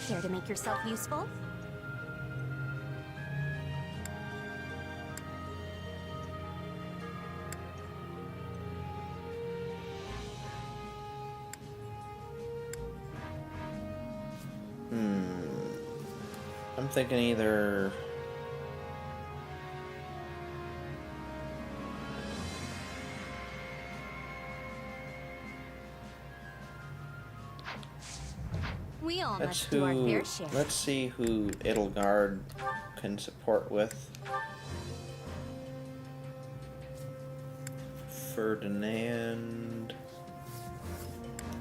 Care to make yourself useful?
I'm thinking either...
We all must do our fair share.
Let's see who Edelgard can support with. Ferdinand,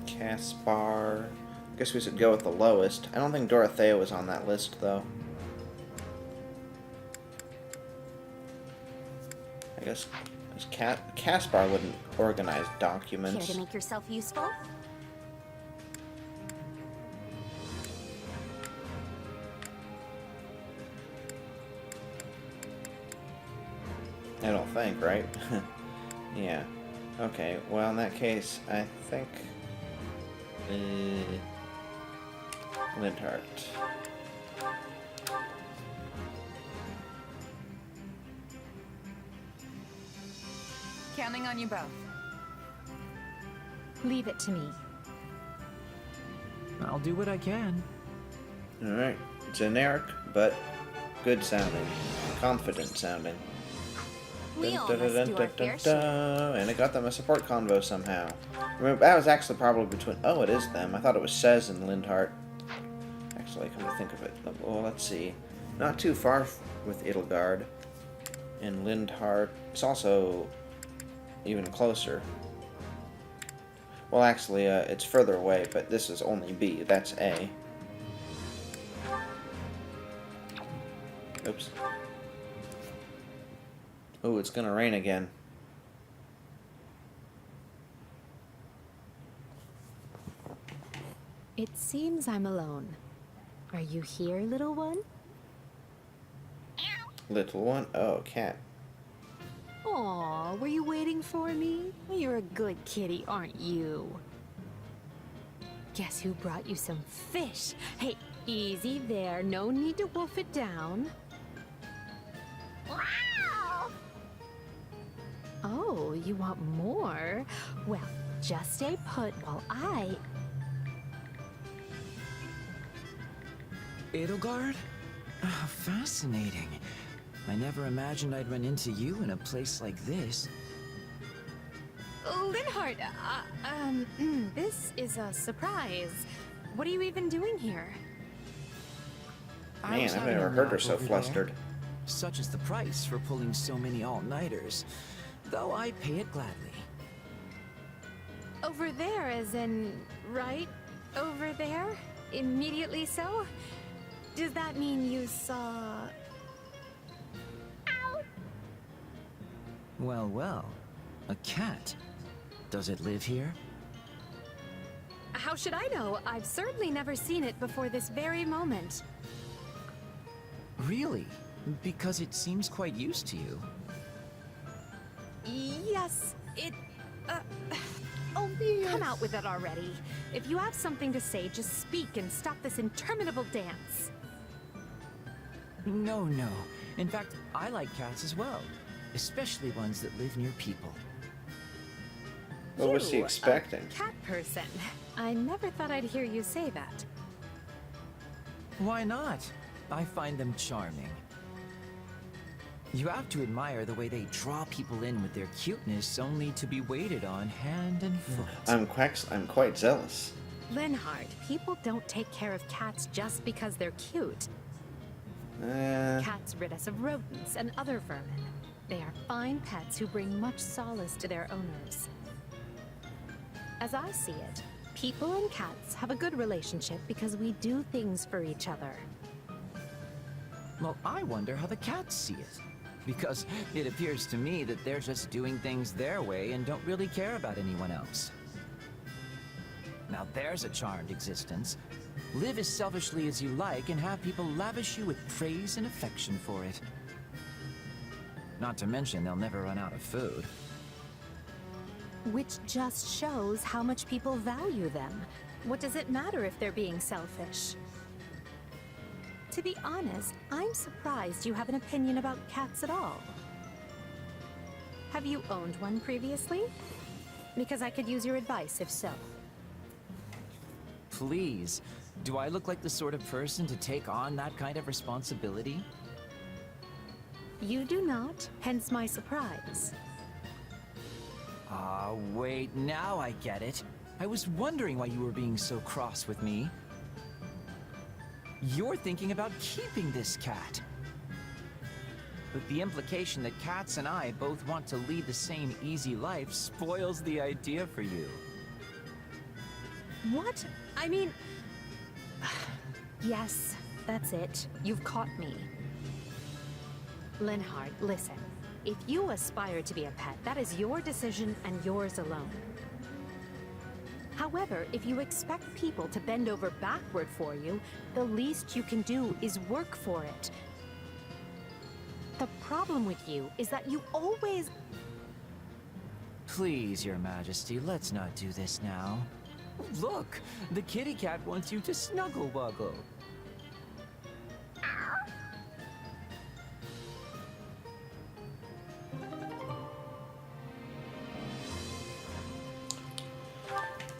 Caspar. I guess we should go with the lowest. I don't think Dorothea was on that list, though. I guess Caspar wouldn't organize documents.
Care to make yourself useful?
I don't think, right? Yeah. Okay, well, in that case, I think... Lindhart.
Counting on you both.
Leave it to me.
I'll do what I can.
Alright. Generic, but good sounding. Confident sounding.
We all must do our fair share.
And it got them a support convo somehow. Remember, that was actually probably between... Oh, it is them. I thought it was Sez and Lindhart. Actually, come to think of it. Well, let's see. Not too far with Edelgard. And Lindhart. It's also even closer. Well, actually, it's further away, but this is only B. That's A. Oops. Oh, it's gonna rain again.
It seems I'm alone. Are you here, little one?
Little one? Oh, cat.
Aw, were you waiting for me? You're a good kitty, aren't you? Guess who brought you some fish? Hey, easy there. No need to wolf it down. Oh, you want more? Well, just stay put while I...
Edelgard? Oh, fascinating. I never imagined I'd run into you in a place like this.
Linhart, this is a surprise. What are you even doing here?
Man, I've never heard her so flustered.
Such is the price for pulling so many all-nighters, though I pay it gladly.
Over there, as in, right? Over there? Immediately so? Does that mean you saw... Ow!
Well, well. A cat. Does it live here?
How should I know? I've certainly never seen it before this very moment.
Really? Because it seems quite used to you.
Yes, it... Oh, come out with it already. If you have something to say, just speak and stop this interminable dance.
No, no. In fact, I like cats as well. Especially ones that live near people.
What was she expecting?
A cat person. I never thought I'd hear you say that.
Why not? I find them charming. You have to admire the way they draw people in with their cuteness, only to be waited on hand and foot.
I'm quite zealous.
Linhart, people don't take care of cats just because they're cute. Cats rid us of rodents and other vermin. They are fine pets who bring much solace to their owners. As I see it, people and cats have a good relationship because we do things for each other.
Well, I wonder how the cats see it. Because it appears to me that they're just doing things their way and don't really care about anyone else. Now there's a charmed existence. Live as selfishly as you like and have people lavish you with praise and affection for it. Not to mention they'll never run out of food.
Which just shows how much people value them. What does it matter if they're being selfish? To be honest, I'm surprised you have an opinion about cats at all. Have you owned one previously? Because I could use your advice if so.
Please, do I look like the sort of person to take on that kind of responsibility?
You do not, hence my surprise.
Ah, wait, now I get it. I was wondering why you were being so cross with me. You're thinking about keeping this cat. But the implication that cats and I both want to lead the same easy life spoils the idea for you.
What? I mean... Yes, that's it. You've caught me. Linhart, listen. If you aspire to be a pet, that is your decision and yours alone. However, if you expect people to bend over backward for you, the least you can do is work for it.
The problem with you is that you always...
Please, Your Majesty, let's not do this now. Look, the kitty cat wants you to snuggle wuggle.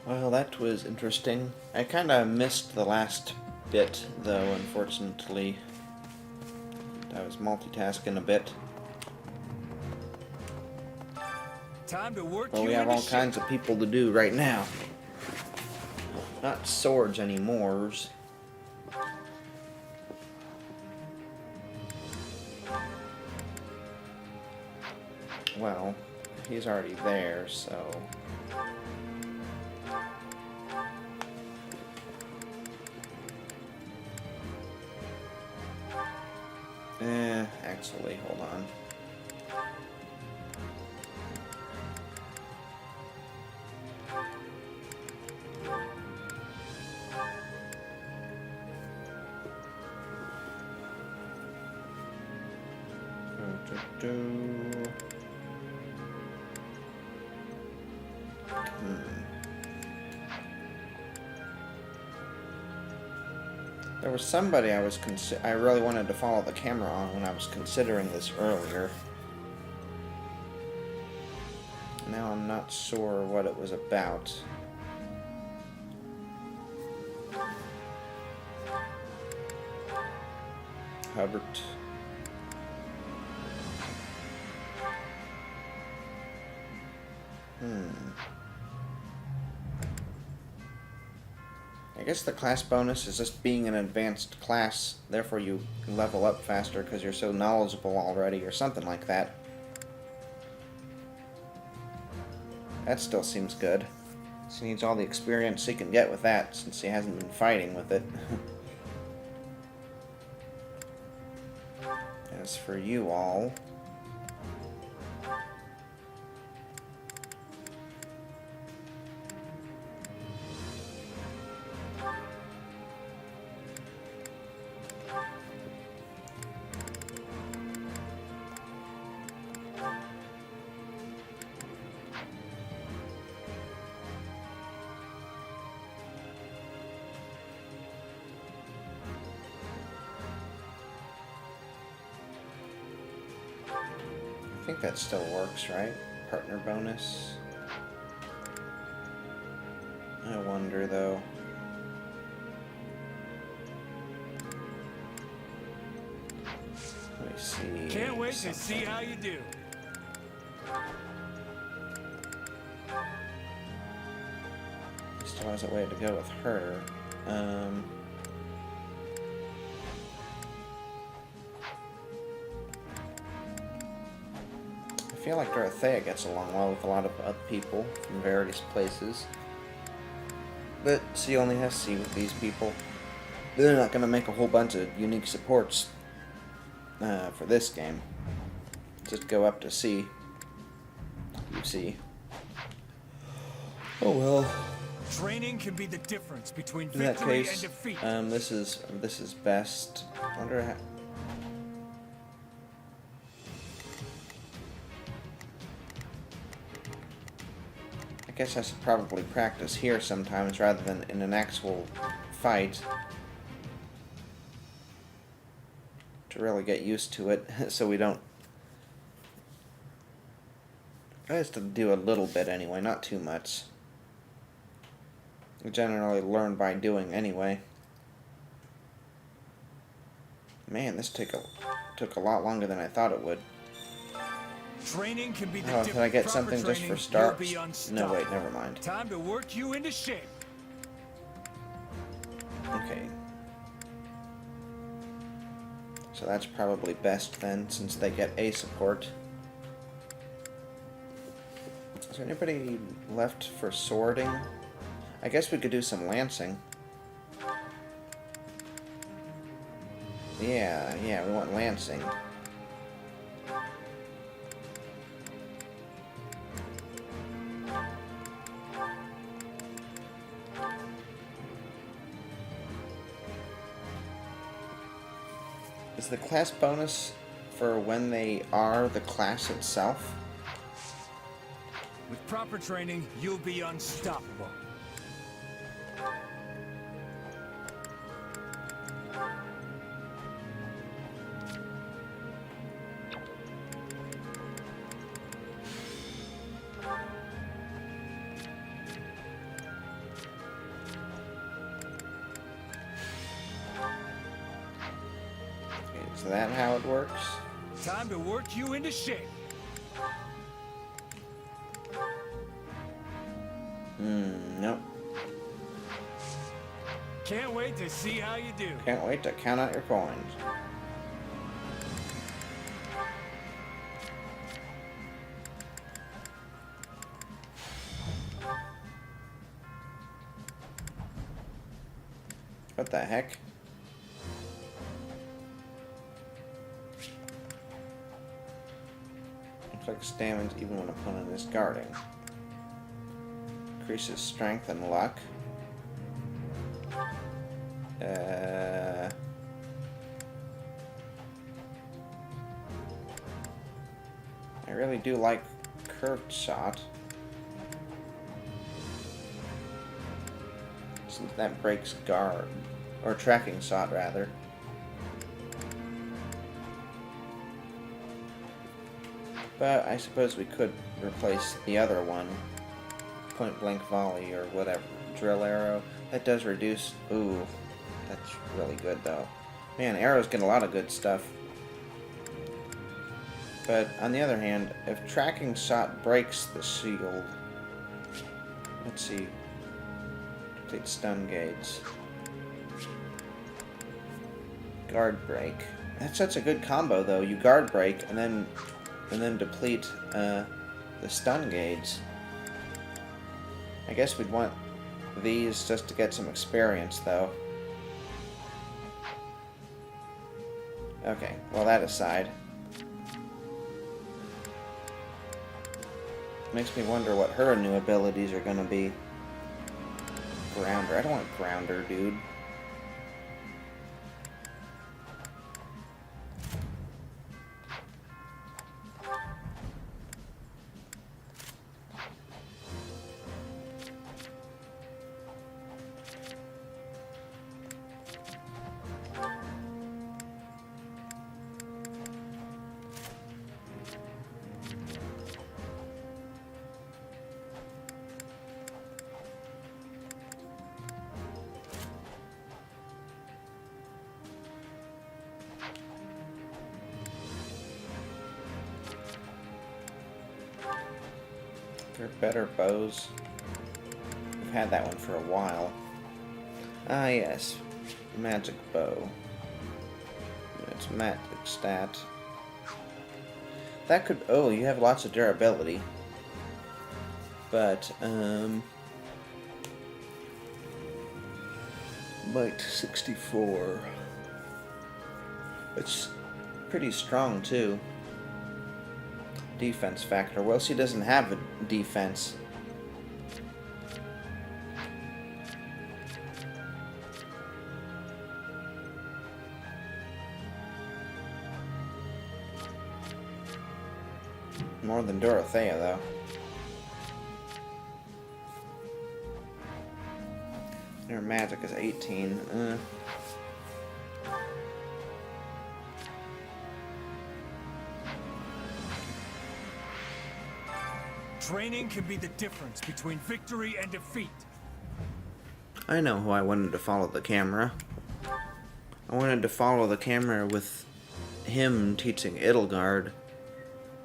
Well, that was interesting. I kind of missed the last bit, though, unfortunately. I was multitasking a bit.
Time to work.
Well, we have all kinds of people to do right now. Not swords anymore. Well, he's already there, so... actually, hold on. There was somebody I really wanted to follow the camera on when I was considering this earlier. Now I'm not sure what it was about. Hubbard. I guess the class bonus is just being an advanced class, therefore you level up faster because you're so knowledgeable already, or something like that. That still seems good. He needs all the experience he can get with that, since he hasn't been fighting with it. As for you all... I think that still works, right? Partner bonus. I wonder, though. Let me see.
Can't wait to see how you do.
Still has a way to go with her. I feel like Dorothea gets along well with a lot of other people from various places. But she only has C with these people. They're not going to make a whole bunch of unique supports for this game. Just go up to C. You see. Oh well.
Training can be the difference between
In that
victory
case,
and defeat.
this is best. I wonder how... I guess I should probably practice here sometimes rather than in an actual fight to really get used to it, so we don't... I used to do a little bit anyway, not too much. I generally learn by doing anyway. Man, this took a lot longer than I thought it would.
Training can be the
Oh, can I get something just for starts? No, wait, never mind.
Time to work you into shape.
Okay. So that's probably best then, since they get A support. Is there anybody left for swording? I guess we could do some lancing. Yeah, we want lancing. Is the class bonus for when they are the class itself?
With proper training, you'll be unstoppable.
Is that how it works?
Time to work you into shape.
Nope.
Can't wait to see how you do.
Can't wait to count out your coins. What the heck? Looks like stamina even when opponent is guarding. Increases strength and luck. I really do like curved shot. Since that breaks guard, or tracking shot rather. But I suppose we could replace the other one. Point blank volley or whatever. Drill arrow. That does reduce. Ooh, that's really good though. Man, arrows get a lot of good stuff. But on the other hand, if tracking shot breaks the shield, let's see. Complete stun gauge. Guard break. That's such a good combo though. You guard break and then deplete the stun gauge. I guess we'd want these just to get some experience though. Okay, well that aside. Makes me wonder what her new abilities are gonna be. Grounder. I don't want Grounder, dude. They're better bows. We've had that one for a while. Ah, yes. Magic bow. It's magic stat. That could... Oh, you have lots of durability. But, Might 64. It's pretty strong, too. Defense factor. Well, she doesn't have a defense. More than Dorothea, though. Her magic is 18.
Training can be the difference between victory and defeat.
I know who I wanted to follow the camera. I wanted to follow the camera with him teaching Edelgard,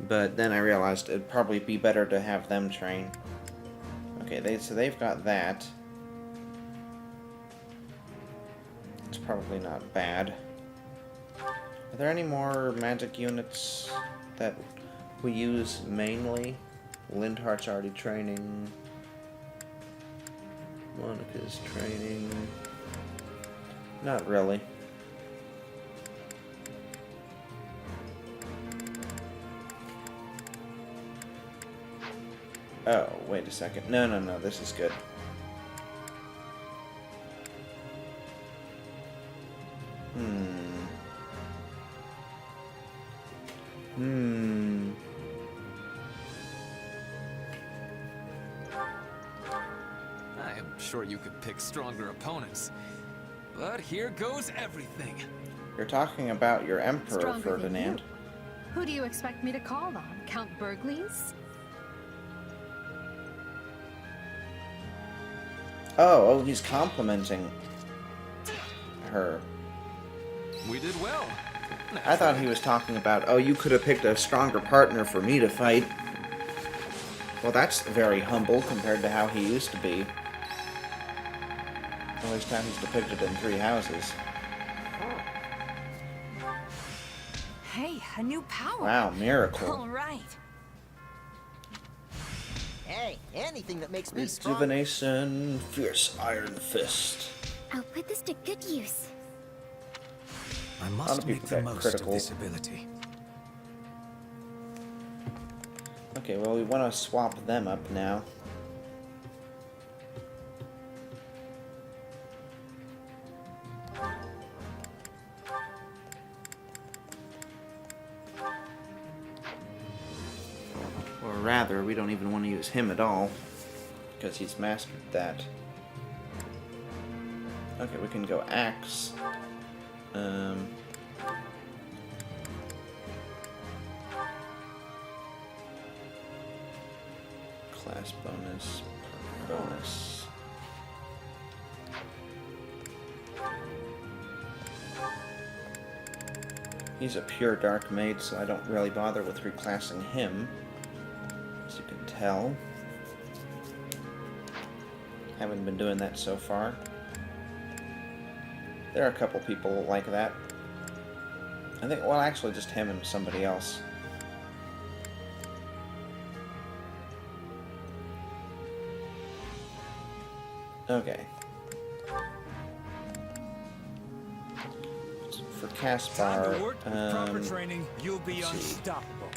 but then I realized it'd probably be better to have them train. Okay, so they've got that. It's probably not bad. Are there any more magic units that we use mainly? Lindhart's already training. Monica's training. Not really. Oh, wait a second. No, this is good.
sure you could pick stronger opponents. But here goes everything.
You're talking about your Emperor,
Stronger than
Ferdinand.
you. Who do you expect me to call on? Count Burgleys?
Oh, he's complimenting her.
We did well.
I thought he was talking about, oh, you could have picked a stronger partner for me to fight. Well, that's very humble compared to how he used to be. At least how he's depicted in Three Houses.
Hey, a new power.
Wow, miracle.
All right.
Hey, anything that makes me strong.
Rejuvenation, Fierce Iron Fist.
I'll put this to good use.
I
A lot
must
of
make
people
the
get
most
critical.
of this ability.
Okay, well, we want to swap them up now. Or rather, we don't even want to use him at all, because he's mastered that. Okay, we can go Axe. Class bonus, bonus. He's a pure dark mage, so I don't really bother with reclassing him, as you can tell. Haven't been doing that so far. There are a couple people like that. I think, well, actually just him and somebody else. Okay. For Caspar,
proper training, you'll be
let's see.
unstoppable.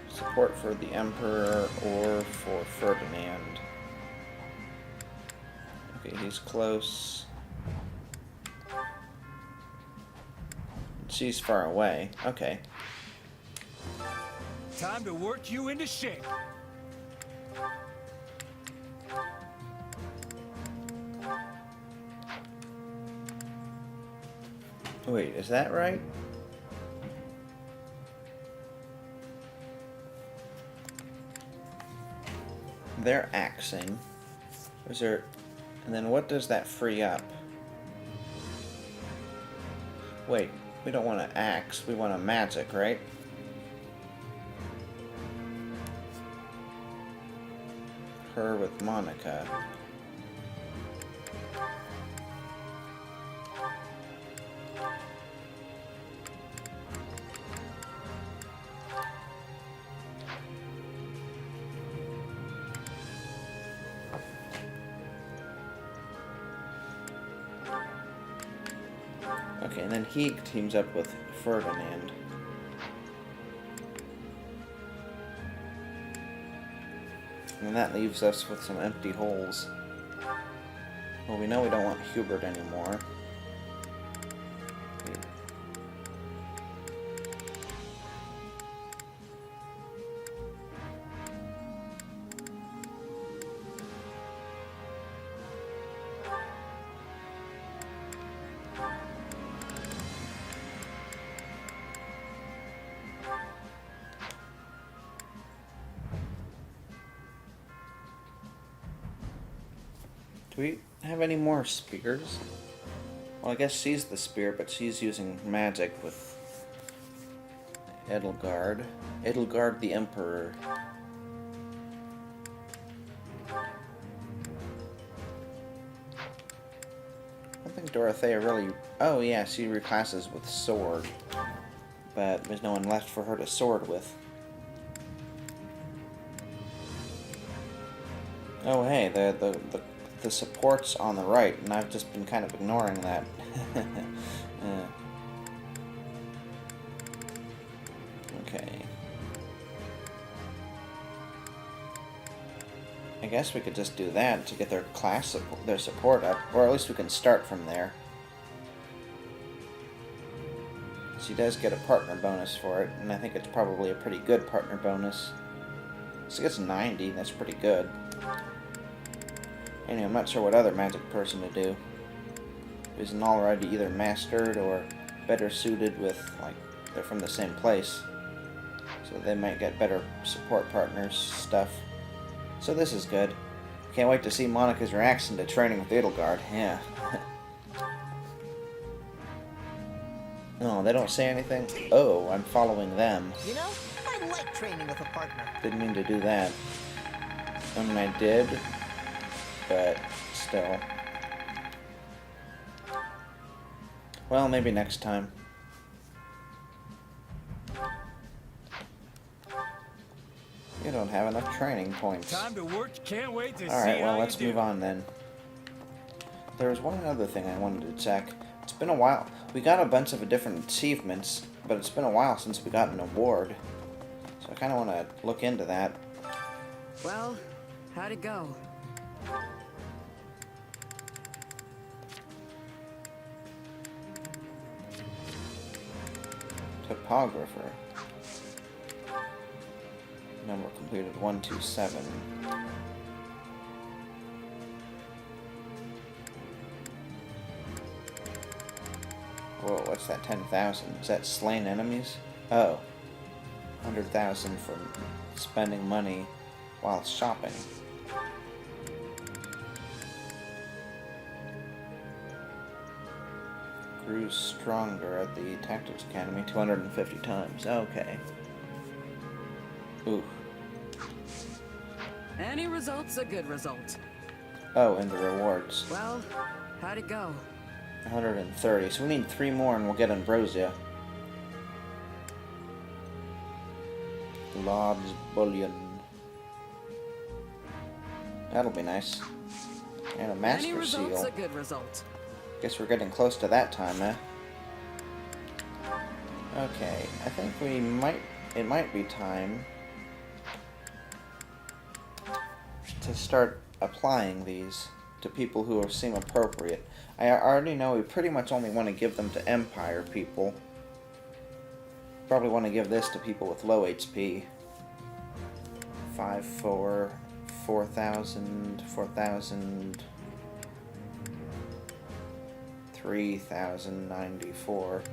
Support for the Emperor or for Ferdinand. Okay, he's close. She's far away. Okay.
Time to work you into shape.
Wait, is that right? They're axing. Is there... And then what does that free up? Wait, we don't want to axe, we want a magic, right? Her with Monica. Okay, and then he teams up with Ferdinand. And that leaves us with some empty holes. Well, we know we don't want Hubert anymore. Do we have any more spears? Well, I guess she's the spear, but she's using magic with Edelgard. Edelgard the Emperor. I don't think Dorothea really... Oh yeah, she reclasses with sword. But there's no one left for her to sword with. Oh hey, the support's on the right, and I've just been kind of ignoring that. Okay. I guess we could just do that to get their their support up, or at least we can start from there. She does get a partner bonus for it, and I think it's probably a pretty good partner bonus. She gets 90, that's pretty good. Anyway, I'm not sure what other magic person to do. Isn't already either mastered or better suited with, like, they're from the same place. So they might get better support partners stuff. So this is good. Can't wait to see Monica's reaction to training with Edelgard. Yeah. Oh, they don't say anything? Oh, I'm following them.
You know, I like training with a partner.
Didn't mean to do that. I mean, I did, but still. Well, maybe next time. You don't have enough training points.
Time to work. Can't wait to see
Alright, well,
how
let's
you
move
do.
on then. There's one other thing I wanted to check. It's been a while. We got a bunch of different achievements, but it's been a while since we got an award. So I kind of want to look into that.
Well, how'd it go?
Topographer. Number completed 127. Whoa, what's that? 10,000? Is that slain enemies? Oh. 100,000 for spending money while shopping. Grew stronger at the Tactics Academy 250 times. Okay. Ooh.
Any result's a good result.
Oh, and the rewards.
Well, how'd it go?
130. So we need 3 more and we'll get Ambrosia. Lod's Bullion. That'll be nice. And a
Any
Master
result's
Seal.
a good result.
Guess we're getting close to that time, eh? Okay, I think it might be time to start applying these to people who seem appropriate. I already know we pretty much only want to give them to Empire people. Probably want to give this to people with low HP. 5, 4, 4,000, 4,000, 3,094.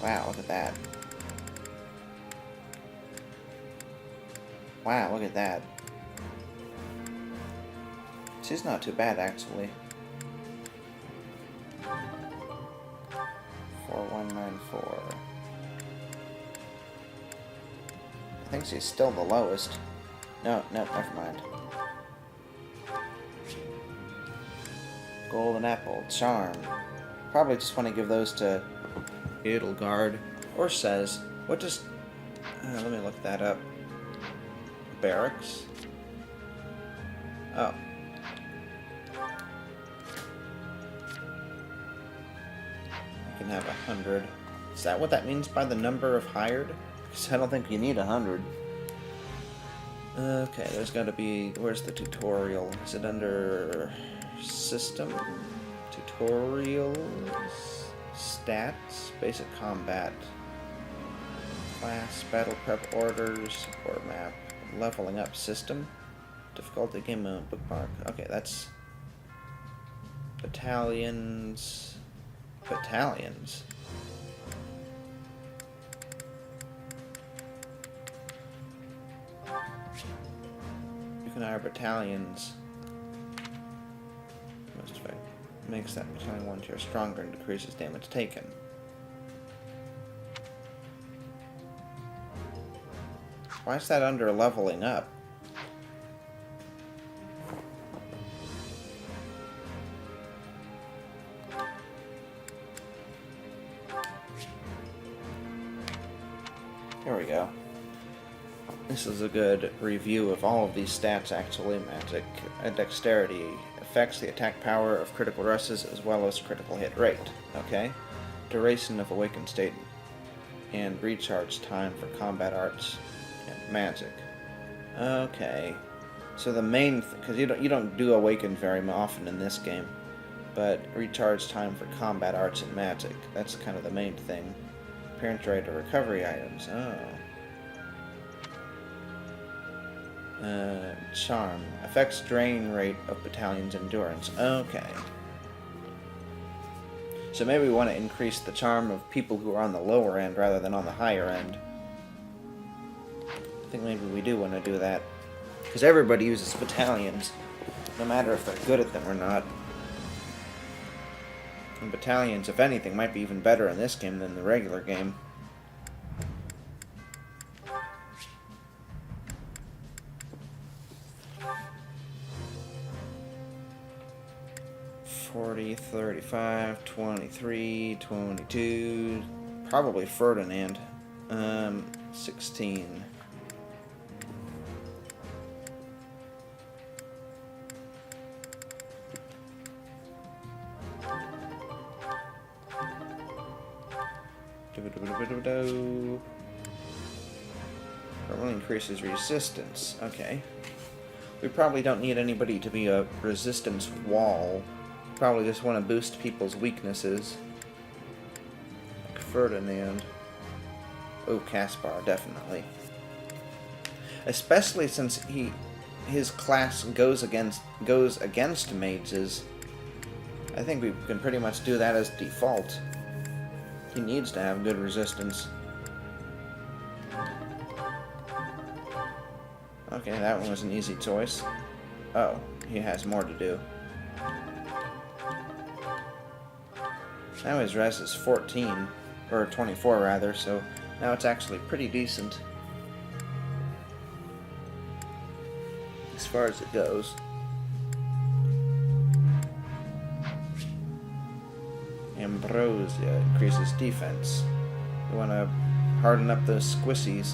Wow, look at that. Wow, look at that. She's not too bad, actually. 4194. I think she's still the lowest. No, never mind. Golden Apple, Charm. Probably just want to give those to Edelgard. Or says, what does... let me look that up. Barracks? Oh. You can have 100. Is that what that means by the number of hired? Because I don't think you need 100. Okay, there's got to be... Where's the tutorial? Is it under... System? Tutorials? Stats? Basic combat. Class, battle prep orders, support map, leveling up system, difficulty game mode, bookmark. Okay, that's battalions. Battalions. You can hire battalions. Most effect makes that battalion 1 tier stronger and decreases damage taken. Why is that under leveling up? There we go. This is a good review of all of these stats, actually. Magic dexterity affects the attack power of critical rushes as well as critical hit rate. Okay? Duration of awakened state and recharge time for combat arts and magic. Okay. So the main because you don't do awaken very often in this game, but recharge time for combat arts and magic. That's kind of the main thing. appearance rate of recovery items. Oh. Charm. Affects drain rate of battalion's endurance. Okay. So maybe we want to increase the charm of people who are on the lower end rather than on the higher end. I think maybe we do want to do that. Because everybody uses battalions, no matter if they're good at them or not. And battalions, if anything, might be even better in this game than the regular game. 40, 35, 23, 22, probably Ferdinand. 16. Probably increases resistance. Okay. We probably don't need anybody to be a resistance wall. Probably just want to boost people's weaknesses. Like Ferdinand. Oh, Caspar, definitely. Especially since his class goes against mages. I think we can pretty much do that as default. He needs to have good resistance. Okay, that one was an easy choice. Oh, he has more to do. Now his res is 14, or 24 rather, so now it's actually pretty decent. As far as it goes. Ambrosia increases defense. We want to harden up those squissies.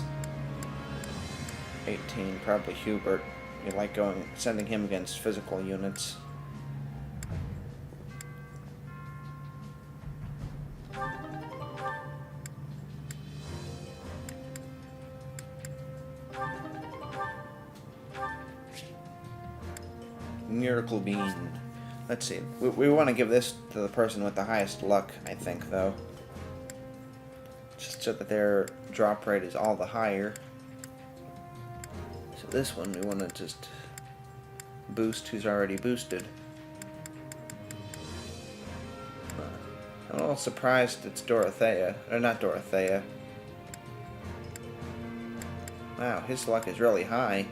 18, probably Hubert. You like sending him against physical units. Miracle Bean. Let's see. We want to give this to the person with the highest luck, I think, though. Just so that their drop rate is all the higher. So this one, we want to just boost who's already boosted. I'm a little surprised it's Dorothea. Or not Dorothea. Wow, his luck is really high.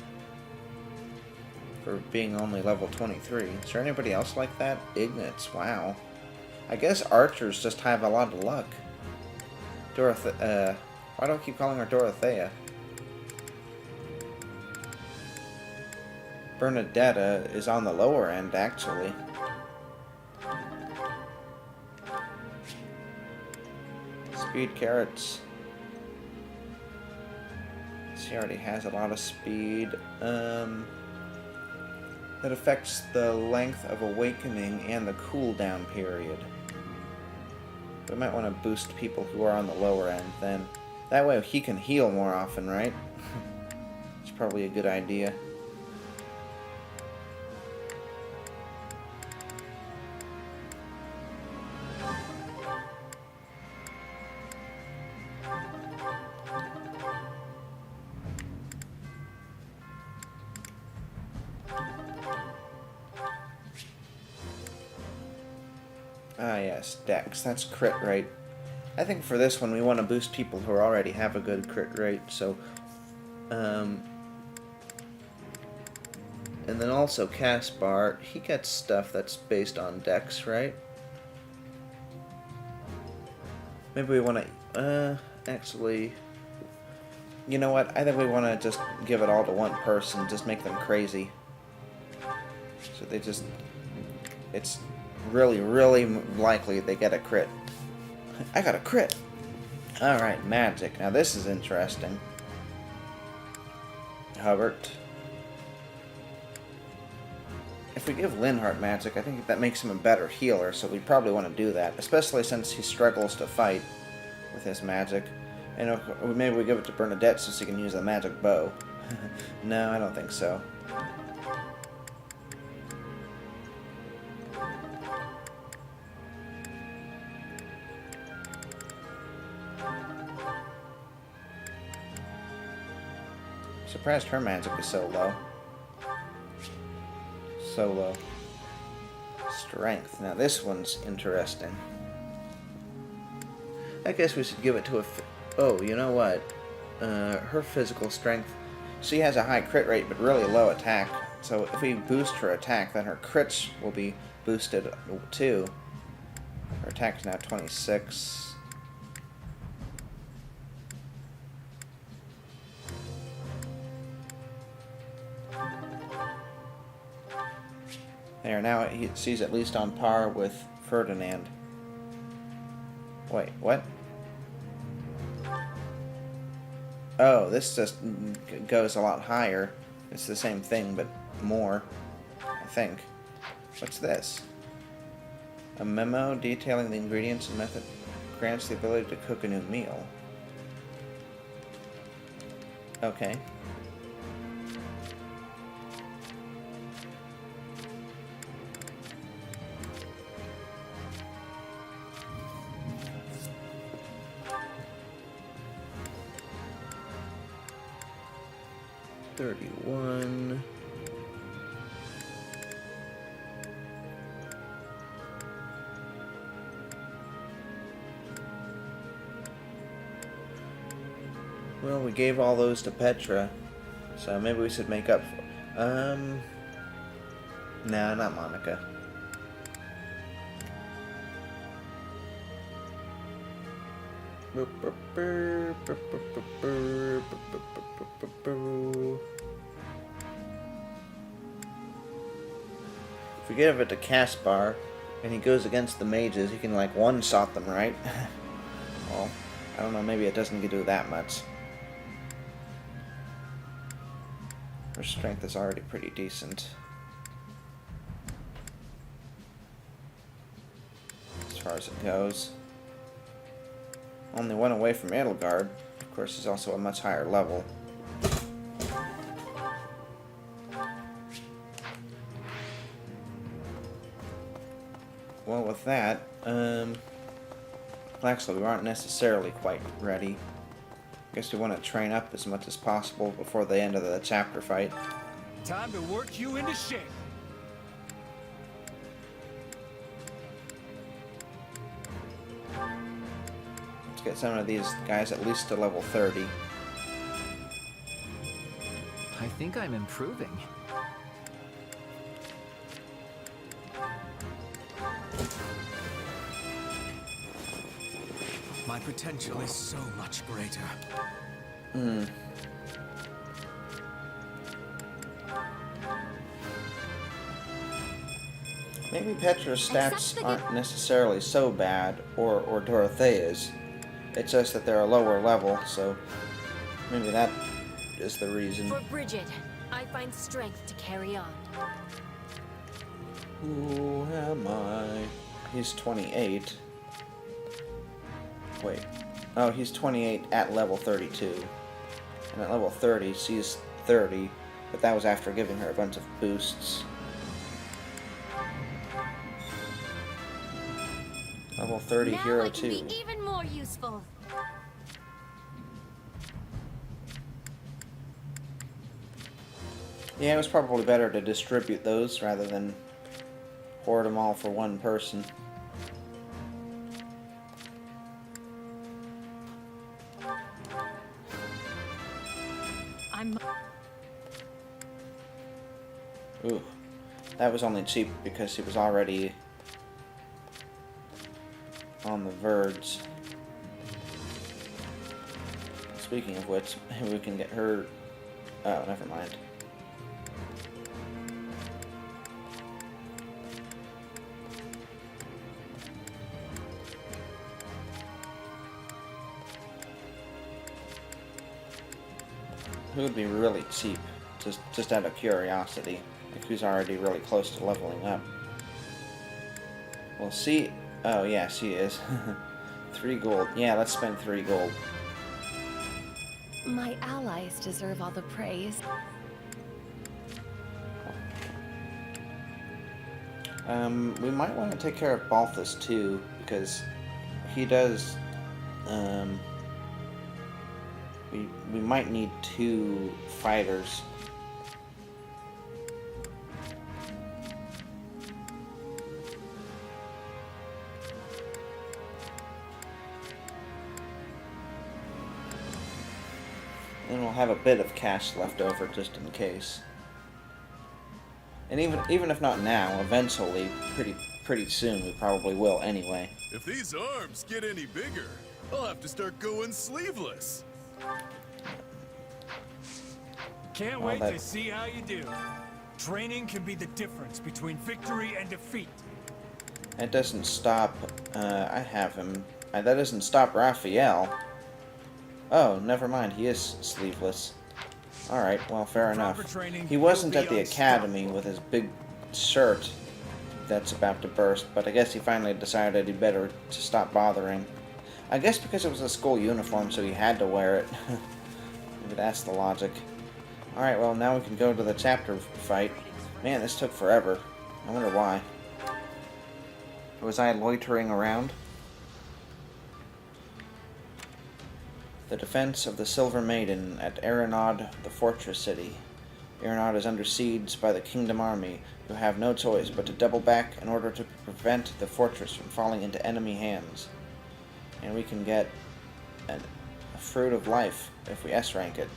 For being only level 23. Is there anybody else like that? Ignatz, wow. I guess archers just have a lot of luck. Why do I keep calling her Dorothea? Bernadetta is on the lower end, actually. Speed carrots. She already has a lot of speed. That affects the length of awakening and the cooldown period. We might want to boost people who are on the lower end then. That way he can heal more often, right? It's probably a good idea. Ah yes, Dex. That's crit rate. I think for this one we want to boost people who already have a good crit rate, so... and then also Caspar, he gets stuff that's based on Dex, right? Maybe we want to... actually... You know what? I think we want to just give it all to one person, just make them crazy. So they just... It's... really, really likely they get a crit. I got a crit! Alright, magic. Now this is interesting. Hubert. If we give Linhart magic, I think that makes him a better healer, so we probably want to do that. Especially since he struggles to fight with his magic. And maybe we give it to Bernadette so she can use the magic bow. No, I don't think so. Surprised her magic is so low. So low. Strength. Now this one's interesting. I guess we should give it to a... Oh, you know what? Her physical strength... She has a high crit rate, but really low attack. So if we boost her attack, then her crits will be boosted too. Her attack is now 26. There, now she's at least on par with Ferdinand. Wait, what? Oh, this just goes a lot higher. It's the same thing, but more, I think. What's this? A memo detailing the ingredients and method grants the ability to cook a new meal. Okay. $31. Well, we gave all those to Petra, so maybe we should make up for... Nah, not Monica. If we give it to Caspar, and he goes against the mages, he can, like, one-shot them, right? Well, I don't know, maybe it doesn't do that much. Her strength is already pretty decent. As far as it goes. Only one away from Edelgard. Of course, he's also a much higher level. Well, with that, actually, we aren't necessarily quite ready. I guess we want to train up as much as possible before the end of the chapter fight.
Time to work you into shape.
Let's get some of these guys at least to level 30.
I think I'm improving.
My potential is so much greater.
Maybe Petra's stats aren't necessarily so bad, or Dorothea's. It's just that they're a lower level, so maybe that is the reason.
For Bridget, I find strength to carry on.
Who am I? He's 28. Wait. Oh, he's 28 at level 32. And at level 30, she's 30, but that was after giving her a bunch of boosts. Level 30
now
hero
I can
2.
be even more useful.
Yeah, it was probably better to distribute those rather than hoard them all for one person. Ooh, that was only cheap because he was already on the verge. Speaking of which, we can get her... Oh, never mind. Who would be really cheap? Just out of curiosity. Like who's already really close to leveling up. Well, see... Oh, yeah, she is. 3 gold. Yeah, let's spend 3 gold.
My allies deserve all the praise.
We might want to take care of Balthus too, because he does, we might need 2 fighters. And we'll have a bit of cash left over just in case. And even if not now, eventually, pretty soon, we probably will anyway.
If these arms get any bigger, I'll have to start going sleeveless.
Can't wait to see how you do. Training can be the difference between victory and defeat.
That doesn't stop, I have him. That doesn't stop Raphael. Oh, never mind, he is sleeveless. Alright, well, fair enough. He wasn't at the academy with his big shirt that's about to burst, but I guess he finally decided he'd better to stop bothering. I guess because it was a school uniform, so he had to wear it. Maybe that's the logic. Alright, well, now we can go to the chapter fight. Man, this took forever. I wonder why. Was I loitering around? The defense of the Silver Maiden at Aeronod, the fortress city. Aeronod is under siege by the Kingdom Army, who have no choice but to double back in order to prevent the fortress from falling into enemy hands. And we can get a Fruit of Life if we S-rank it.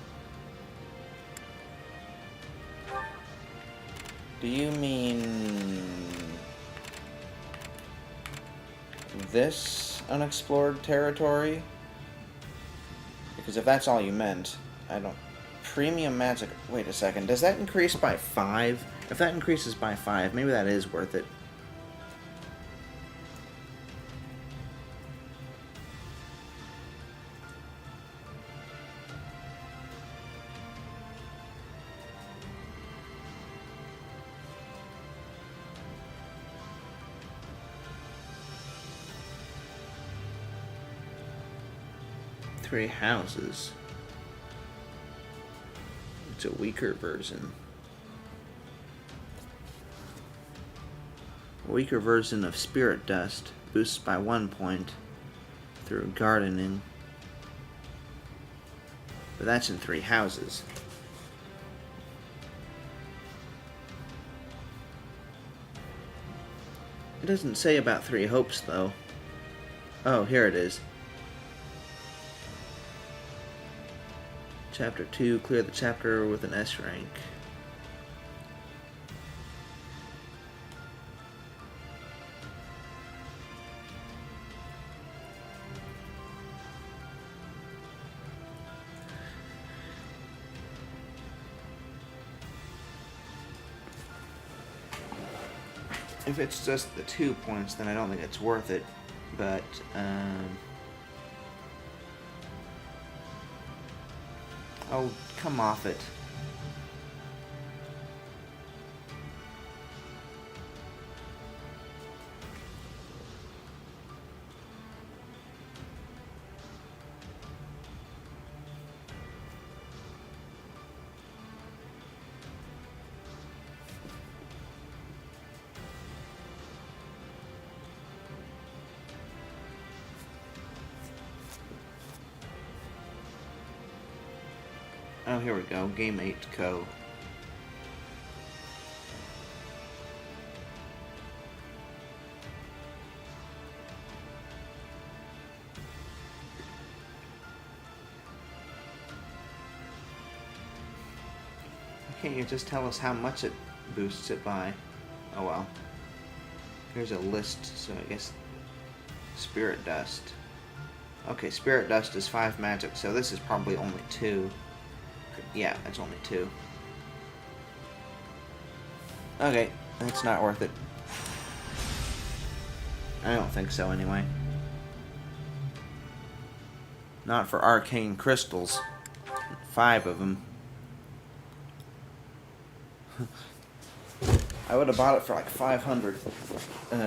Do you mean this unexplored territory? Because if that's all you meant, I don't... Premium magic... Wait a second, does that increase by 5? If that increases by 5, maybe that is worth it. Three houses. It's a weaker version. A weaker version of Spirit Dust boosts by 1 point through gardening. But that's in 3 houses. It doesn't say about 3 hopes though. Oh, here it is. Chapter 2, clear the chapter with an S rank. If it's just the 2 points, then I don't think it's worth it, but, oh, come off it. Oh, here we go. Game 8 Co. Why can't you just tell us how much it boosts it by? Oh well. Here's a list, so I guess Spirit Dust. Okay, Spirit Dust is 5 magic, so this is probably only 2. Yeah, it's only 2. Okay, that's not worth it. I don't think so, anyway. Not for arcane crystals. 5 of them. I would have bought it for like 500.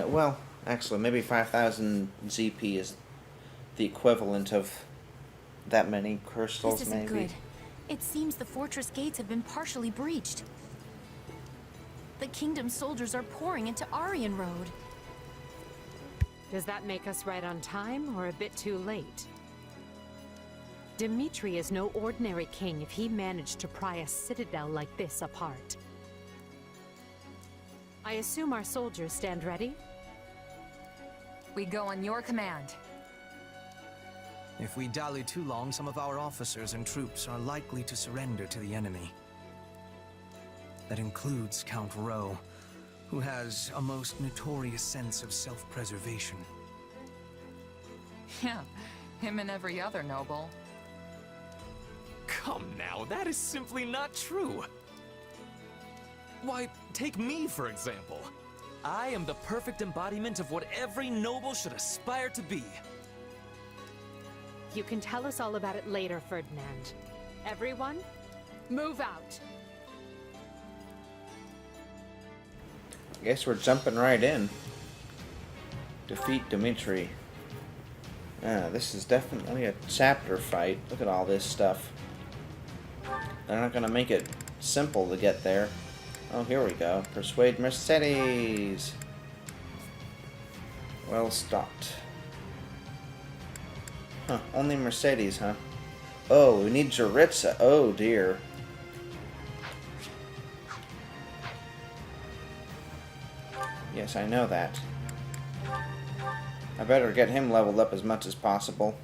Well, actually, maybe 5,000 ZP is the equivalent of that many crystals,
this isn't
maybe.
Good. It seems the fortress gates have been partially breached. The kingdom's soldiers are pouring into Aryan Road.
Does that make us right on time or a bit too late? Dmitri is no ordinary king if he managed to pry a citadel like this apart. I assume our soldiers stand ready?
We go on your command.
If we dally too long, some of our officers and troops are likely to surrender to the enemy. That includes Count Rowe, who has a most notorious sense of self-preservation.
Yeah, him and every other noble.
Come now, that is simply not true. Why, take me for example. I am the perfect embodiment of what every noble should aspire to be.
You can tell us all about it later, Ferdinand. Everyone, move out.
Guess we're jumping right in. Defeat Dmitri. This is definitely a chapter fight. Look at all this stuff. They're not gonna make it simple to get there. Oh, here we go. Persuade Mercedes. Well stocked. Huh, only Mercedes, huh? Oh, we need Jaritza. Oh, dear. Yes, I know that. I better get him leveled up as much as possible.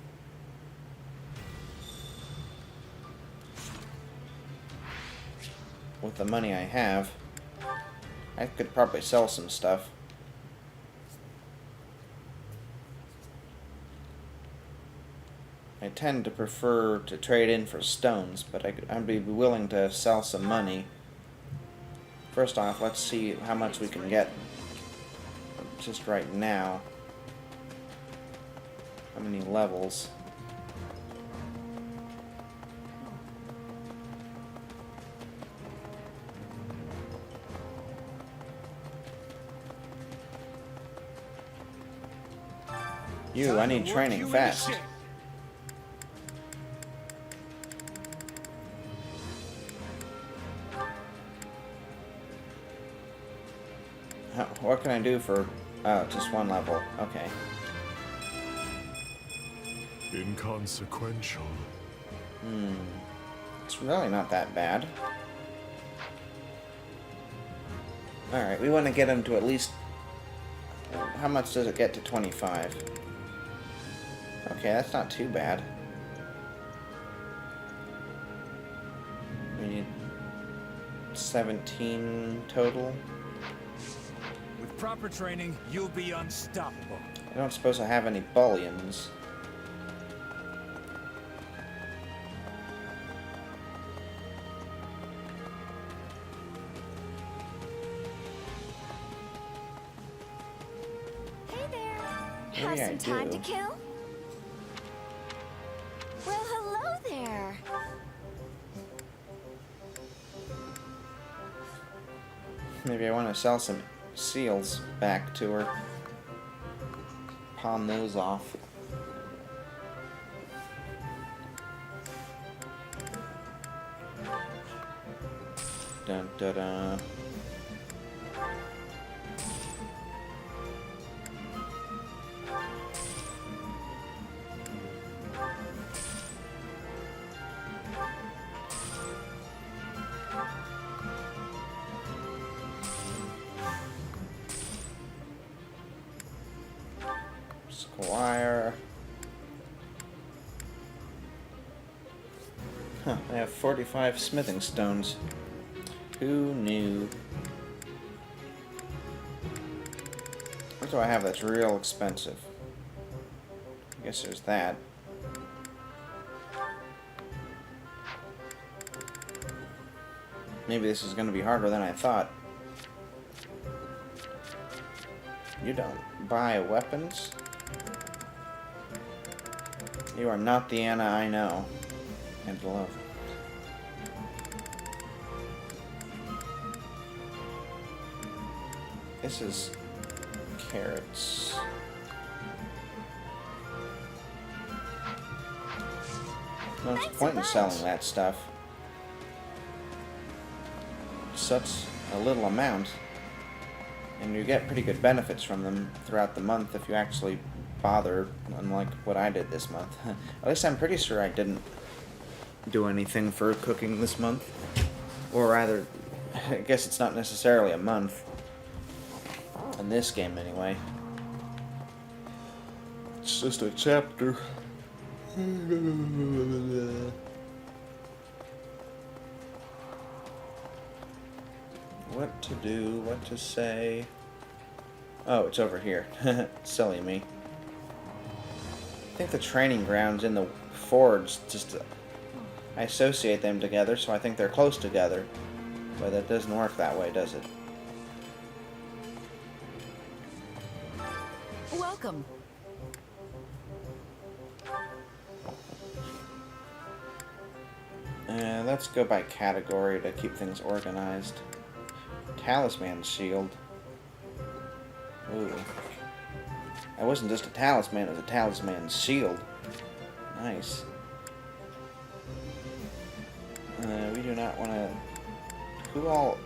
With the money I have, I could probably sell some stuff. I tend to prefer to trade in for stones, but I'd be willing to sell some money. First off, let's see how much we can get just right now. How many levels? I need training fast. What can I do for just one level? Okay.
Inconsequential.
It's really not that bad. Alright, we want to get him to at least... How much does it get to 25? Okay, that's not too bad. We need 17 total.
With proper training, you'll be unstoppable.
I don't suppose I have any bullions.
Hey there.
Maybe
Have
I
some time
do.
to kill? Well, hello there.
Maybe I want to sell some seals back to her. Pawn those off. Dun dun dun. Squire. Huh, I have 45 smithing stones. Who knew? What do I have that's real expensive? I guess there's that. Maybe this is going to be harder than I thought. You don't buy weapons? You are not the Anna I know and love. This is carrots. No point in selling that stuff. Such a little amount. And you get pretty good benefits from them throughout the month if you actually bother, unlike what I did this month. At least I'm pretty sure I didn't do anything for cooking this month. Or rather, I guess it's not necessarily a month. In this game, anyway.
It's just a chapter.
What to do, what to say. Oh, it's over here. Silly me. I think the training grounds in the forge, just I associate them together, so I think they're close together. But that doesn't work that way, does it?
Welcome.
Let's go by category to keep things organized. Talisman shield. Ooh. That wasn't just a talisman, it was a talisman shield. Nice. We do not want to... Who all...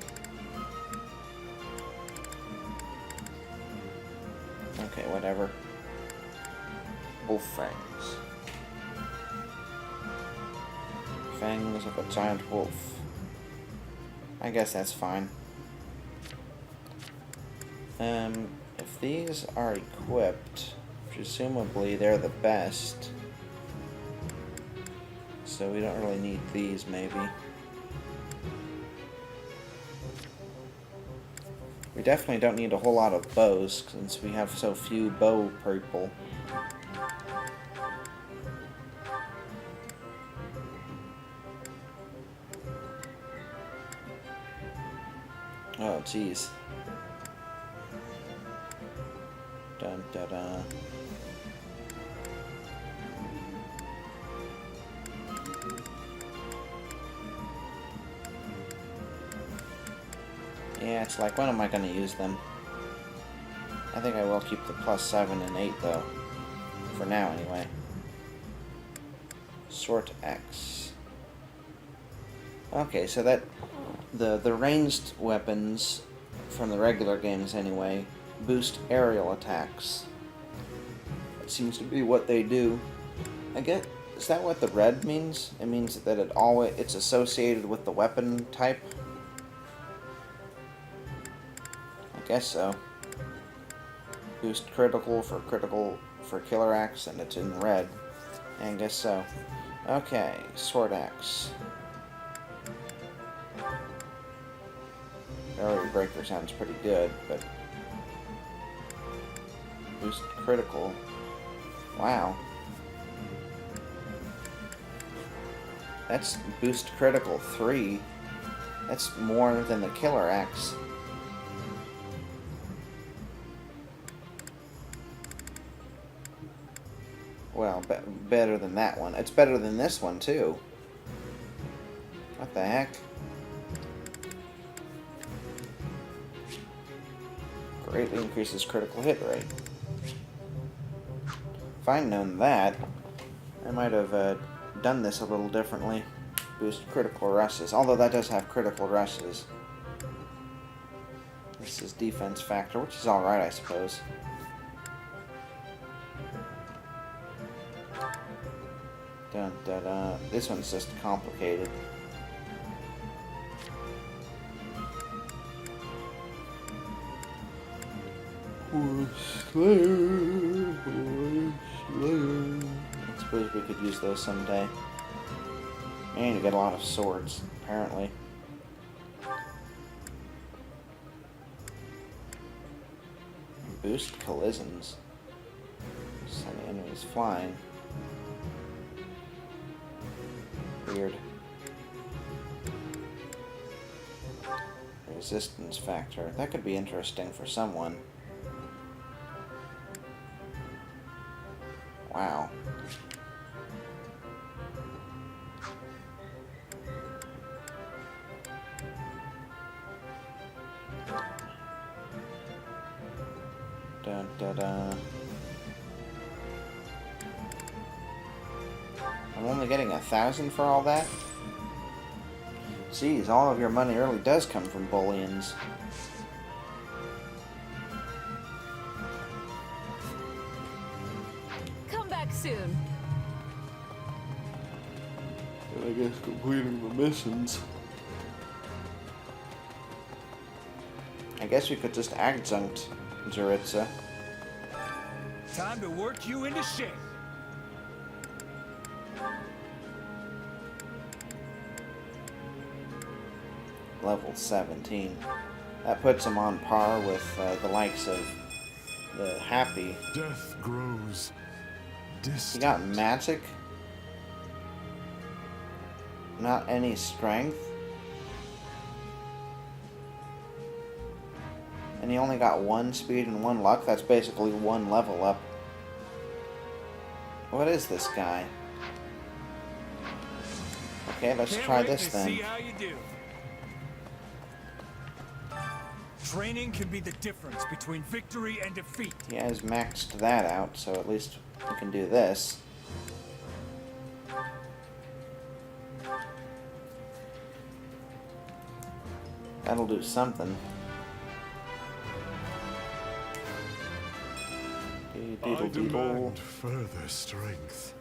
Okay, whatever. Wolf fangs. Fangs of a giant wolf. I guess that's fine. If these are equipped, presumably they're the best. So we don't really need these, maybe. We definitely don't need a whole lot of bows, since we have so few bow people. Oh, jeez. Dun dun dun. Yeah, it's like, when am I going to use them? I think I will keep the +7 and 8, though. For now, anyway. Sort X. Okay, so that... The ranged weapons, from the regular games anyway, boost aerial attacks. That seems to be what they do. I get... Is that what the red means? It means that it's associated with the weapon type? I guess so. Boost critical for killer axe, and it's in red. I guess so. Okay, sword axe. Barrier breaker sounds pretty good, but boost critical. Wow. That's boost critical 3. That's more than the killer axe. Well, better than that one. It's better than this one, too. What the heck? Greatly increases critical hit rate. If I'd known that, I might have done this a little differently. Boost critical rushes. Although that does have critical rushes. This is defense factor, which is alright, I suppose. Dun, dun, dun. This one's just complicated. I suppose we could use those someday. And you get a lot of swords, apparently. Boost collisions. Send enemies flying. Weird. Resistance factor. That could be interesting for someone. Wow. Dun, dun, dun. I'm only getting 1,000 for all that? Jeez, all of your money really does come from bullions.
back soon.
And I guess completing the missions.
I guess we could just adjunct Zaritza.
Time to work you into shape.
Level 17. That puts him on par with the likes of the Happy.
Death grows distant.
He got magic. Not any strength. And he only got 1 speed and 1 luck. That's basically 1 level up. What is this guy? Okay, let's try this then.
See how you do. Training can be the difference between victory and defeat.
He has maxed that out, so at least we can do this. That'll do something.
I demand further strength.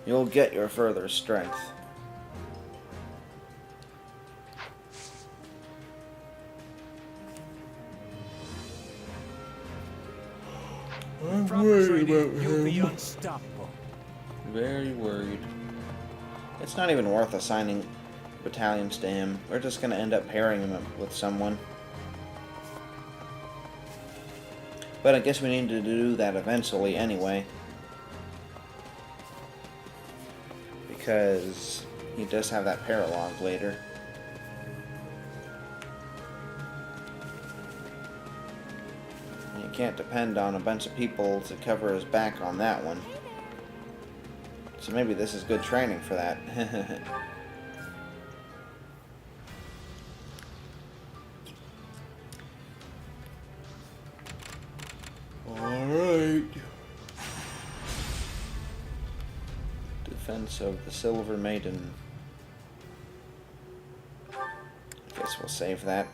You'll get your further strength.
I'm
From
worried
training,
about
you'll be
him.
unstoppable.
Very worried. It's not even worth assigning battalions to him. We're just going to end up pairing him with someone. But I guess we need to do that eventually anyway. Because he does have that paralogue later. And you can't depend on a bunch of people to cover his back on that one. So maybe this is good training for that.
Alright.
Defense of the Silver Maiden. I guess we'll save that.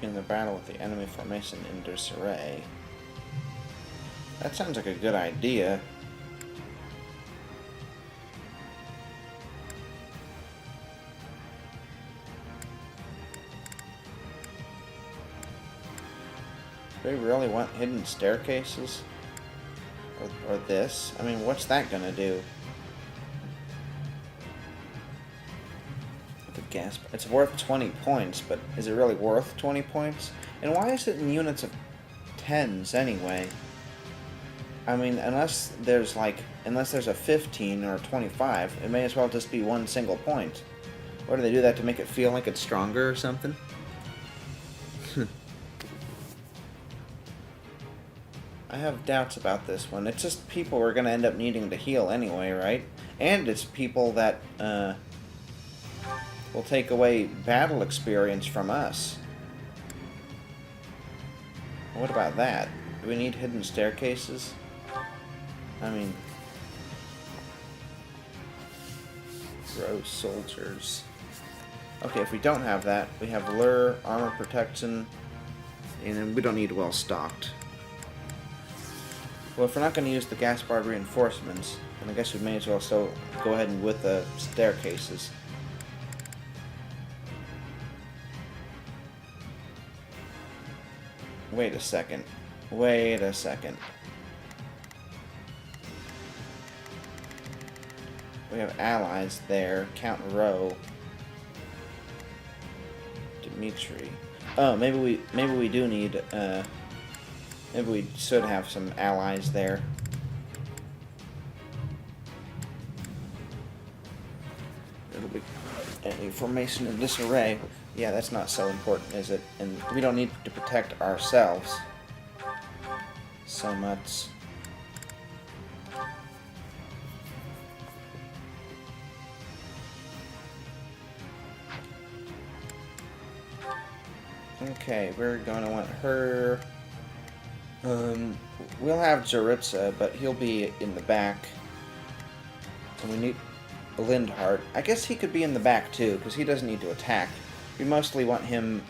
In the battle with the enemy formation in disarray. That sounds like a good idea. Do we really want hidden staircases? Or this? I mean, what's that gonna do? The gas. It's worth 20 points, but is it really worth 20 points? And why is it in units of 10s anyway? I mean, unless there's a 15 or a 25, it may as well just be one single point. Or do they do that to make it feel like it's stronger or something? I have doubts about this one. It's just people we're going to end up needing to heal anyway, right? And it's people that will take away battle experience from us. What about that? Do we need hidden staircases? I mean... Gross soldiers. Okay, if we don't have that, we have lure, armor protection, and then we don't need well stocked. Well, if we're not going to use the gas barred reinforcements, then I guess we may as well so go ahead and with the staircases. Wait a second. Wait a second. We have allies there. Count Rowe. Dimitri. Oh, maybe we do need maybe we should have some allies there. It'll be any formation in disarray. Yeah, that's not so important, is it? And we don't need to protect ourselves so much. Okay, we're gonna want her. We'll have Jaritza, but he'll be in the back. And we need Lindhart. I guess he could be in the back too, because he doesn't need to attack. We mostly want him...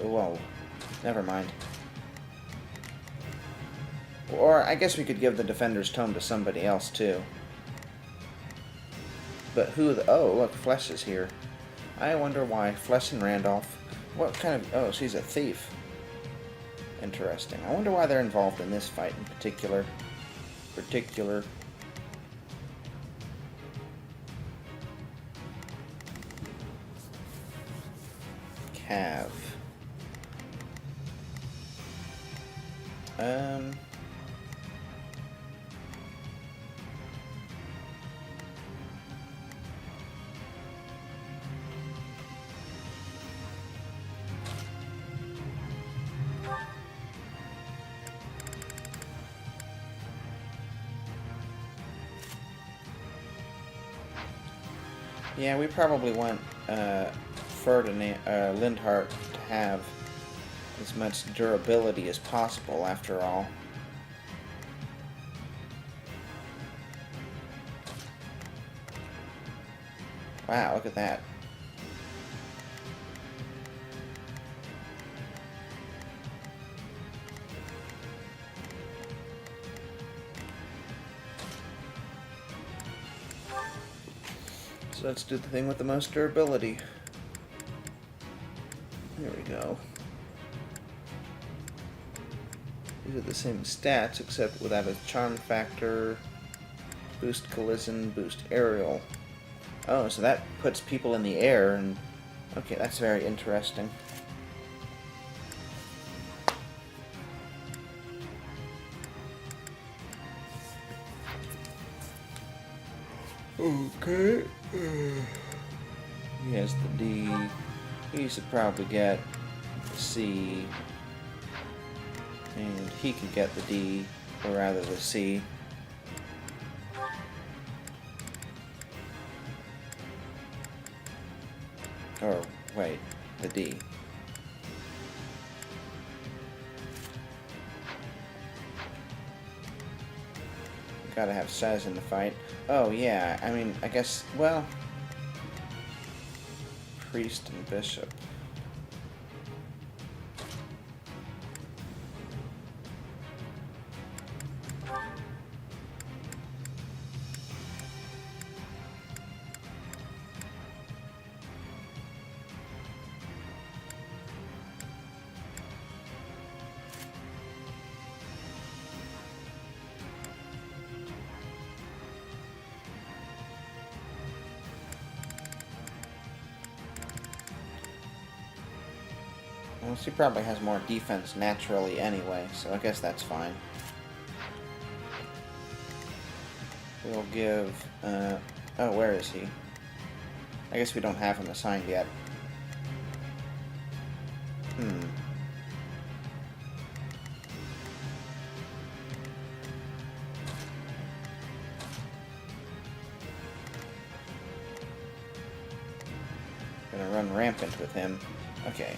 Whoa. Never mind. Or I guess we could give the Defender's Tome to somebody else too. But who the... Oh, look, Flesh is here. I wonder why. Flesh and Randolph. What kind of... Oh, she's a thief. Interesting. I wonder why they're involved in this fight in particular. Cav. Yeah, we probably want Lindhart to have as much durability as possible, after all. Wow, look at that. So let's do the thing with the most durability. There we go. These are the same stats, except without a charm factor. Boost collision, boost aerial. Oh, so that puts people in the air, and... Okay, that's very interesting. Okay. He has the D. He should probably get the C. And he could get the D, or rather the C. Or, wait, the D. Gotta have Saz in the fight. Oh, yeah, I mean, I guess, well... Priest and Bishop. Well, she probably has more defense naturally anyway, so I guess that's fine. We'll give... oh, where is he? I guess we don't have him assigned yet. Gonna run rampant with him. Okay.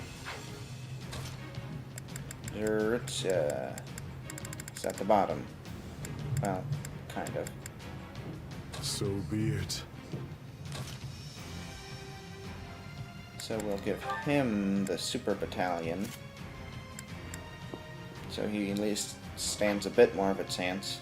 It's at the bottom. Well, kind of.
So be it.
So we'll give him the super battalion. So he at least stands a bit more of a chance.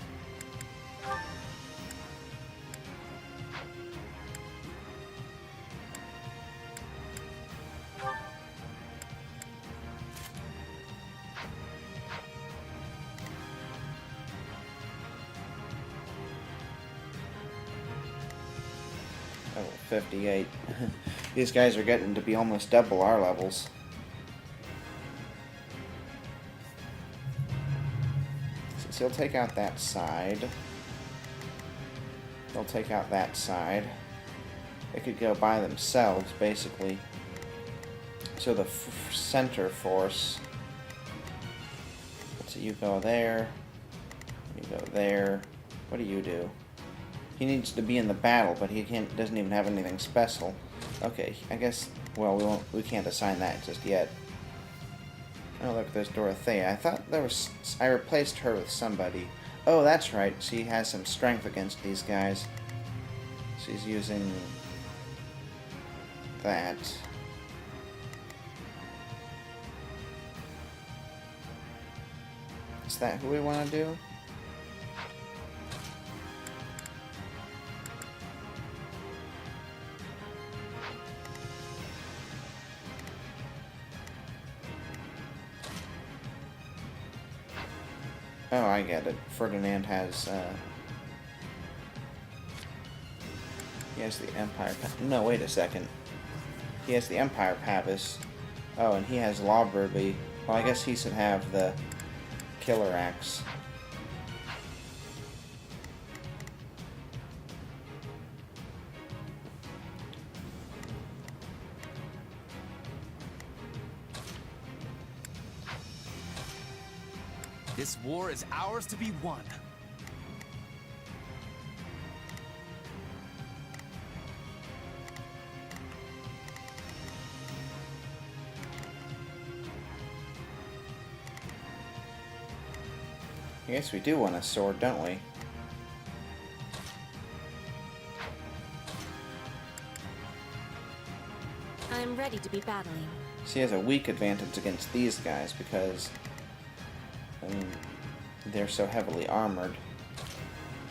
Oh, 58. These guys are getting to be almost double our levels. Since he'll take out that side. They'll take out that side. They could go by themselves, basically. So the center force... So you go there. You go there. What do you do? He needs to be in the battle, but he doesn't even have anything special. Okay, I guess, well, we can't assign that just yet. Oh, look, there's Dorothea. I thought I replaced her with somebody. Oh, that's right. She has some strength against these guys. She's using that. Is that who we want to do? Oh, I get it. Ferdinand has, he has the Empire... No, wait a second. He has the Empire Pavis. Oh, and he has Lawberby. Well, I guess he should have the Killer Axe.
This war is ours to be won.
I guess we do want a sword, don't we?
I'm ready to be battling.
She has a weak advantage against these guys because they're so heavily armored.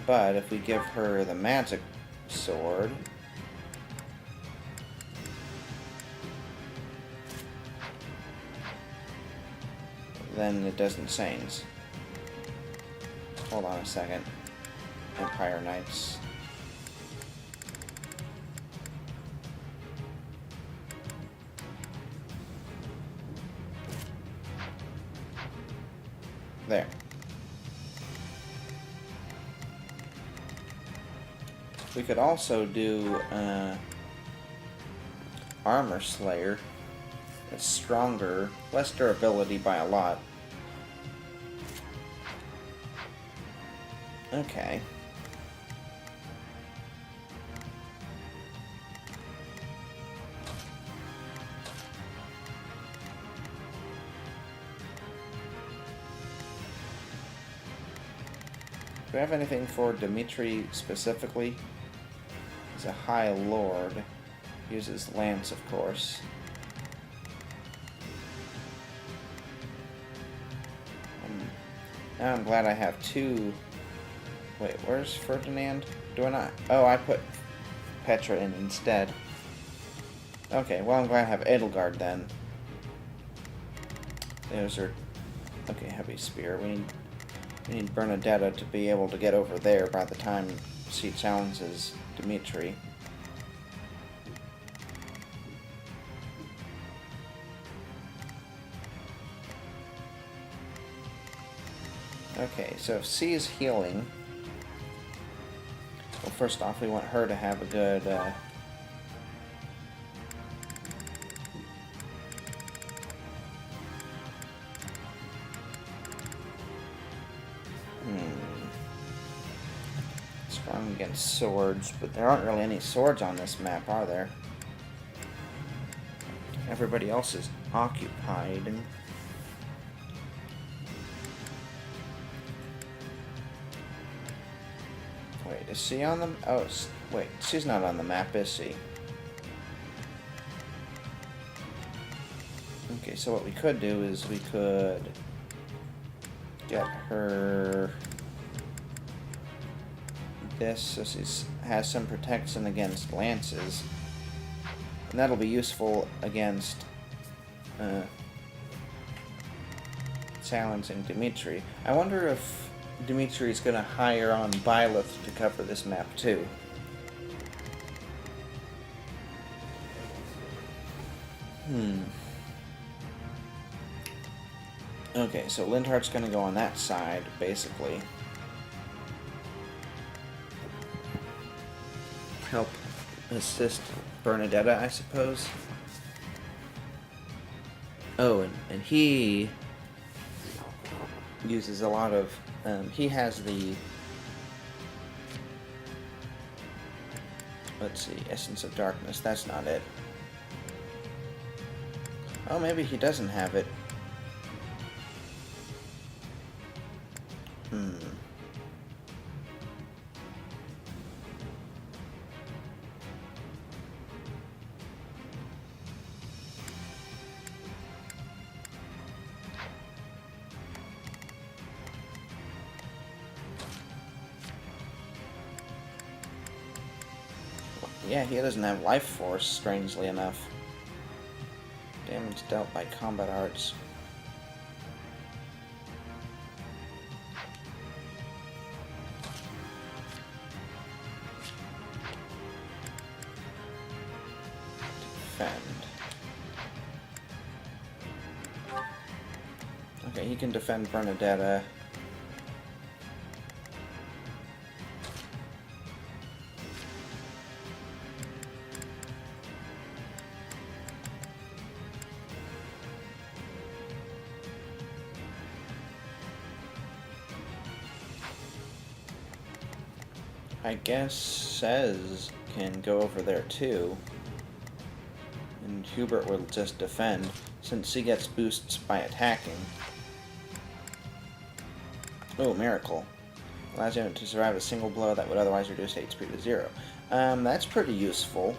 But if we give her the magic sword, then it does insanes. Hold on a second. Empire Knights. There. We could also do Armor Slayer. It's stronger, less durability by a lot. Okay. Do we have anything for Dmitri specifically? He's a High Lord. Uses Lance, of course. Now I'm glad I have two. Wait, where's Ferdinand? Do I not? Oh, I put Petra in instead. Okay, well I'm glad I have Edelgard then. Those are... Okay, heavy spear. We need Bernadetta to be able to get over there by the time she challenges Dmitri. Okay, so if C is healing... Well, first off, we want her to have a good... Strong against swords, but there aren't really any swords on this map, are there? Everybody else is occupied. Wait, is she on the... Oh, wait, she's not on the map, is she? Okay, so what we could do is we could get her this, so she has some protection against lances. And that'll be useful against challenging Dmitri. I wonder if Dimitri's gonna hire on Byleth to cover this map too. Okay, so Lindhart's gonna go on that side, basically. Help assist Bernadetta, I suppose. Oh, and he uses a lot of... he has the... Let's see, Essence of Darkness. That's not it. Oh, maybe he doesn't have it. Yeah, he doesn't have life force, strangely enough. Damage dealt by combat arts. Defend. Okay, he can defend Bernadetta. I guess Says can go over there too. And Hubert will just defend, since he gets boosts by attacking. Oh, Miracle. Allows him to survive a single blow that would otherwise reduce HP to 0. That's pretty useful.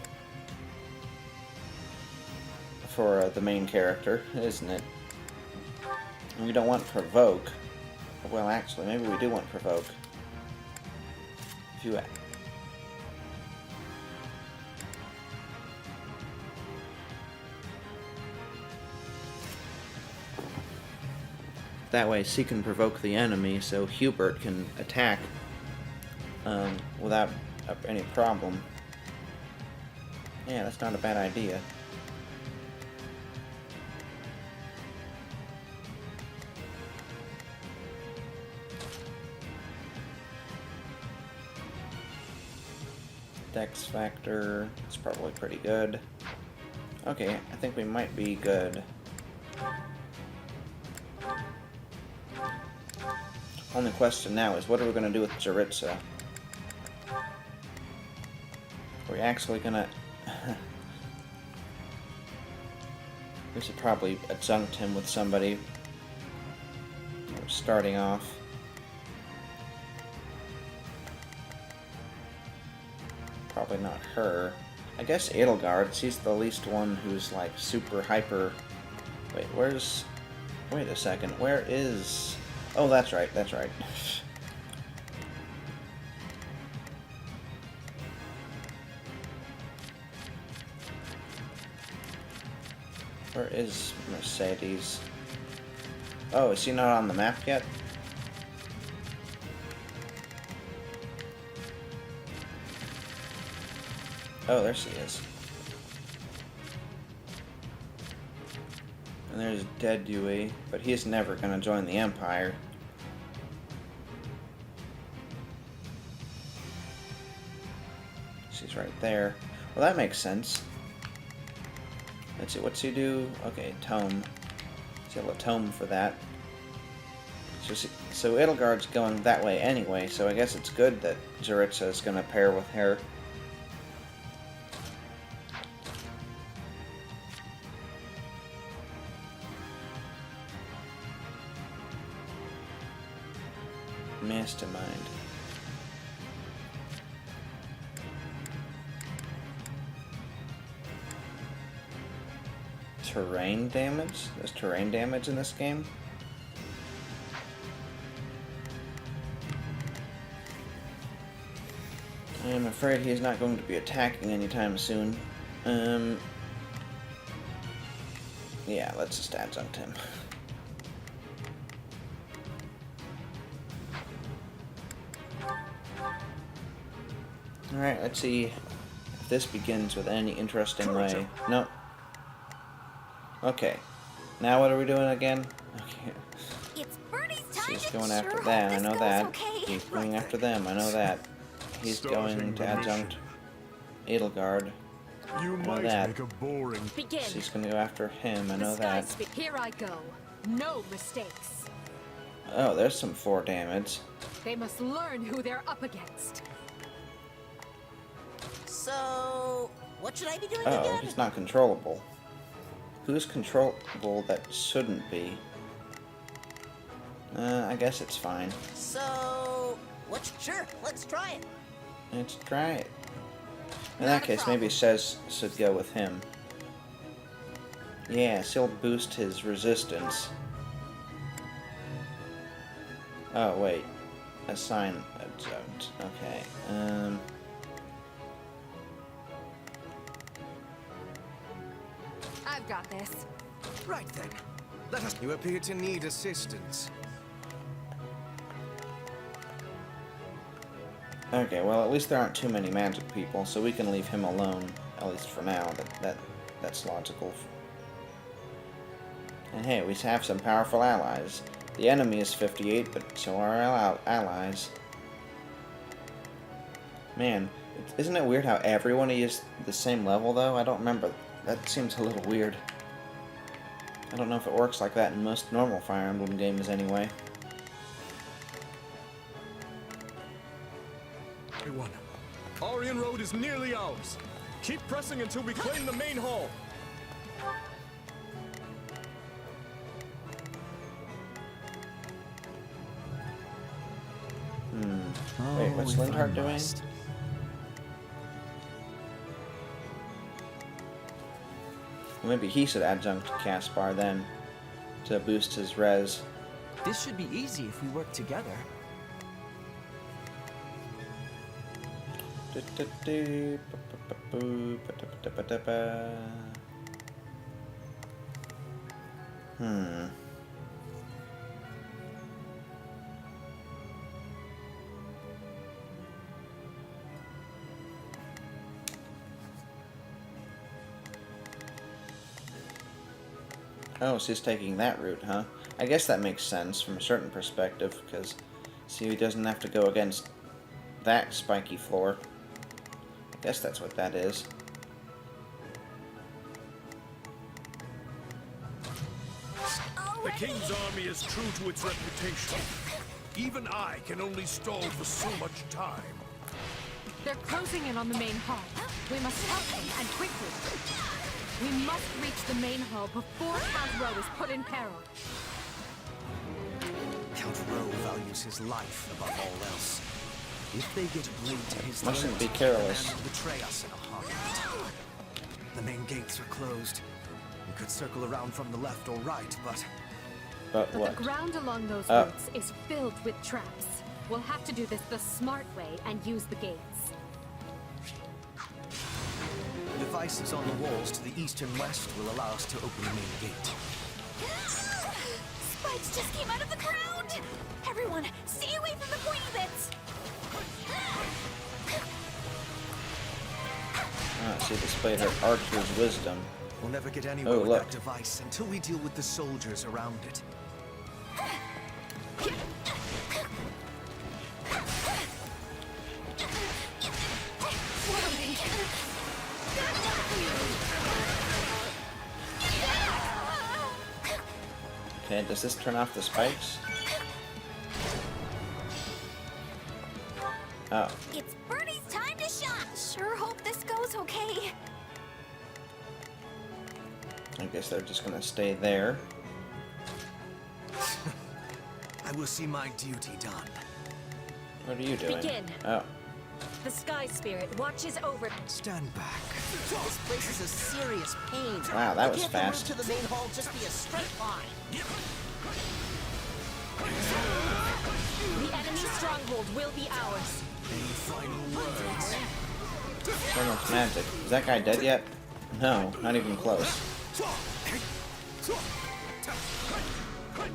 For the main character, isn't it? We don't want Provoke. Well, actually, maybe we do want Provoke. If you that way, she can provoke the enemy, so Hubert can attack without any problem. Yeah, that's not a bad idea. Dex factor is probably pretty good. Okay, I think we might be good. Only question now is, what are we going to do with Jaritza? Are we actually going to... We should probably adjunct him with somebody. Starting off. Probably not her. I guess Edelgard, she's the least one who's like super hyper... Wait, where's... Wait a second, where is... Oh, that's right, that's right. Where is Mercedes? Oh, is she not on the map yet? Oh, there she is. And there's Dead Yui, but he's never gonna join the Empire. She's right there. Well, that makes sense. Let's see, what's he do? Okay, Tome. So a tome for that. So Edelgard's going that way anyway, so I guess it's good that Jaritza is gonna pair with her. Mastermind. Terrain damage? There's terrain damage in this game? I am afraid he's not going to be attacking anytime soon. Yeah, let's just adjunct him. Alright, let's see if this begins with any interesting way. Nope. Okay. Now what are we doing again? Okay.
It's Bernie's time.
He's going after them, I know that. Okay. He's going after them, I know that. He's going to adjunct Edelgard.
You might make a boring.
Begin.
She's going to go after him, I know that.
Here I go. No mistakes.
Oh, there's some 4 damage.
They must learn who they're up against.
So, what should I be doing
Oh,
again?
he's not controllable. Who's controllable that shouldn't be? I guess it's fine.
So, sure, let's try it.
Let's try it. In that case, maybe Sez should go with him. Yeah, he'll boost his resistance. Oh, wait. Assign adjunct. Okay.
I've got this.
Right then. Let us. You appear to need assistance.
Okay, well, at least there aren't too many magic people, so we can leave him alone, at least for now. That's logical. And hey, we have some powerful allies. The enemy is 58, but so are our allies. Man, isn't it weird how everyone is the same level, though? I don't remember. That seems a little weird. I don't know if it works like that in most normal Fire Emblem games anyway.
Everyone, Aryan Road is nearly ours. Keep pressing until we claim the main hall.
Wait, what's Lindhart doing? Well, maybe he should adjunct Caspar then, to boost his res.
This should be easy if we work together.
Oh, so he's taking that route, huh? I guess that makes sense from a certain perspective, because, see, he doesn't have to go against that spiky floor. I guess that's what that is.
The King's army is true to its reputation. Even I can only stall for so much time.
They're closing in on the main hall. We must help them, and quickly. We must reach the main hall before Count Rowe is put in peril.
Count Rowe values his life above all else. If they get Blade to his
Mustn't be
throat,
careless.
the man will betray us in a heartbeat. The main gates are closed. We could circle around from the left or right, but
But
But
what?
the ground along those routes is filled with traps. We'll have to do this the smart way and use the gates.
devices on the walls to the east and west will allow us to open the main gate.
Spikes just came out of the ground! Everyone, stay away from the pointy bits!
Ah, she displayed her archer's wisdom.
We'll never get anywhere with
look.
that device until we deal with the soldiers around it.
Okay, does this turn off the spikes? Oh.
It's Bernie's time to shine! Sure hope this goes okay.
I guess they're just gonna stay there.
I will see my duty done.
What are you doing?
Begin.
Oh.
The Sky Spirit watches over.
Stand back.
This place is a serious pain.
Wow, that was
Can't
fast.
the route to the main hall just be a straight line?
The enemy stronghold will be ours.
Any final words?
So much magic. Is that guy dead yet? No, not even close.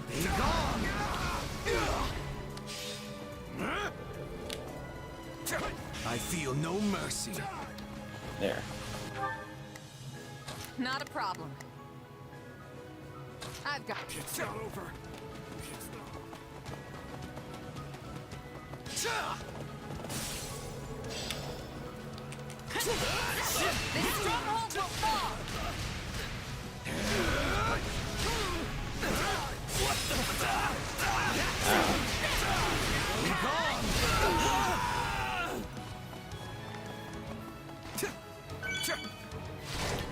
Be gone! I feel no mercy.
There.
Not a problem. I've got
It's not over.
This stronghold will fall!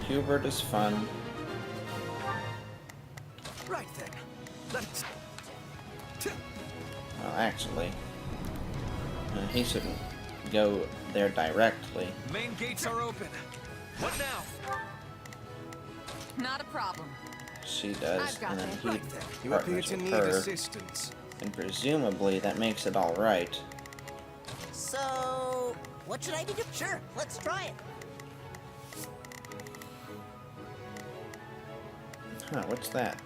Hubert is fun.
Right then. Let's.
actually. He shouldn't go there directly.
Main gates are open. What now?
Not a problem.
She does,
I've got
and then
it.
he
Right then. You appear
partners
to
with
need
her,
assistance.
and presumably that makes it all right.
So, what should I be doing? Sure, let's try it.
Huh? What's that?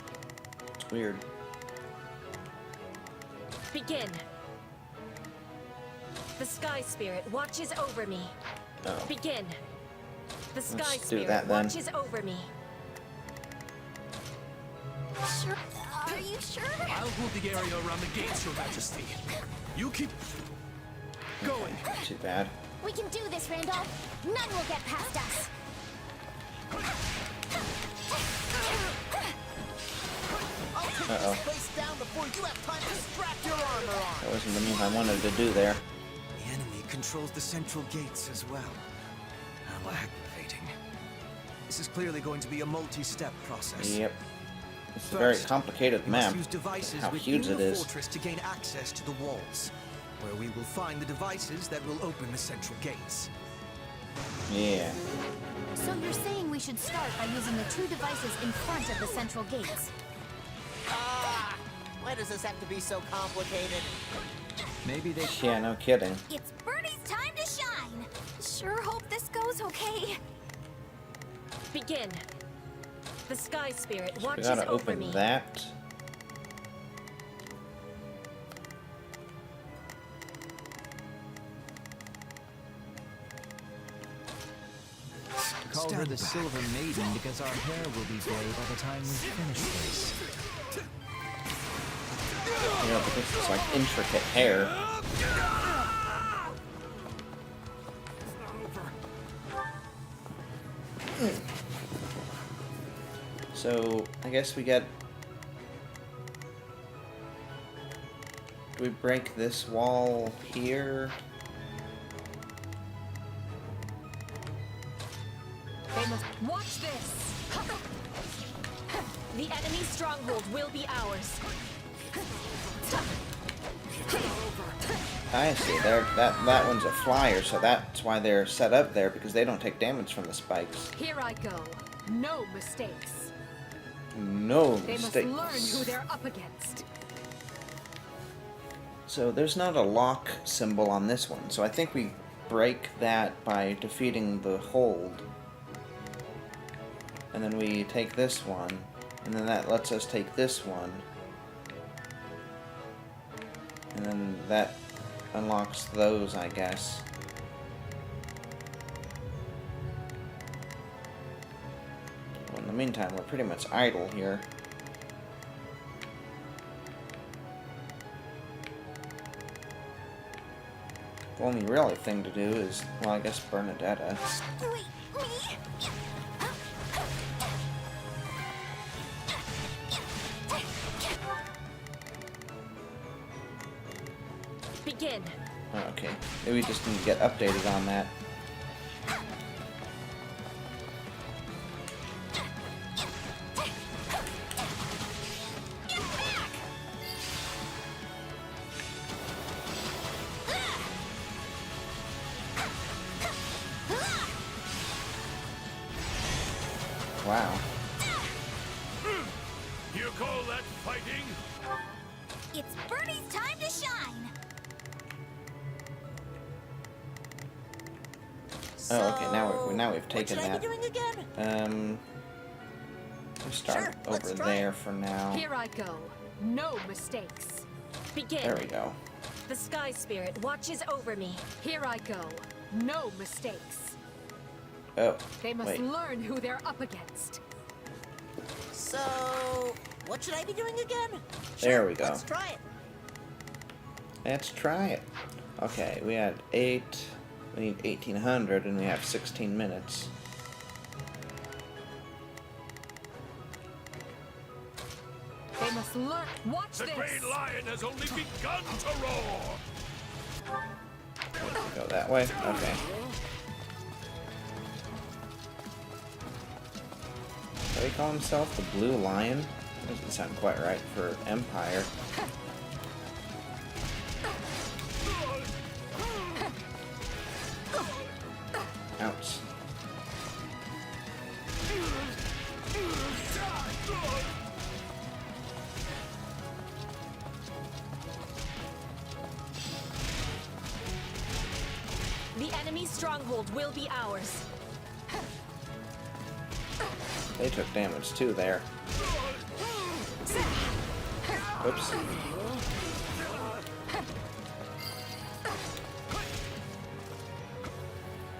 It's weird.
Begin. The Sky Spirit watches over me.
Oh.
Begin. The Sky
Let's do
Spirit
that then.
watches over me.
Sure. Are you sure?
I'll hold the area around the gates, Your Majesty. You keep going.
Not too bad.
We can do this, Randolph. None will get past us.
I'll take
Uh-oh.
this place down before you have time to strap your armor on.
That wasn't the move I wanted to do there.
The enemy controls the central gates as well. How aggravating. This is clearly going to be a multi-step process.
Yep. It's a very
First,
complicated
we
map.
must use devices
How
within
huge
the
it is.
fortress to gain access to the walls, where we will find the devices that will open the central gates.
Yeah.
So you're saying we should start by using the two devices in front of the central gates?
Ah, why does this have to be so complicated?
Maybe they...
Yeah, no kidding.
It's Birdie's time to shine. Sure hope this goes okay.
Begin. The Sky Spirit
We
watches
gotta
over
open
me.
that.
Call her the Silver Maiden because our hair will be gray by the time we finish this.
Yeah, but this is like intricate hair. So, I guess we get... Do we break this wall here?
They must watch this.
The enemy's stronghold will be ours.
I see. That one's a flyer, so that's why they're set up there, because they don't take damage from the spikes.
Here I go. No mistakes.
No
They
mistakes.
must learn who they're up against.
So there's not a lock symbol on this one, so I think we break that by defeating the hold. And then we take this one, and then that lets us take this one. And then that unlocks those, I guess. Well, in the meantime, we're pretty much idle here. The only real thing to do is, well, I guess Bernadetta.
Wait, me?
Begin.
Oh, okay. Maybe we just need to get updated on that. Wow.
You call that fighting?
It's Birdie's time to shine.
Oh, okay. Now we've
What
taken
should I
that.
be doing again?
We'll start
Sure, let's
over
try
there
it.
for now.
Here I go. No mistakes.
Begin.
There we go.
The Sky Spirit watches over me.
Here I go. No mistakes.
Oh,
They must
wait.
learn who they're up against.
So, what should I be doing again?
There
Sure,
we go.
Let's try it.
Let's try it. Okay, we had 8. We need 1800, and we have 16 minutes.
They must learn. Watch
The
this.
great lion has only begun to roar!
Go that way? Okay. What do he call himself? The Blue Lion? Doesn't sound quite right for Empire.
enemy stronghold will be ours.
They took damage too there. Oops.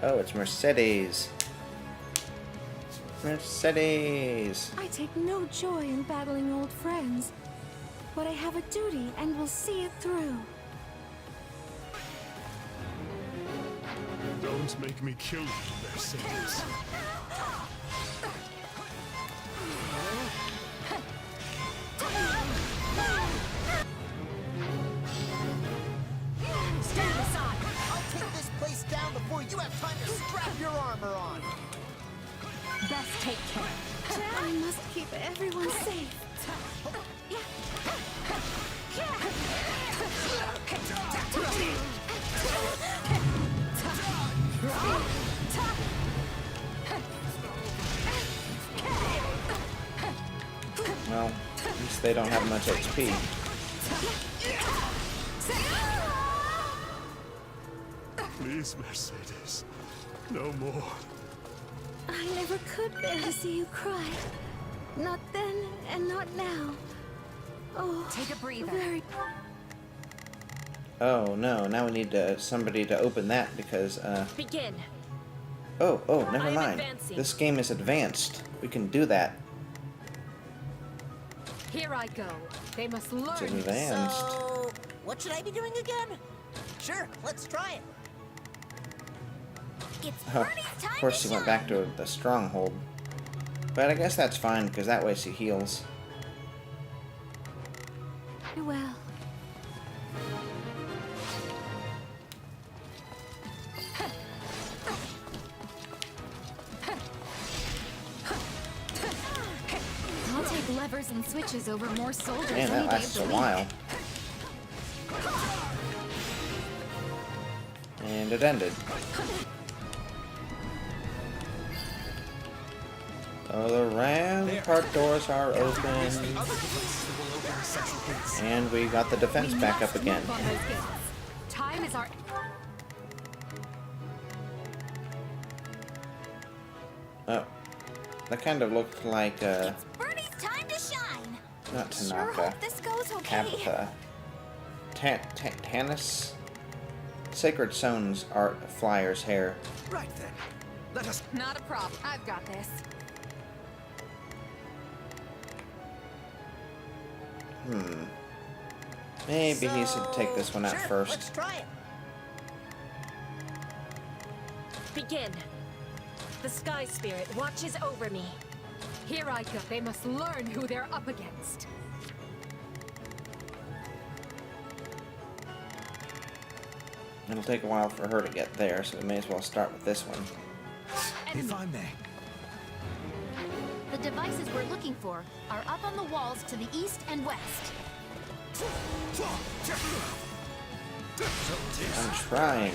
Oh, it's Mercedes. Mercedes.
I take no joy in battling old friends, but I have a duty and will see it through.
Don't make me kill you, Mercedes.
Stand aside! I'll take this place down before you have time to strap your armor on!
Best take care.
I must keep everyone safe.
Well, at least they don't have much HP.
Please, Mercedes. No more.
I never could bear to see you cry. Not then and not now. Oh,
take a breather.
Oh no, now we need somebody to open that because
Begin.
Oh, never mind.
Advancing.
This game is advanced. We can do that.
Here I go. They must learn.
It's advanced.
So, what should I be doing again? Sure, let's try it.
It's
Of course he went back to the stronghold. But I guess that's fine, because that way she heals.
Well.
I'll take levers and switches over more soldiers.
Man, that lasts a while. And it ended. Oh, the rampart doors are open. And we got the defense back up again.
Time is our...
Oh. That kind of looked like,
Birdie's time to shine.
not
Sure
Tanaka.
hope this goes okay.
Tabitha. Tanis? Sacred Stones art Flyer's hair.
Right then. Let us...
Not a problem. I've got this.
Maybe he should take this one out first.
Let's try it.
Begin. The Sky Spirit watches over me.
Here I go. They must learn who they're up against.
It'll take a while for her to get there, so we may as well start with this one.
If I may.
The devices we're looking for are up on the walls to the east and west.
I'm trying.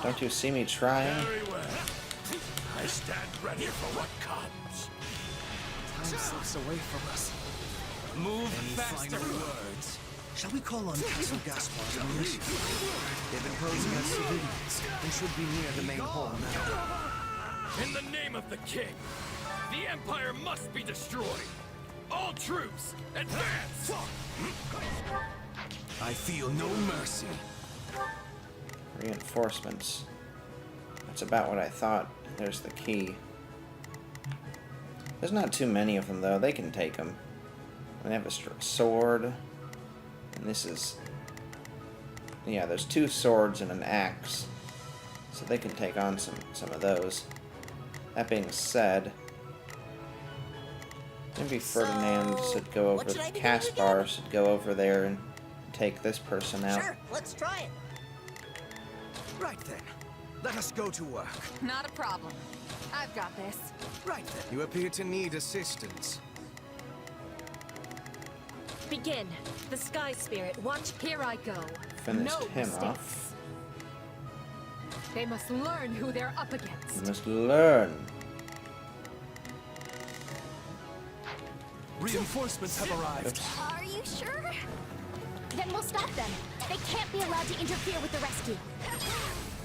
Don't you see me trying?
Very well. I stand ready for what comes.
Time slips away from us.
Move
Any
faster.
final words? Shall we call on Castle Gaspar's militia? They've been posing as civilians and should be near the main hall now.
In the name of the king, the Empire must be destroyed. All troops, advance!
I feel no mercy.
Reinforcements. That's about what I thought. There's the key. There's not too many of them, though. They can take them. They have a sword. And this is... Yeah, there's 2 swords and an axe. So they can take on some of those. That being said... Maybe Ferdinand should go over... Caspar should go over there and take this person out.
Sure, let's try it.
Right then. Let us go to work.
Not a problem. I've got this.
Right then. You appear to need assistance.
Begin. The Sky Spirit watch.
Here I go.
Finished
No
him
mistakes.
off.
They must learn who they're up against.
You must learn.
Reinforcements have arrived.
Oops.
Are you sure? Then we'll stop them. They can't be allowed to interfere with the rescue.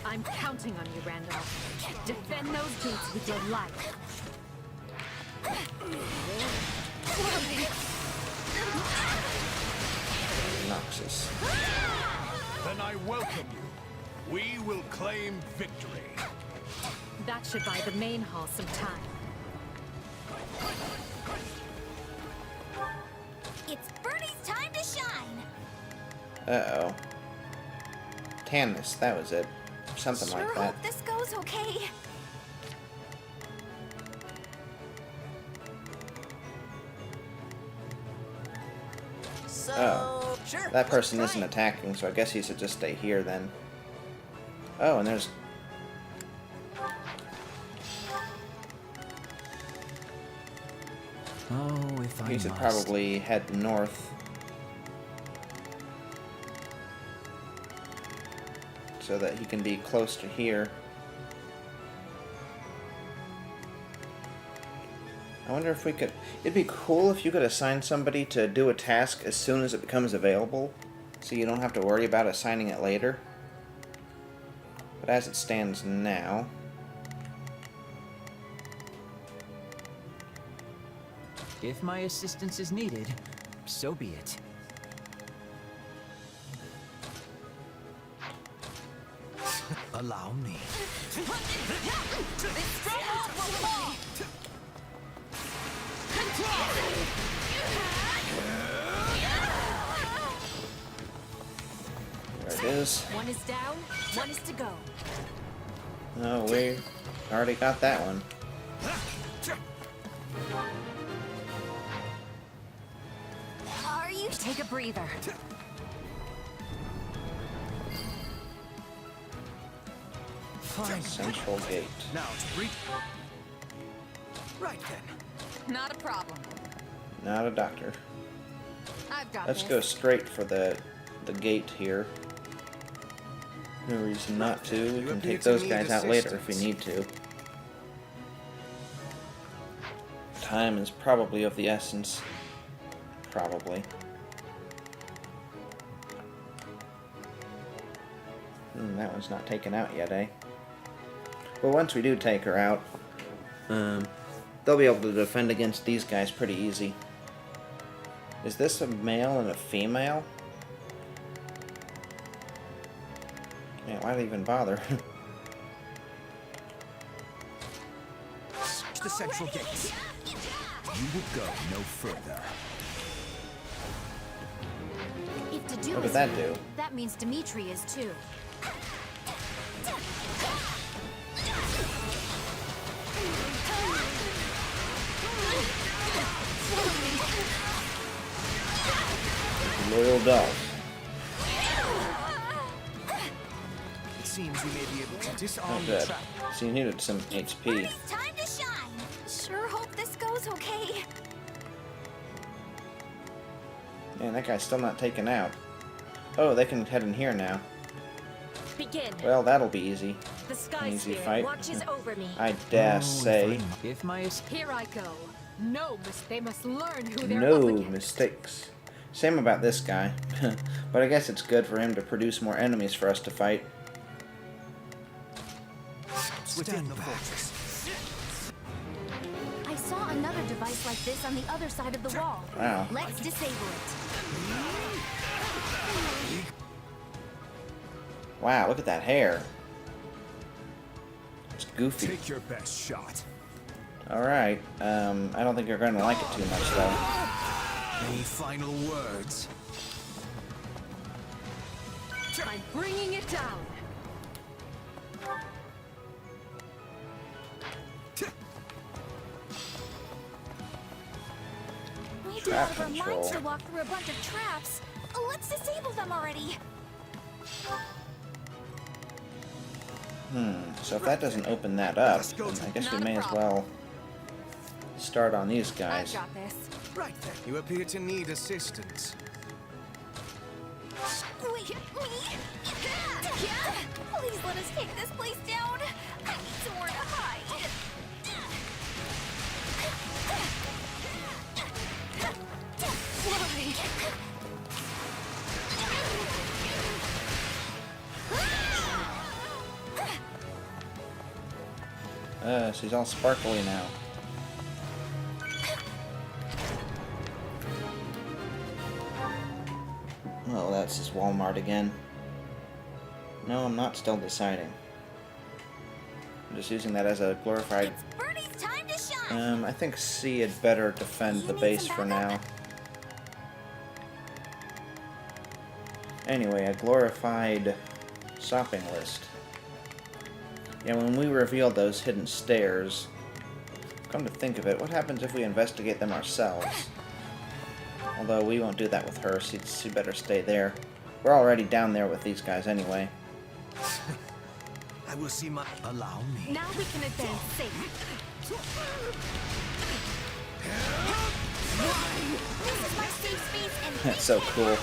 I'm counting on you, Randolph. Defend those gates with your life.
Noxus.
Then I welcome you. We will claim victory.
That should buy the main hall some time.
It's Bernie's time to shine.
Uh-oh. Tannis, that was it. Something
Sure
like that.
hope this goes okay.
So,
Oh.
sure.
That person isn't attacking, so I guess he should just stay here then. Oh, and there's...
Oh, if I
He should
must.
probably head north. So that he can be close to here. I wonder if we could... It'd be cool if you could assign somebody to do a task as soon as it becomes available, so you don't have to worry about assigning it later. But as it stands now...
If my assistance is needed, so be it.
Allow me.
There it is.
One is down, one is to go.
Oh, we already got that one.
Are you?
Take a breather.
Fine.
Central gate.
Now to breathe. Right then.
Not a problem.
Not a doctor.
I've got
Let's
this.
go straight for the gate here. No reason not to. We can take those guys out later if we need to. Time is probably of the essence. Probably. That one's not taken out yet, eh? Well, once we do take her out, they'll be able to defend against these guys pretty easy. Is this a male and a female? Man, why'd I even bother?
The central gates.
You will go no further.
If to do
What did
is
that
here,
do?
that means Dimitri is too.
Loyal dog.
It seems we may be able to
Not
disarm the
good.
trap.
So you needed some HP.
Time to shine. Sure hope this goes okay.
Man, that guy's still not taken out. Oh, they can head in here now.
Begin.
Well, that'll be easy.
The Sky
An easy
Spirit
fight.
watches over me.
I dare
Oh,
say,
if my
Here I go. No, they must learn who they're up
no
against.
mistakes. Same about this guy. But I guess it's good for him to produce more enemies for us to fight.
Within the fortress.
I saw another device like this on the other side of the wall.
Wow.
Let's disable it.
Wow, look at that hair. It's goofy.
Take your best shot.
Alright, I don't think you're going to like it too much, though.
Any final words?
I'm bringing it down.
We do
Trap
out of our
control.
minds to walk through a bunch of traps. Let's disable them already.
So if that doesn't open that up, then I guess we may as well start on these
I've
guys.
got this.
Right then. You appear to need assistance.
Wait, me? Please let us take this place down. I need somewhere to hide.
She's all sparkly now. Oh, that's his Walmart again. No, I'm not still deciding. I'm just using that as a glorified...
Bernie's time to shine!
I think C had better defend the base for now. Anyway, a glorified shopping list. Yeah, when we revealed those hidden stairs, come to think of it, what happens if we investigate them ourselves? Although we won't do that with her, she better stay there. We're already down there with these guys anyway.
I will see my... Allow me.
Now we can advance safely.
This is my safe space and
That's so cool.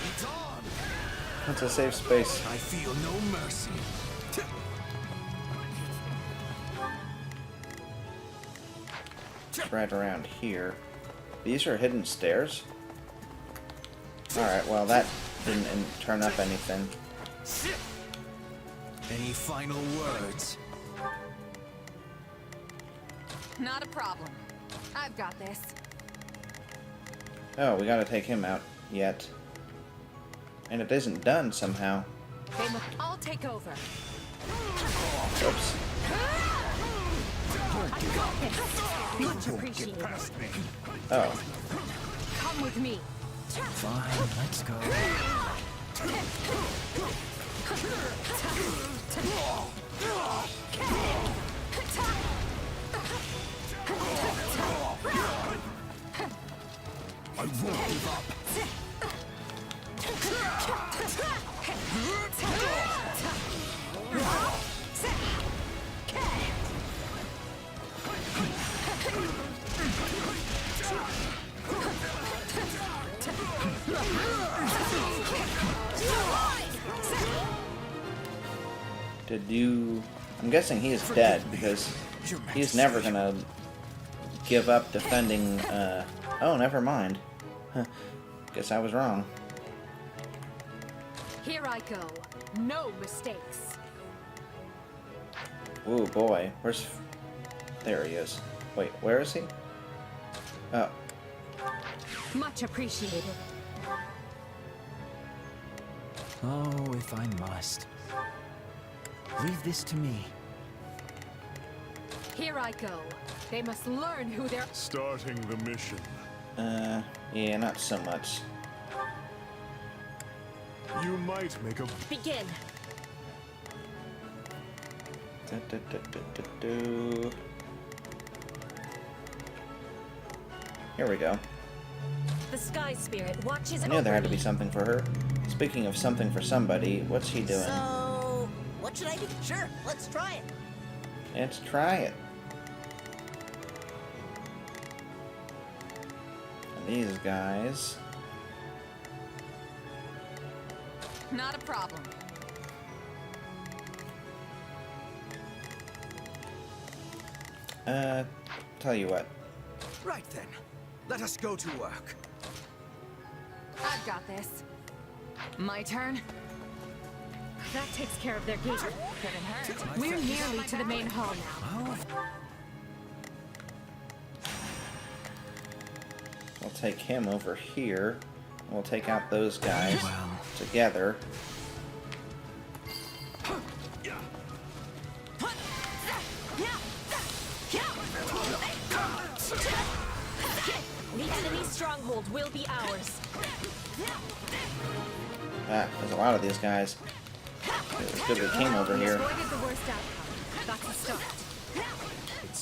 It's a safe space.
I feel no mercy.
It's right around here. These are hidden stairs? Alright, well that didn't turn up anything.
Any final words?
Not a problem. I've got this.
Oh, we gotta take him out yet. And it isn't done somehow.
I'll take over.
Oops.
Much appreciated.
Oh.
Come with me.
Fine, let's go.
I won't give up.
Did you... I'm guessing he is dead, because he's never gonna give up defending, Oh, never mind. Huh. Guess I was wrong.
Here I go. No mistakes.
Ooh, boy. Where's... There he is. Wait, where is he? Oh.
Much appreciated.
Oh, if I must. Leave this to me.
Here I go. They must learn who they're...
Starting the mission.
Yeah, not so much.
You might make a...
Begin.
Here we go.
The Sky Spirit watches
I knew
over
there had to
me.
be something for her. Speaking of something for somebody, what's he doing?
So, what should I do? Sure, let's try it.
Let's try it. And these guys...
Not a problem.
Tell you what.
Right then. Let us go to work.
I've got this. My turn.
That takes care of their gate.
Couldn't hurt.
We're nearly to the main hall now.
We'll take him over here. We'll take out those guys together.
The enemy's stronghold will be ours.
Ah, there's a lot of these guys. It's good we came over here.
Avoided the worst outcome. That's a start.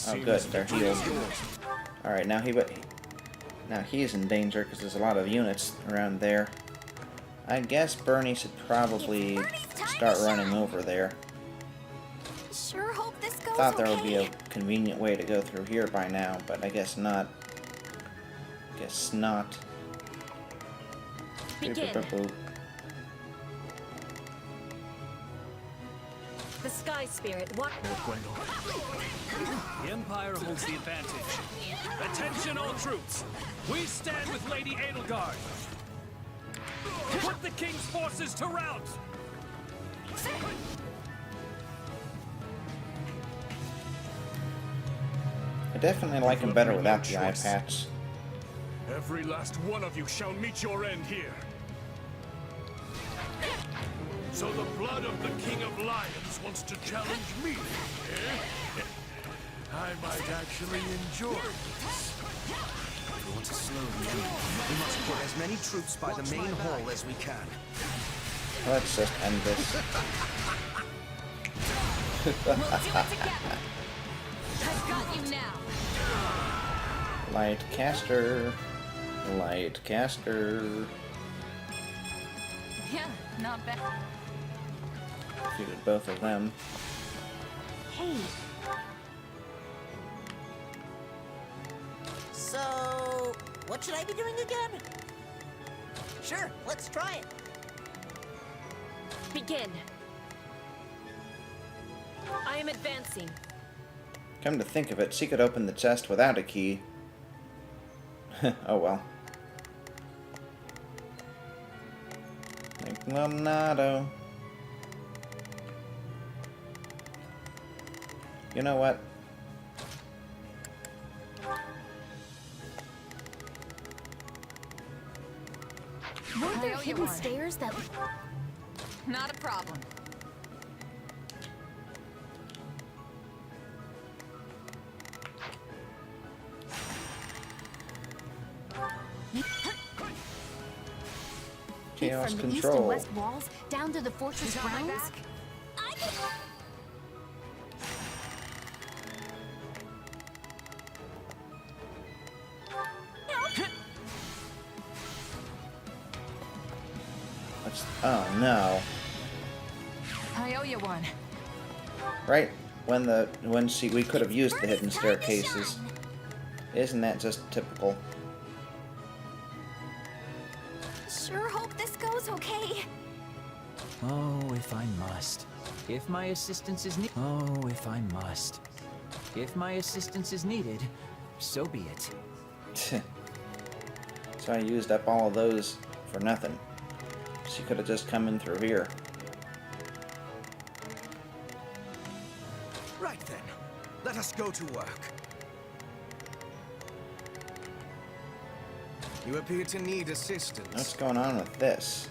Oh good, they're healed. Alright, now he's in danger because there's a lot of units around there. I guess Bernie should probably start running over there.
Sure hope this goes
Thought there would
okay.
be a convenient way to go through here by now, but I guess not. Guess not.
Begin.
Boop, boop, boop, boop.
The Sky Spirit what?
The Empire holds the advantage. Attention all troops! We stand with Lady Edelgard! Put the King's forces to rout!
definitely like him better without the eye
choice.
patch.
Every last one of you shall meet your end here. So the blood of the King of Lions wants to challenge me, eh? I might actually enjoy this.
If we want to slow the enemy, we must put as many troops by the main hall as we can.
Let's just end this.
We'll do it together. I've got you now.
Light caster. Light caster.
Yeah, not bad.
Defeated both of them.
Hey.
So, what should I be doing again? Sure, let's try it.
Begin. I am advancing.
Come to think of it, she could open the chest without a key. Oh well. Leonardo. You know what?
Weren't there hidden stairs that...
Not a problem.
Chaos
from the east and
control.
west walls down to the fortress grounds?
Oh no.
I owe you one.
Right when we could have used the hidden staircases. Isn't that just typical?
Sure hope this goes okay.
Oh, if I must. If my assistance is needed. Oh, if I must. If my assistance is needed, so be it.
So I used up all of those for nothing. She could have just come in through here.
Right then, let us go to work. You appear to need assistance.
What's going on with this?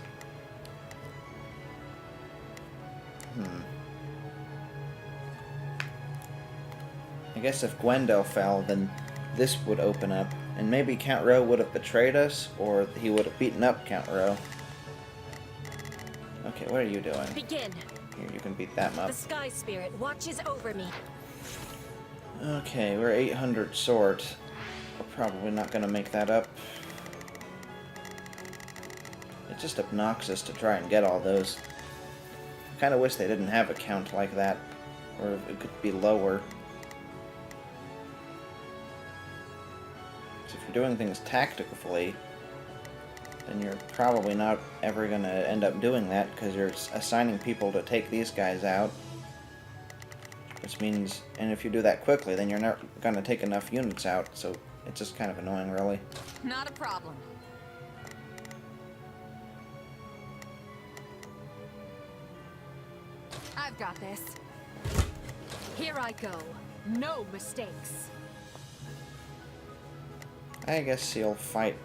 I guess if Gwendol fell, then this would open up, and maybe Count Rowe would have betrayed us, or he would have beaten up Count Rowe. Okay, what are you doing?
Begin.
Here, you can beat that
The
up.
Sky Spirit watches over me.
Okay, we're 800 sword. We're probably not going to make that up. It's just obnoxious to try and get all those. I kind of wish they didn't have a count like that, or it could be lower. So if you're doing things tactically, then you're probably not ever going to end up doing that, because you're assigning people to take these guys out. Which means, and if you do that quickly, then you're not going to take enough units out, so it's just kind of annoying, really.
Not a problem. I've got this.
Here I go. No mistakes.
I guess he'll fight,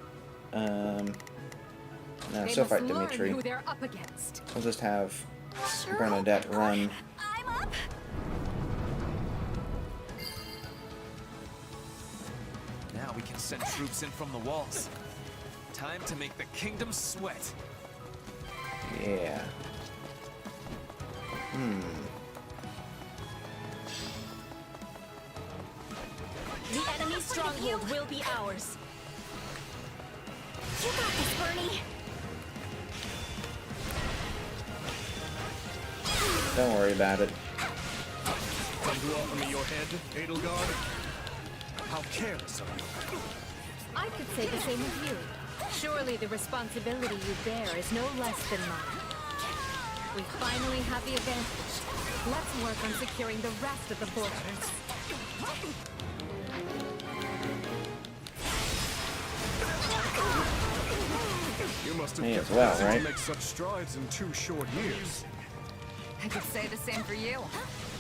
no,
They
she'll
must
fight
learn
Dimitri.
who they're up against.
We'll just have Bernadette run.
I'm up.
Now we can send troops in from the walls. Time to make the kingdom sweat.
Yeah.
The enemy's stronghold will be ours.
You got this, Bernie.
Don't worry about it.
Come to offer me your head, Edelgard? How careless of you.
I could say the same of you. Surely the responsibility you bear is no less than mine. We finally have the advantage. Let's work on securing the rest of the fortress.
You must have
Me
kept
as well,
rising
right?
to make such strides in 2 short years.
I could say the same for you.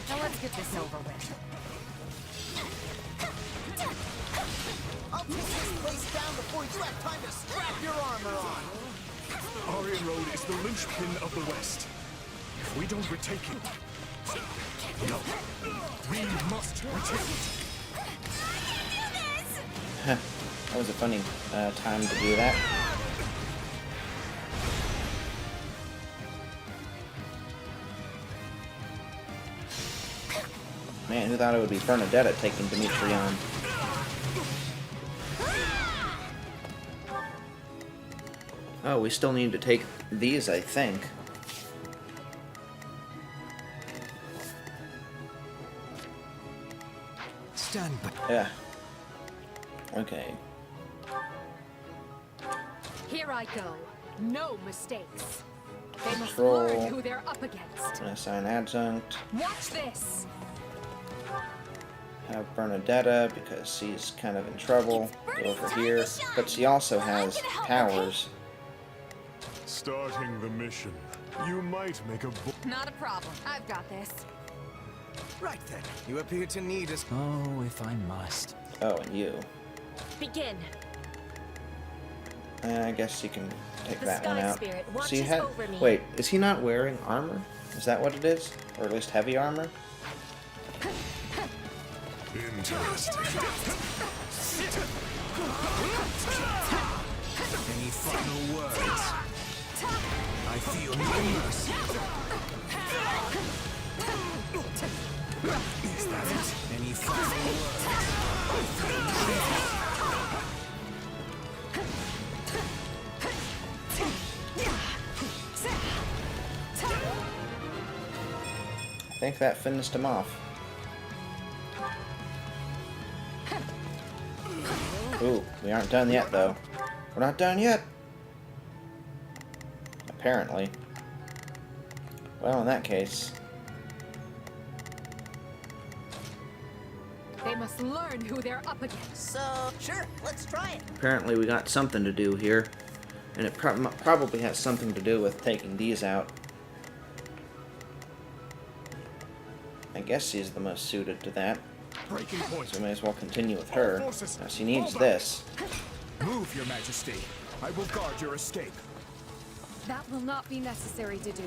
Now let's get this over with.
I'll take this place down before you have time to strap your armor on.
Aryan Road is the linchpin of the West. If we don't retake it... No. We must retake it.
That was a funny time to do that. Man, who thought it would be Bernadetta taking Dimitri on? Oh, we still need to take these, I think.
Stand by.
Yeah. Okay.
Here I go. No mistakes. They must
Control.
learn who they're up against.
Assign adjunct.
Watch this.
Have Bernadetta because she's kind of in trouble. Go over here. But she also has powers.
Starting the mission. You might make a...
Not a problem. I've got this.
Right then. You appear to need us.
Oh, if I must.
Oh, and you.
Begin.
I guess you can take
The
that one
Sky
out.
Spirit
See,
watches over me.
wait, is he not wearing armor? Is that what it is? Or at least heavy armor?
Interesting.
Any final words? I feel no mercy. Is that it? Any final words?
I think that finished him off. Ooh, we aren't done yet, though. We're not done yet! Apparently. Well, in that case...
They must learn who they're up against.
So, sure, let's try it.
Apparently we got something to do here. And it probably has something to do with taking these out. I guess she's the most suited to that.
Breaking point.
So we may as well continue with her. Now she needs this.
Move, Your Majesty. I will guard your escape.
That will not be necessary to do.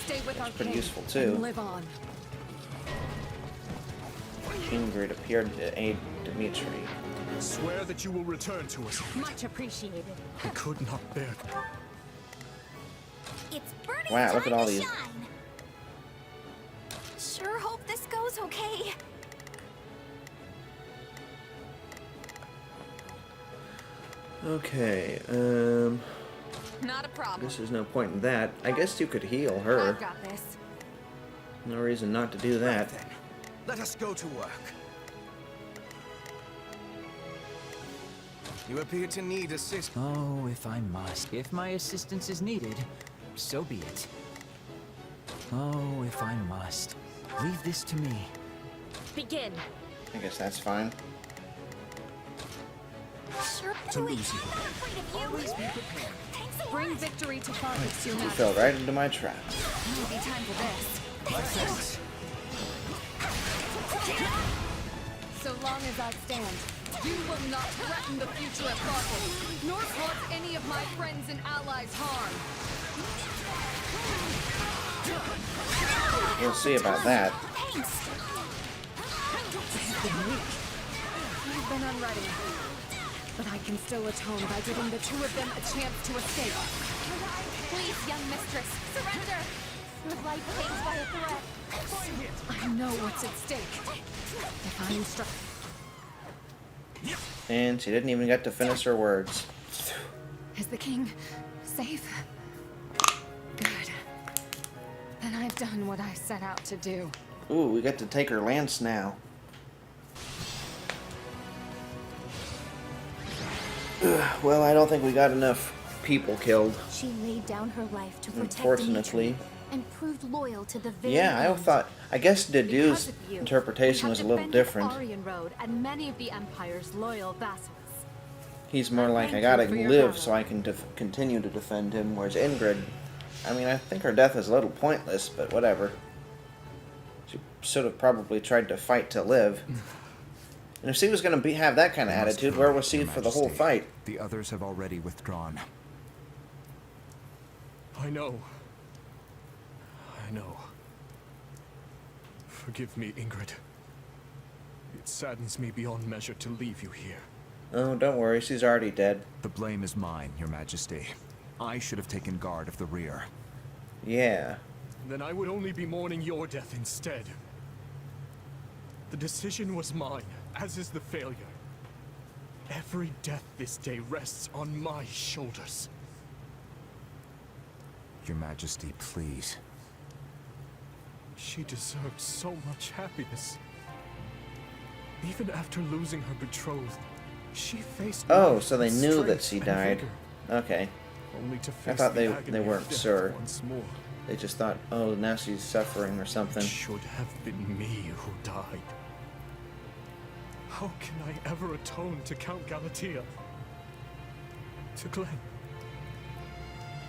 Stay with our
pretty
king
useful, too.
and live on.
Ingrid appeared to aid Dimitri.
Swear that you will return to us.
Much appreciated.
I could not bear.
It's Bernie's
Wow, look at
time
all
to
these.
shine. Sure hope this goes okay.
Okay,
Not a problem.
guess there's no point in that. I guess you could heal her.
I've got this.
No reason not to do that.
Let us go to work. You appear to need assist.
Oh, if I must. If my assistance is needed, so be it. Oh, if I must. Leave this to me.
Begin.
I guess that's fine.
Sure, Billy. I'm not afraid of you. Thanks a
Bring
lot.
victory to Fargus, Your
You
Majesty.
fell right into my trap.
Maybe time for this.
My thanks.
So long as I stand, you will not threaten the future of Fargus, nor cause any of my friends and allies harm.
We'll see about that.
Thanks.
I've been unready, but I can still atone by giving the two of them a chance to escape.
Please, young mistress, surrender! Your life hangs by a thread.
I know what's at stake. If I'm struck.
And she didn't even get to finish her words.
Is the king safe? Good. Then I've done what I set out to do.
Ooh, we get to take her lance now. Well, I don't think we got enough people killed.
She laid down her life to protect
Unfortunately.
Dimitri and proved loyal to the very
Yeah, I
end.
thought... I guess
Because
Dedue's
of you,
interpretation
we
was a
have
little
defended
different.
Aryan Road and many of the Empire's loyal vassals.
He's more like,
Thank
I gotta
you for your
live
battle.
so I can continue to defend him, whereas Ingrid... I mean, I think her death is a little pointless, but whatever. She should have probably tried to fight to live. And if she was going to have that kind of attitude, where was she for the whole fight?
The others have already withdrawn.
I know. I know. Forgive me, Ingrid. It saddens me beyond measure to leave you here.
Oh, don't worry, she's already dead.
The blame is mine, Your Majesty. I should have taken guard of the rear.
Yeah.
Then I would only be mourning your death instead. The decision was mine, as is the failure. Every death this day rests on my shoulders.
Your Majesty, please.
She deserved so much happiness. Even after losing her betrothed, she faced
Oh,
life
so they
with
knew that
strength
she
and
died.
vigor,
Okay.
only to
I
face
thought
the
they
agony of
weren't
death
sure.
once more.
They just thought, oh, now she's suffering or something.
It should have been me who died. How can I ever atone to Count Galatea? To Glenn?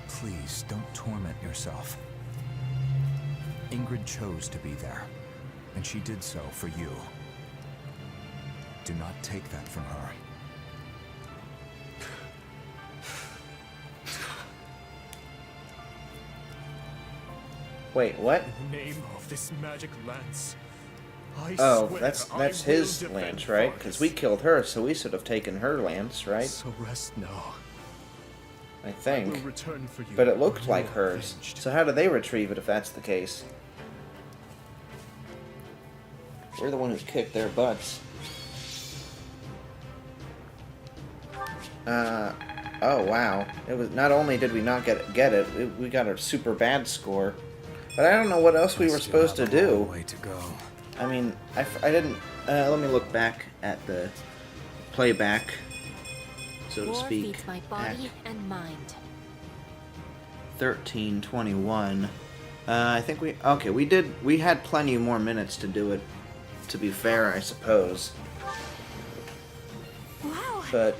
Please, don't torment yourself. Ingrid chose to be there, and she did so for you. Do not take that from her.
Wait, what?
In the name of this magic lance, I
Oh,
swear
that's
I
his
will
lance,
defend
right?
Vargas.
Because we killed her, so we should have taken her lance, right?
So rest now.
I think.
will return for you
But it looked
when
like
you are
hers.
avenged.
So how do they retrieve it if that's the case? We're the one who kicked their butts. Oh wow. It was not only did we not get it, we got a super bad score. But I don't know what else we were supposed to do.
Way to go.
I mean, I didn't. Let me look back at the playback, so to
War
speak.
feeds my body and mind.
13:21. I think we had plenty more minutes to do it. To be fair, I suppose.
Wow.
But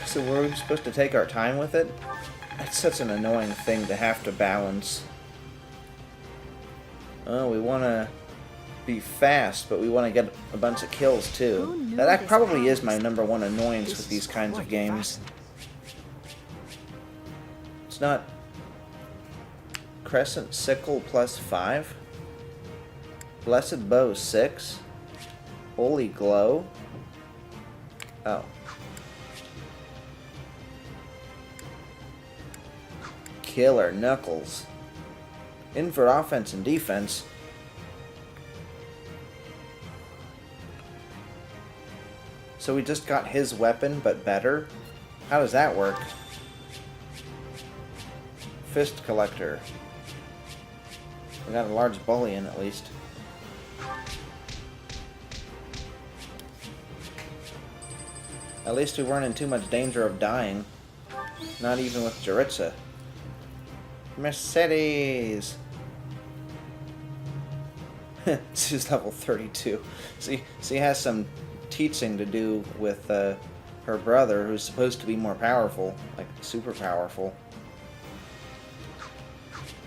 so were we supposed to take our time with it? It's such an annoying thing to have to balance. Oh, we want to be fast, but we want to get a bunch of kills too. That probably is my #1 annoyance with these kinds of games. It's not Crescent Sickle +5. Blessed Bow 6. Holy Glow. Oh. Killer Knuckles. Invert offense and defense. So we just got his weapon, but better? How does that work? Fist Collector. We got a large bullion, at least. At least we weren't in too much danger of dying. Not even with Jaritza. Mercedes! She's level 32. She has some teaching to do with her brother, who's supposed to be more powerful. Like, super powerful.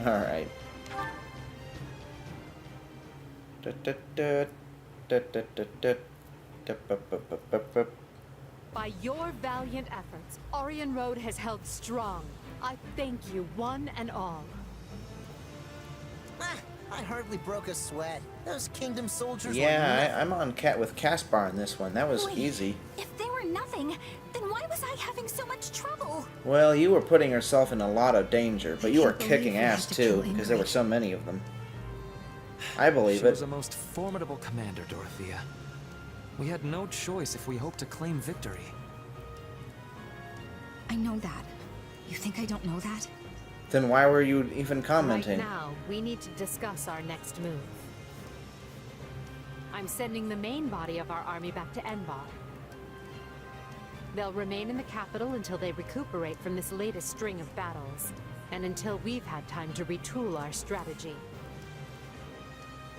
Alright.
By your valiant efforts, Orion Road has held strong. I thank you, one and all.
Ah, I hardly broke a sweat. Those kingdom soldiers were
Yeah, I'm on with Caspar in this one. That was
Wait,
easy.
If they were nothing, then why was I having so much trouble?
Well, you were putting yourself in a lot of danger, but you were
can't believe
kicking
we had
ass
to
too,
kill
because there were
Ingrid.
so many of them. I believe
She
it.
was a most formidable commander, Dorothea. We had no choice if we hoped to claim victory.
I know that. You think I don't know that?
Then why were you even commenting?
Right now, we need to discuss our next move. I'm sending the main body of our army back to Enbar. They'll remain in the capital until they recuperate from this latest string of battles, and until we've had time to retool our strategy.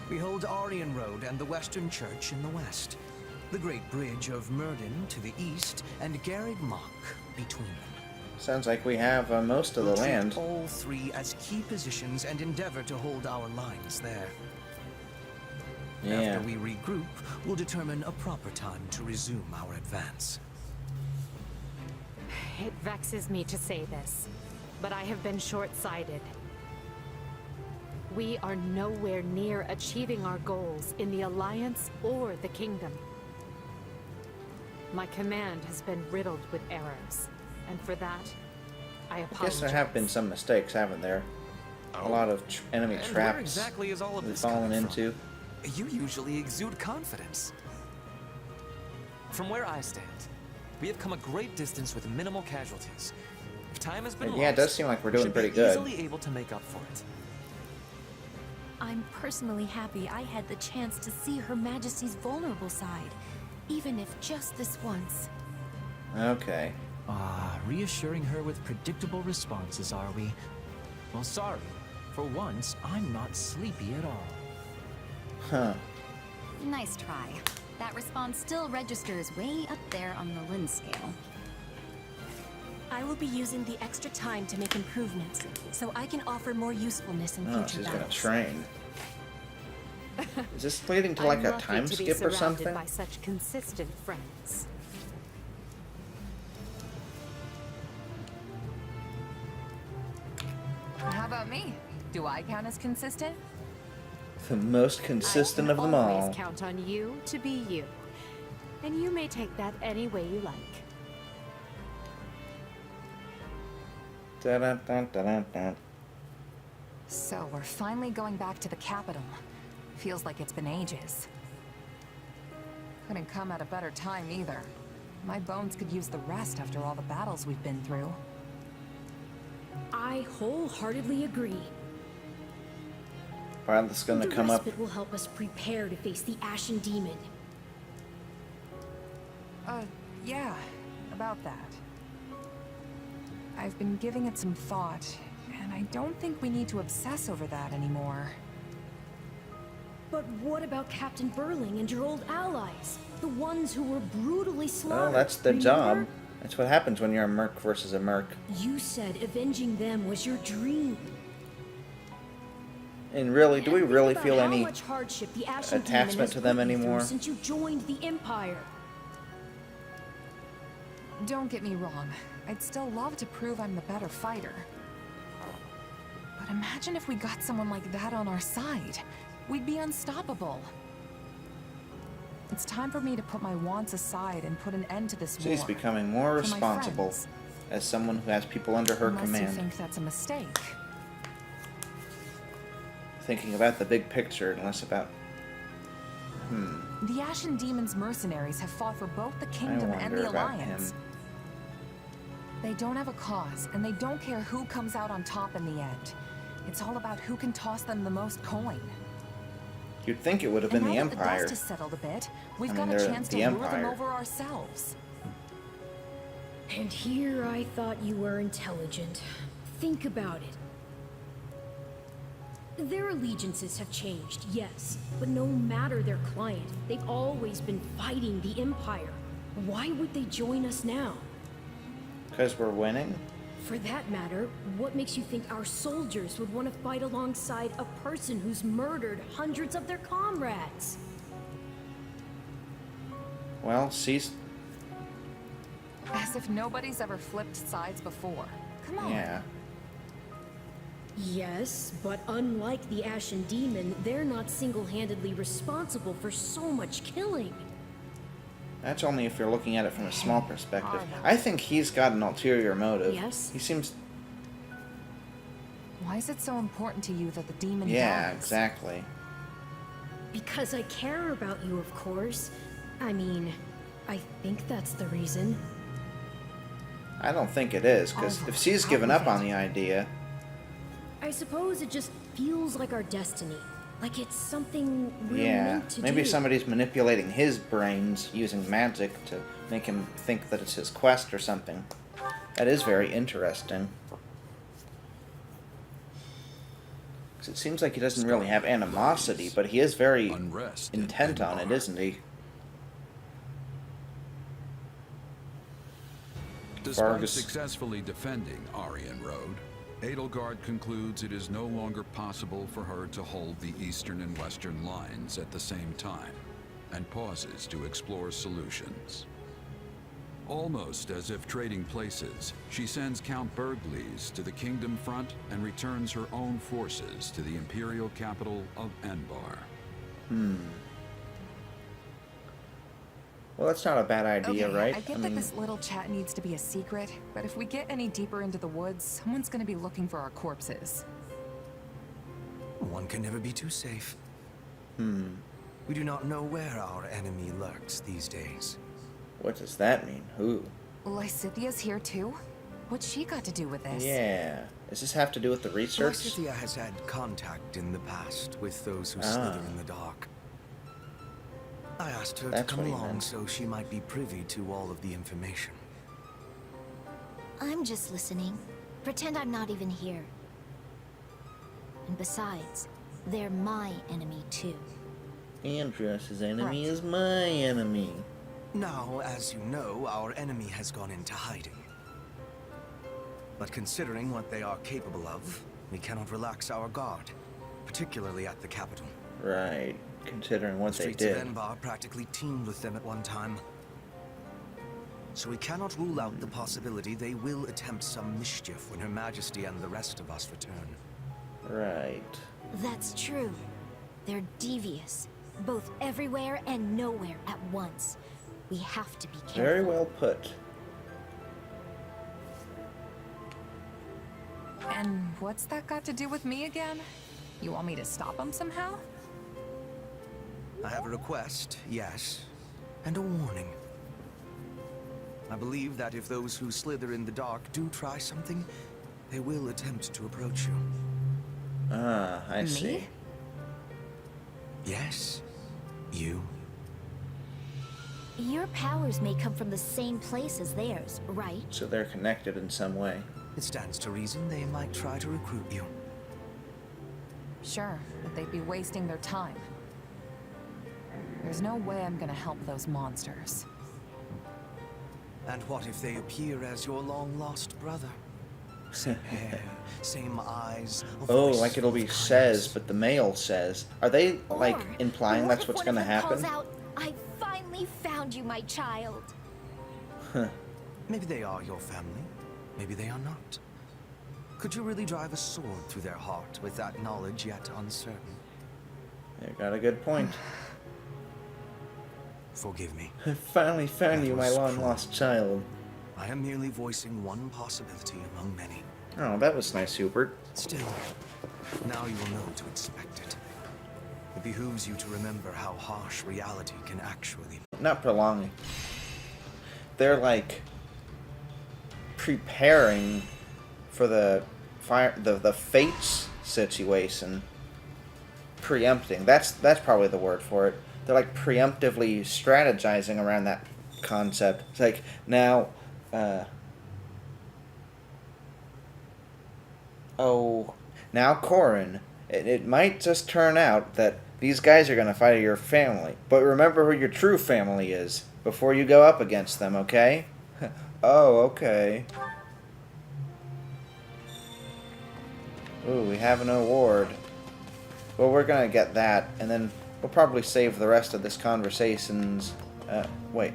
We hold Orion Road and the Western Church in the west, the Great Bridge of Myrden to the east, and Garreg Mach between them.
Sounds like we have most of the
We'll treat
land.
all three as key positions and endeavor to hold our lines there.
Yeah.
After we regroup, we'll determine a proper time to resume our advance.
It vexes me to say this, but I have been short-sighted. We are nowhere near achieving our goals in the Alliance or the Kingdom. My command has been riddled with errors, and for that, I
I
apologize.
guess there have been some mistakes, haven't there? A lot of enemy
And
traps
where exactly is all of
we've
this
fallen
coming
into.
from? You usually exude confidence. From where I stand, we have come a great distance with minimal casualties. If time has been
And
lost,
yeah, it does seem like we're
we
doing
should
pretty
be
good.
easily able to make up for it.
I'm personally happy I had the chance to see Her Majesty's vulnerable side, even if just this once.
Okay.
Reassuring her with predictable responses, are we? Well, sorry. For once, I'm not sleepy at all.
Huh.
Nice try. That response still registers way up there on the Lin scale.
I will be using the extra time to make improvements, so I can offer more usefulness in
Oh,
future
she's gonna
battles.
train. Is this leading to like
I'm
a
lucky
time
to be
skip or
surrounded
something?
by such consistent friends.
How about me? Do I count as consistent?
The most consistent of them all.
Always count on you to be you, and you may take that any way you like.
Da-da-da-da-da-da.
So we're finally going back to the capital. Feels like it's been ages. Couldn't come at a better time either. My bones could use the rest after all the battles we've been through.
I wholeheartedly agree.
Well, that's gonna
The
come up.
respite will help us prepare to face the Ashen Demon.
Yeah, about that. I've been giving it some thought, and I don't think we need to obsess over that anymore.
But what about Captain Burling and your old allies? The ones who were brutally slaughtered.
Well, that's the
remember?
job. That's what happens when you're a merc versus a merc.
You said avenging them was your dream.
And really, do we
Think
really
about
feel
how
any
much hardship the Ashen Demon
attachment
has
to them
put you through
anymore?
since you joined the Empire?
Don't get me wrong, I'd still love to prove I'm the better fighter. But imagine if we got someone like that on our side. We'd be unstoppable. It's time for me to put my wants aside and put an end to this war.
She's becoming more
For my
responsible
friends.
as someone who has people under her
Unless you
command.
think that's a mistake.
Thinking about the big picture and less about...
The Ashen Demon's mercenaries have fought for both the Kingdom and
wonder
the
about
Alliance.
him.
They don't have a cause, and they don't care who comes out on top in the end. It's all about who can toss them the most coin.
You'd think it would have been
And
the
now that
Empire.
the dust has settled a bit, we've
I
got
mean,
a
they're
chance to
the
lure them
Empire.
over ourselves.
And here I thought you were intelligent. Think about it. Their allegiances have changed, yes, but no matter their client, they've always been fighting the Empire. Why would they join us now?
Because we're winning?
For that matter, what makes you think our soldiers would want to fight alongside a person who's murdered hundreds of their comrades?
Well, she's...
As if nobody's ever flipped sides before. Come on.
Yeah.
Yes, but unlike the Ashen Demon, they're not single-handedly responsible for so much killing.
That's only if you're looking at it from a small perspective. I think he's got an ulterior motive.
Yes?
He seems...
Why is it so important to you that the demon
Yeah,
dies?
exactly.
Because I care about you, of course. I mean, I think that's the reason.
I don't think it is, because if she's given up on the idea...
I suppose it just feels like our destiny. Like it's something we're
Yeah,
meant to
maybe
do.
somebody's manipulating his brains using magic to make him think that it's his quest or something. That is very interesting. 'Cause it seems like he doesn't really have animosity, but he is very intent on it, isn't he?
Despite
Vargas.
successfully defending Aryan Road, Edelgard concludes it is no longer possible for her to hold the eastern and western lines at the same time, and pauses to explore solutions. Almost as if trading places, she sends Count Berglies to the Kingdom Front and returns her own forces to the Imperial capital of Enbar.
Well, that's not a bad idea,
Okay,
right?
I get that this little chat needs to be a secret, but if we get any deeper into the woods, someone's gonna be looking for our corpses.
One can never be too safe. We do not know where our enemy lurks these days.
What does that mean? Who?
Lysithia's here too? What's she got to do with this?
Yeah. Does this have to do with the research?
Lysithia has had contact in the past with those who slither in the dark. I asked her to come along so she might be privy to all of the information.
I'm just listening. Pretend I'm not even here. And besides, they're my enemy too.
Andros's enemy is my enemy.
Now, as you know, our enemy has gone into hiding. But considering what they are capable of, we cannot relax our guard, particularly at the capital.
Right, considering what
the
they
streets
did.
of Enbar practically teemed with them at one time. So we cannot rule out the possibility they will attempt some mischief when Her Majesty and the rest of us return.
Right.
That's true. They're devious, both everywhere and nowhere at once. We have to be careful.
Very well put.
And what's that got to do with me again? You want me to stop them somehow?
I have a request, yes, and a warning. I believe that if those who slither in the dark do try something, they will attempt to approach you.
Ah, I see.
Yes, you.
Your powers may come from the same place as theirs, right?
So they're connected in some way.
It stands to reason they might try to recruit you.
Sure, but they'd be wasting their time. There's no way I'm gonna help those monsters.
And what if they appear as your long-lost brother? Same hair, same eyes.
Oh, like it'll be says, but the male says. Are they, like, implying
What
that's
if
what's
one of
gonna
them
happen?
calls out, I finally found you, my child.
Maybe they are your family. Maybe they are not. Could you really drive a sword through their heart with that knowledge yet uncertain?
You got a good point.
Forgive me.
I finally found you, my long-lost child.
I am merely voicing one possibility among many.
Oh, that was nice, Hubert.
Still, now you will know to expect it. It behooves you to remember how harsh reality can actually be.
Not prolonging. They're like preparing for the fates situation. Preempting. That's probably the word for it. They're like preemptively strategizing around that concept. It's like now now Corin, it might just turn out that these guys are going to fight your family. But remember who your true family is before you go up against them, okay? Oh, okay. Ooh, we have an award. Well, we're going to get that, and then we'll probably save the rest of this conversations. Wait.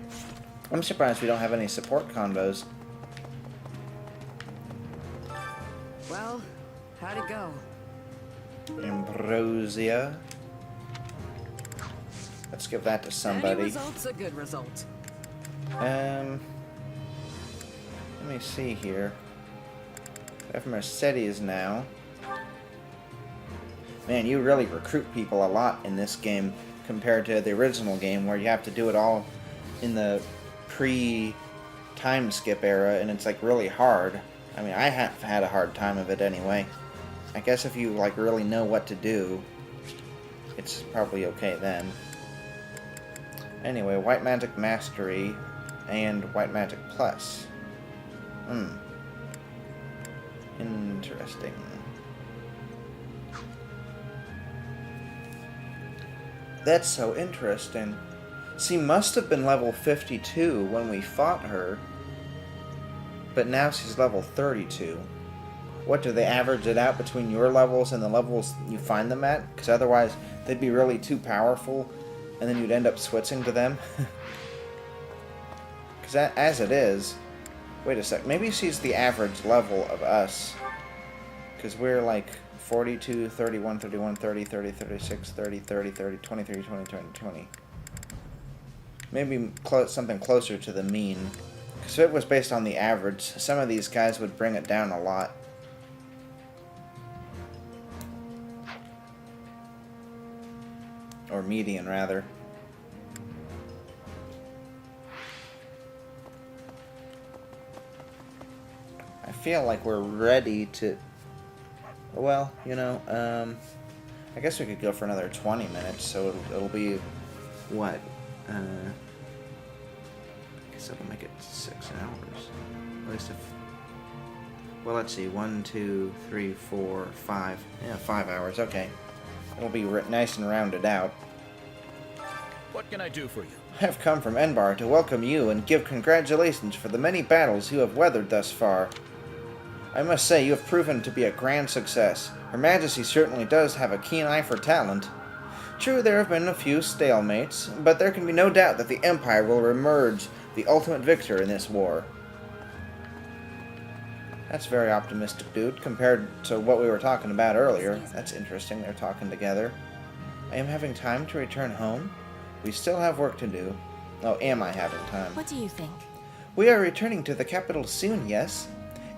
I'm surprised we don't have any support convos.
Well, how'd it go?
Ambrosia. Let's give that to somebody.
Any result's a good result.
Let me see here. We have Mercedes now. Man, you really recruit people a lot in this game compared to the original game where you have to do it all in the pre-time skip era, and it's like really hard. I mean, I have had a hard time of it anyway. I guess if you like really know what to do, it's probably okay then. Anyway, White Magic Mastery and White Magic Plus. Interesting. That's so interesting. She must have been level 52 when we fought her, but now she's level 32. what do they average it out between your levels and the levels you find them at? Because otherwise they'd be really too powerful, and then you'd end up switching to them. Because as it is, wait a sec, maybe she's the average level of us. Because we're like 42, 31, 31, 30, 30, 36, 30, 30, 30, 20, 30, 20, 20, 20. Maybe something closer to the mean. Because if it was based on the average, some of these guys would bring it down a lot. Or median, rather. I feel like we're ready to... Well, you know, I guess we could go for another 20 minutes, so it'll be... What? I guess it'll make it 6 hours. At least if... Well, let's see. 1, 2, 3, 4, 5. Yeah, 5 hours. Okay. It'll be nice and rounded out.
What can I do for you?
I have come from Enbar to welcome you and give congratulations for the many battles you have weathered thus far. I must say you have proven to be a grand success. Her Majesty certainly does have a keen eye for talent. True, there have been a few stalemates, but there can be no doubt that the Empire will emerge the ultimate victor in this war. That's very optimistic, dude, compared to what we were talking about earlier. That's interesting, they're talking together. I am having time to return home? We still have work to do. Oh, am I having time?
What do you think?
We are returning to the capital soon, yes?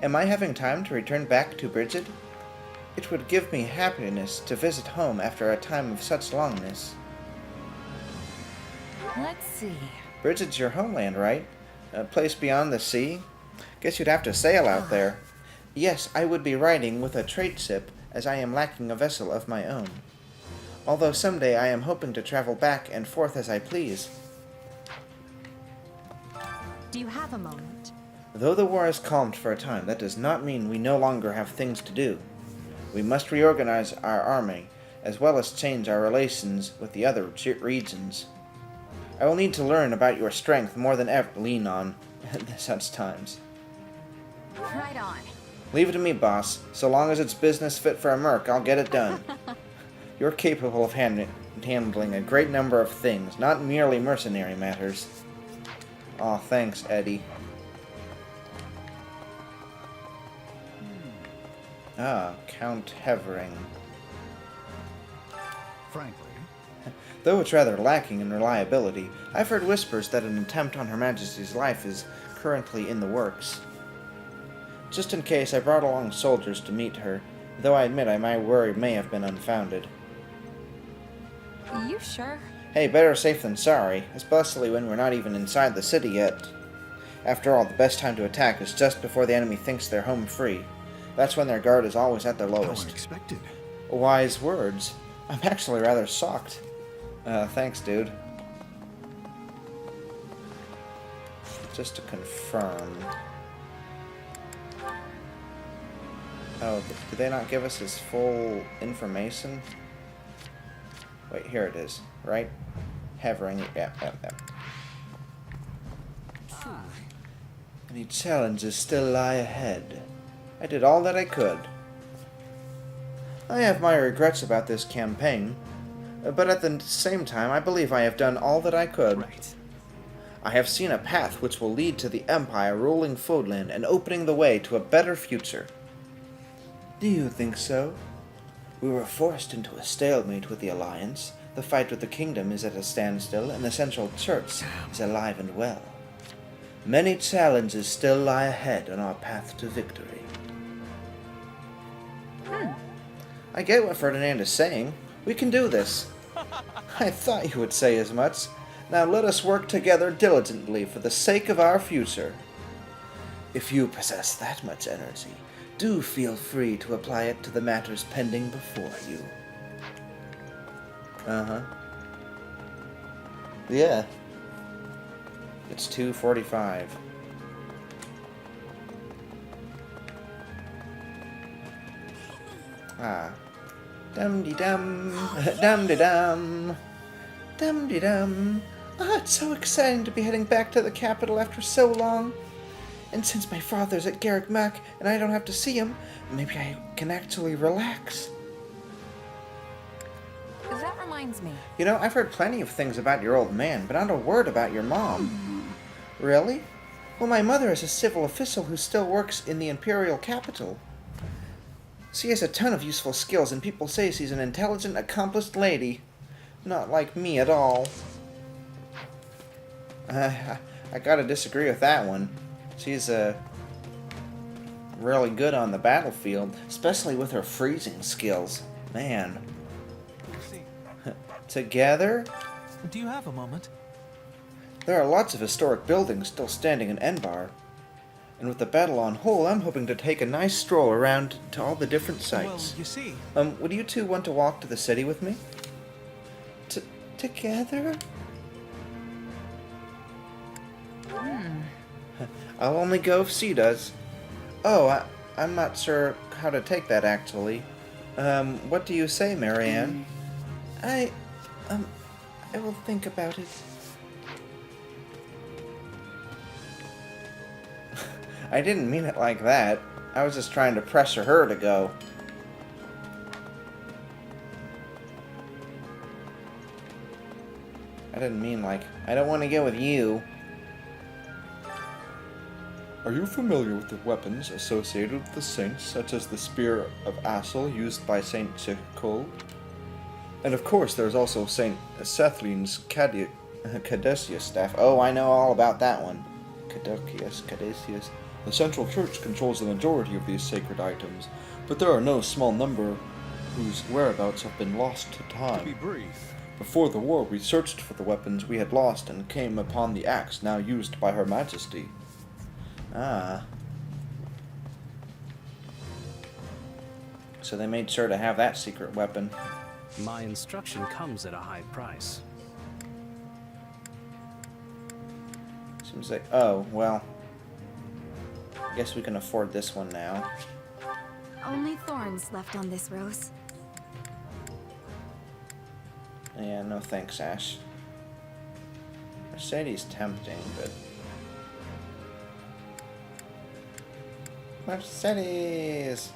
Am I having time to return back to Bridget? It would give me happiness to visit home after a time of such longness.
Let's see.
Bridget's your homeland, right? A place beyond the sea? Guess you'd have to sail out there. Yes, I would be riding with a trade ship, as I am lacking a vessel of my own. Although someday I am hoping to travel back and forth as I please.
Do you have a moment?
Though the war has calmed for a time, that does not mean we no longer have things to do. We must reorganize our army, as well as change our relations with the other regions. I will need to learn about your strength more than ever lean on at such times.
Right on.
Leave it to me, boss. So long as it's business fit for a merc, I'll get it done. You're capable of handling a great number of things, not merely mercenary matters. Aw, thanks, Eddie. Ah, Count Hevering.
Frankly,
though it's rather lacking in reliability, I've heard whispers that an attempt on Her Majesty's life is currently in the works. Just in case, I brought along soldiers to meet her, though I admit my worry may have been unfounded.
You sure?
Hey, better safe than sorry, especially when we're not even inside the city yet. After all, the best time to attack is just before the enemy thinks they're home free. That's when their guard is always at their lowest.
how unexpected.
Wise words. I'm actually rather shocked. Thanks, dude. Just to confirm. Oh, did they not give us his full information? Wait, here it is, right? Hevering, yeah. Any challenges still lie ahead. I did all that I could. I have my regrets about this campaign, but at the same time, I believe I have done all that I could.
Right.
I have seen a path which will lead to the Empire ruling Fodland and opening the way to a better future. Do you think so? We were forced into a stalemate with the Alliance. The fight with the Kingdom is at a standstill, and the Central Church is alive and well. Many challenges still lie ahead on our path to victory. I get what Ferdinand is saying. We can do this. I thought you would say as much. Now let us work together diligently for the sake of our future. If you possess that much energy, do feel free to apply it to the matters pending before you. Yeah. It's 2:45. Ah. Dum-de-dum. Dum-de-dum. Dum-de-dum. Ah, it's so exciting to be heading back to the capital after so long. And since my father's at Garrick Mac and I don't have to see him, maybe I can actually relax.
That reminds me.
You know, I've heard plenty of things about your old man, but not a word about your mom. Really? Well, my mother is a civil official who still works in the imperial capital. She has a ton of useful skills, and people say she's an intelligent, accomplished lady. Not like me at all. I gotta disagree with that one. She's really good on the battlefield, especially with her freezing skills. Man. Together?
Do you have a moment?
There are lots of historic buildings still standing in Enbar. And with the battle on hold, I'm hoping to take a nice stroll around to all the different sites.
Well, you see...
Would you two want to walk to the city with me? Together? I'll only go if she does. Oh, I'm not sure how to take that, actually. What do you say, Marianne? I will think about it. I didn't mean it like that. I was just trying to pressure her to go. I didn't mean like, I don't want to go with you.
Are you familiar with the weapons associated with the saints, such as the Spear of Assel used by Saint Chicol? And of course, there's also Saint Sethling's Caduceus staff. Oh, I know all about that one. Caduceus. The Central Church controls the majority of these sacred items, but there are no small number whose whereabouts have been lost to time.
To be brief.
Before the war, we searched for the weapons we had lost and came upon the axe now used by Her Majesty.
Ah. So they made sure to have that secret weapon.
My instruction comes at a high price.
Seems like... Oh, well. I guess we can afford this one now.
Only thorns left on this rose.
Yeah, no thanks, Ash. Mercedes tempting, but... Mercedes!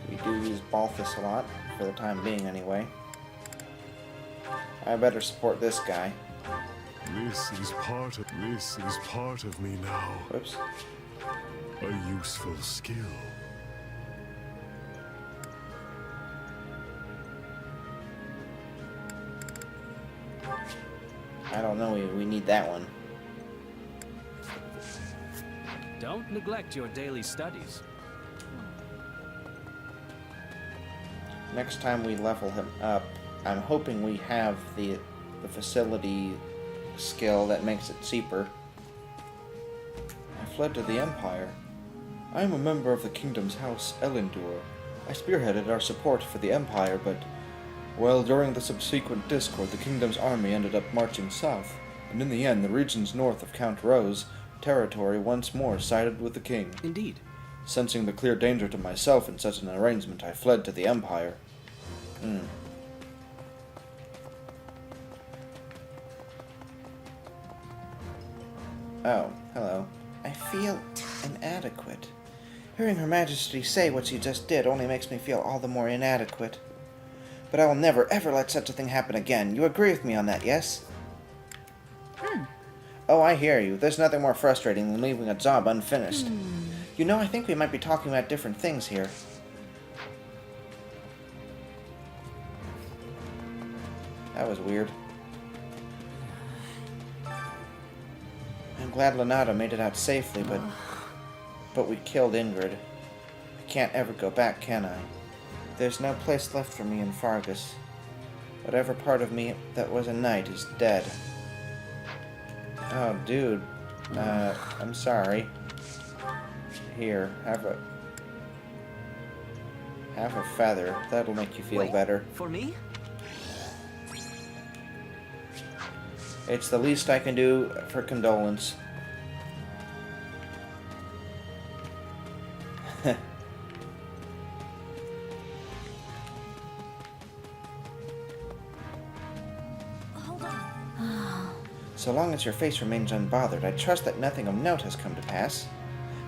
We do use Balthus a lot, for the time being anyway. I better support this guy.
This is part of me now.
Whoops.
A useful skill.
I don't know, we need that one.
Don't neglect your daily studies.
Next time we level him up, I'm hoping we have the facility skill that makes it cheaper.
I fled to the Empire. I am a member of the Kingdom's House Elindur. I spearheaded our support for the Empire, but... well, during the subsequent discord, the Kingdom's army ended up marching south, and in the end, the regions north of Count Rowe's territory once more sided with the King.
Indeed.
Sensing the clear danger to myself in such an arrangement, I fled to the Empire.
Oh, hello. I feel inadequate. Hearing Her Majesty say what she just did only makes me feel all the more inadequate. But I will never, ever let such a thing happen again. You agree with me on that, yes? Oh, I hear you. There's nothing more frustrating than leaving a job unfinished. You know, I think we might be talking about different things here. That was weird. I'm glad Lenata made it out safely, but we killed Ingrid. I can't ever go back, can I? There's no place left for me in Fargus. Whatever part of me that was a knight is dead. Oh, dude. I'm sorry. Here, have a feather. That'll make you feel better.
For me?
It's the least I can do for condolence.
Hold on.
So long as your face remains unbothered, I trust that nothing of note has come to pass.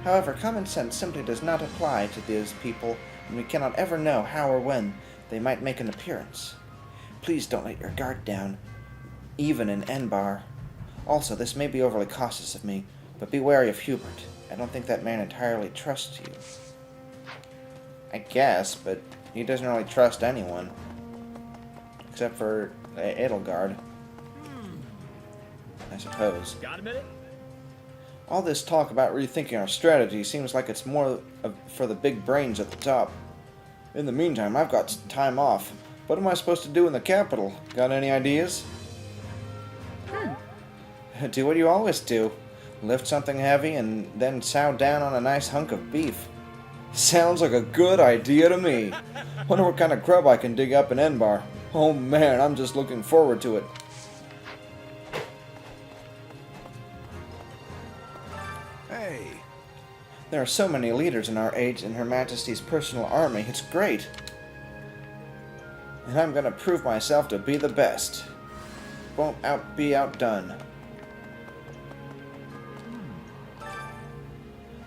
However, common sense simply does not apply to these people, and we cannot ever know how or when they might make an appearance. Please don't let your guard down, even in Enbar. Also, this may be overly cautious of me, but be wary of Hubert. I don't think that man entirely trusts you. I guess, but he doesn't really trust anyone. Except for Edelgard. I suppose.
Got a minute?
All this talk about rethinking our strategy seems like it's more for the big brains at the top. In the meantime, I've got some time off. What am I supposed to do in the capital? Got any ideas? Do what you always do. Lift something heavy and then chow down on a nice hunk of beef. Sounds like a good idea to me. Wonder what kind of grub I can dig up in Enbar. Oh man, I'm just looking forward to it.
Hey.
There are so many leaders in our age in Her Majesty's personal army. It's great. And I'm gonna prove myself to be the best. Won't be outdone.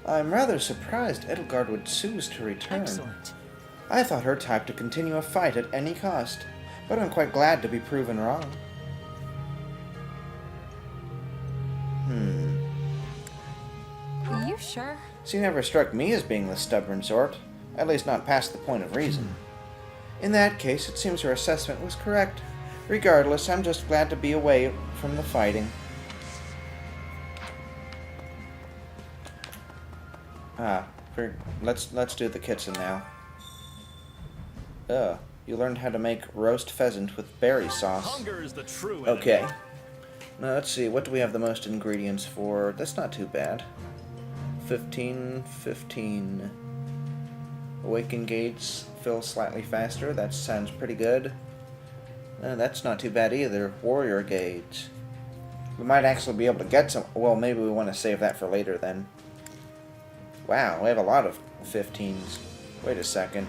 I'm rather surprised Edelgard would choose to return.
Excellent.
I thought her type to continue a fight at any cost, but I'm quite glad to be proven wrong.
Are you sure?
She never struck me as being the stubborn sort, at least not past the point of reason. In that case, it seems her assessment was correct. Regardless, I'm just glad to be away from the fighting. Let's do the kitchen now. You learned how to make roast pheasant with berry sauce.
Hunger is the true enemy.
Okay. Now let's see, what do we have the most ingredients for? That's not too bad. 15. Awaken gates fill slightly faster. That sounds pretty good. That's not too bad either. Warrior gauge. We might actually be able to get some. Well, maybe we want to save that for later then. Wow, we have a lot of 15s. Wait a second.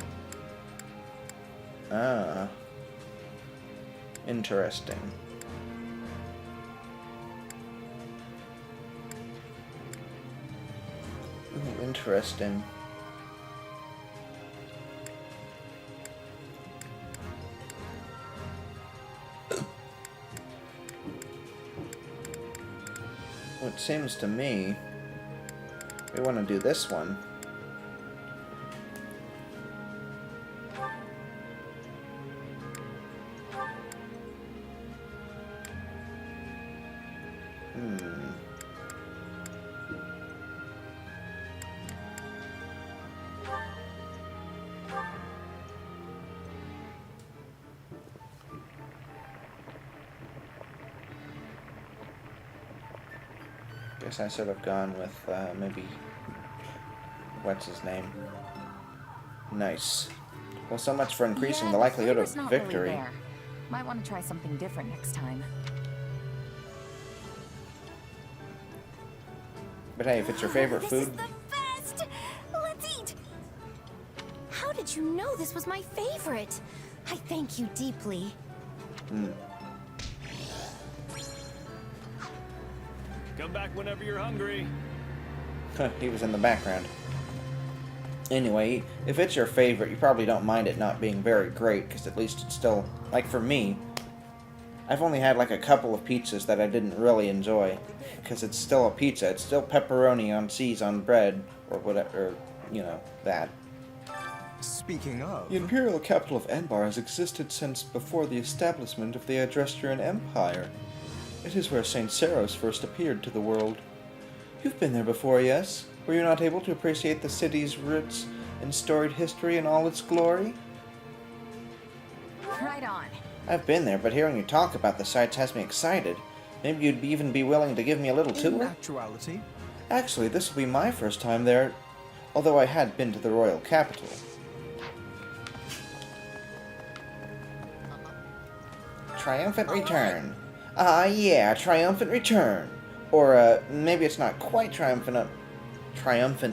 Interesting. Ooh, interesting. Well, it seems to me we want to do this one. Guess I should have gone with maybe what's his name? Nice. Well, so much for increasing the likelihood of victory.
Really there. Might want to try something different next time.
But hey, if it's your favorite food,
This is the best! Let's eat! How did you know this was my favorite? I thank you deeply.
Come back whenever you're hungry.
he was in the background. Anyway, if it's your favorite, you probably don't mind it not being very great, because at least it's still, like for me, I've only had like a couple of pizzas that I didn't really enjoy, because it's still a pizza. It's still pepperoni on cheese on bread, or whatever, you know, that.
Speaking of...
The imperial capital of Enbar has existed since before the establishment of the Adrestrian Empire. It is where St. Saros first appeared to the world. You've been there before, yes? Were you not able to appreciate the city's roots and storied history in all its glory?
Right on.
I've been there, but hearing you talk about the sites has me excited. Maybe you'd even be willing to give me a little tour?
In actuality?
Actually, this will be my first time there, although I had been to the royal capital. Triumphant return. Yeah, triumphant return. Or, maybe it's not quite triumphant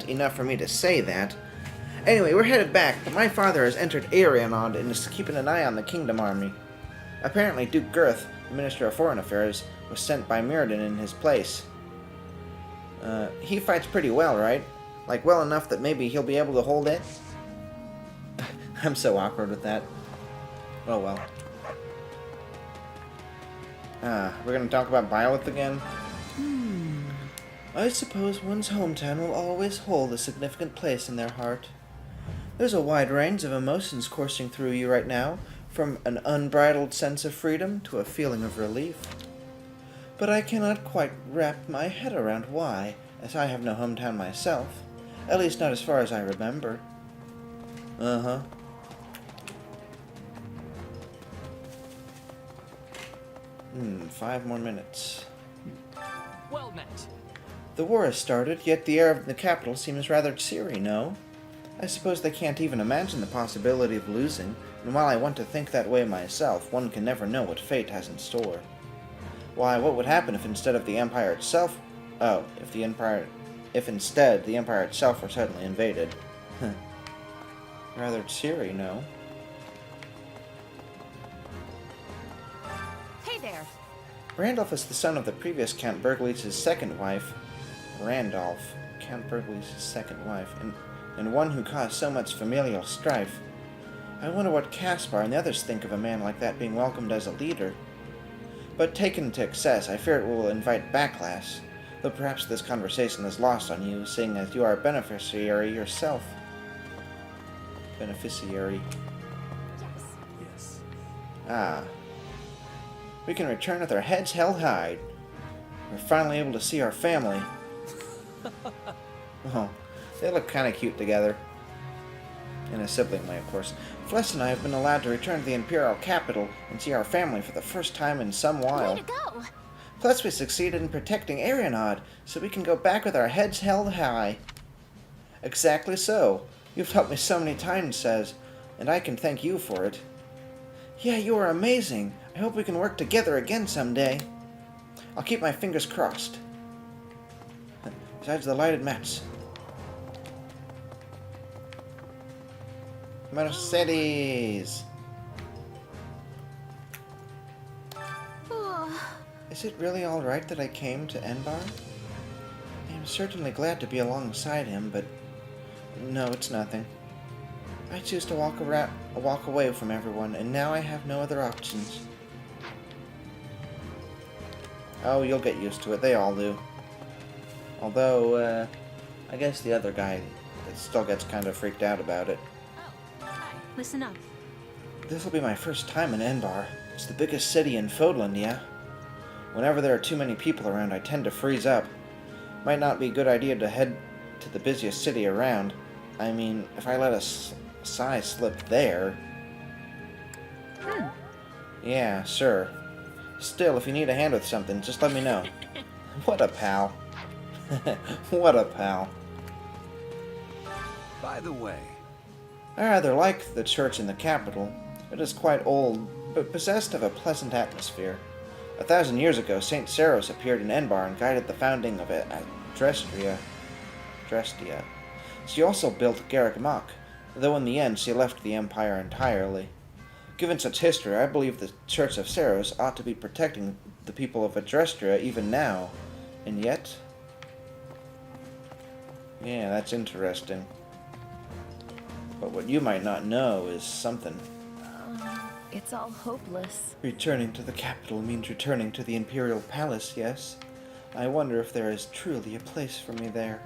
enough for me to say that. Anyway, we're headed back, but my father has entered Arianod and is keeping an eye on the Kingdom Army. Apparently, Duke Girth, the Minister of Foreign Affairs, was sent by Mirrodin in his place. He fights pretty well, right? Like, well enough that maybe he'll be able to hold it? I'm so awkward with that. Oh well. We're gonna talk about Byleth again? I suppose one's hometown will always hold a significant place in their heart. There's a wide range of emotions coursing through you right now, from an unbridled sense of freedom to a feeling of relief. But I cannot quite wrap my head around why, as I have no hometown myself. At least not as far as I remember. 5 more minutes.
Well met.
The war has started, yet the air of the capital seems rather cheery, no? I suppose they can't even imagine the possibility of losing, and while I want to think that way myself, one can never know what fate has in store. Why, what would happen if instead of the Empire itself... if instead the Empire itself were suddenly invaded? Rather cheery, no?
Hey there.
Randolph is the son of the previous Count Bergleis's second wife. Randolph, Count Bergleis's second wife, and one who caused so much familial strife. I wonder what Caspar and the others think of a man like that being welcomed as a leader. But taken to excess, I fear it will invite backlash, though perhaps this conversation is lost on you, seeing as you are a beneficiary yourself. Beneficiary.
Yes.
Ah. We can return with our heads held high. We're finally able to see our family. Oh, they look kind of cute together. In a sibling way, of course. Flesh and I have been allowed to return to the Imperial capital and see our family for the first time in some while.
Way to go!
Plus we succeeded in protecting Arianod, so we can go back with our heads held high. Exactly so. You've helped me so many times, Says, and I can thank you for it. Yeah, you are amazing. I hope we can work together again someday. I'll keep my fingers crossed. Besides the lighted maps. Mercedes! Is it really alright that I came to Enbar? I am certainly glad to be alongside him, but... no, it's nothing. I choose to walk away from everyone, and now I have no other options. Oh, you'll get used to it. They all do. Although, I guess the other guy still gets kind of freaked out about it.
Listen up.
This'll be my first time in Enbar. It's the biggest city in Fodlandia. Whenever there are too many people around, I tend to freeze up. Might not be a good idea to head to the busiest city around. I mean, if I let a sigh slip there... Yeah, sure. Still, if you need a hand with something, just let me know. What a pal. What a pal.
By the way...
I rather like the church in the capital. It is quite old, but possessed of a pleasant atmosphere. 1,000 years ago, St. Saros appeared in Enbar and guided the founding of Drestia. She also built Garrick Mach, though in the end she left the Empire entirely. Given such history, I believe the Church of Saros ought to be protecting the people of Adrestria even now. And yet... yeah, that's interesting. But what you might not know is something.
It's all hopeless.
Returning to the capital means returning to the Imperial Palace, yes? I wonder if there is truly a place for me there.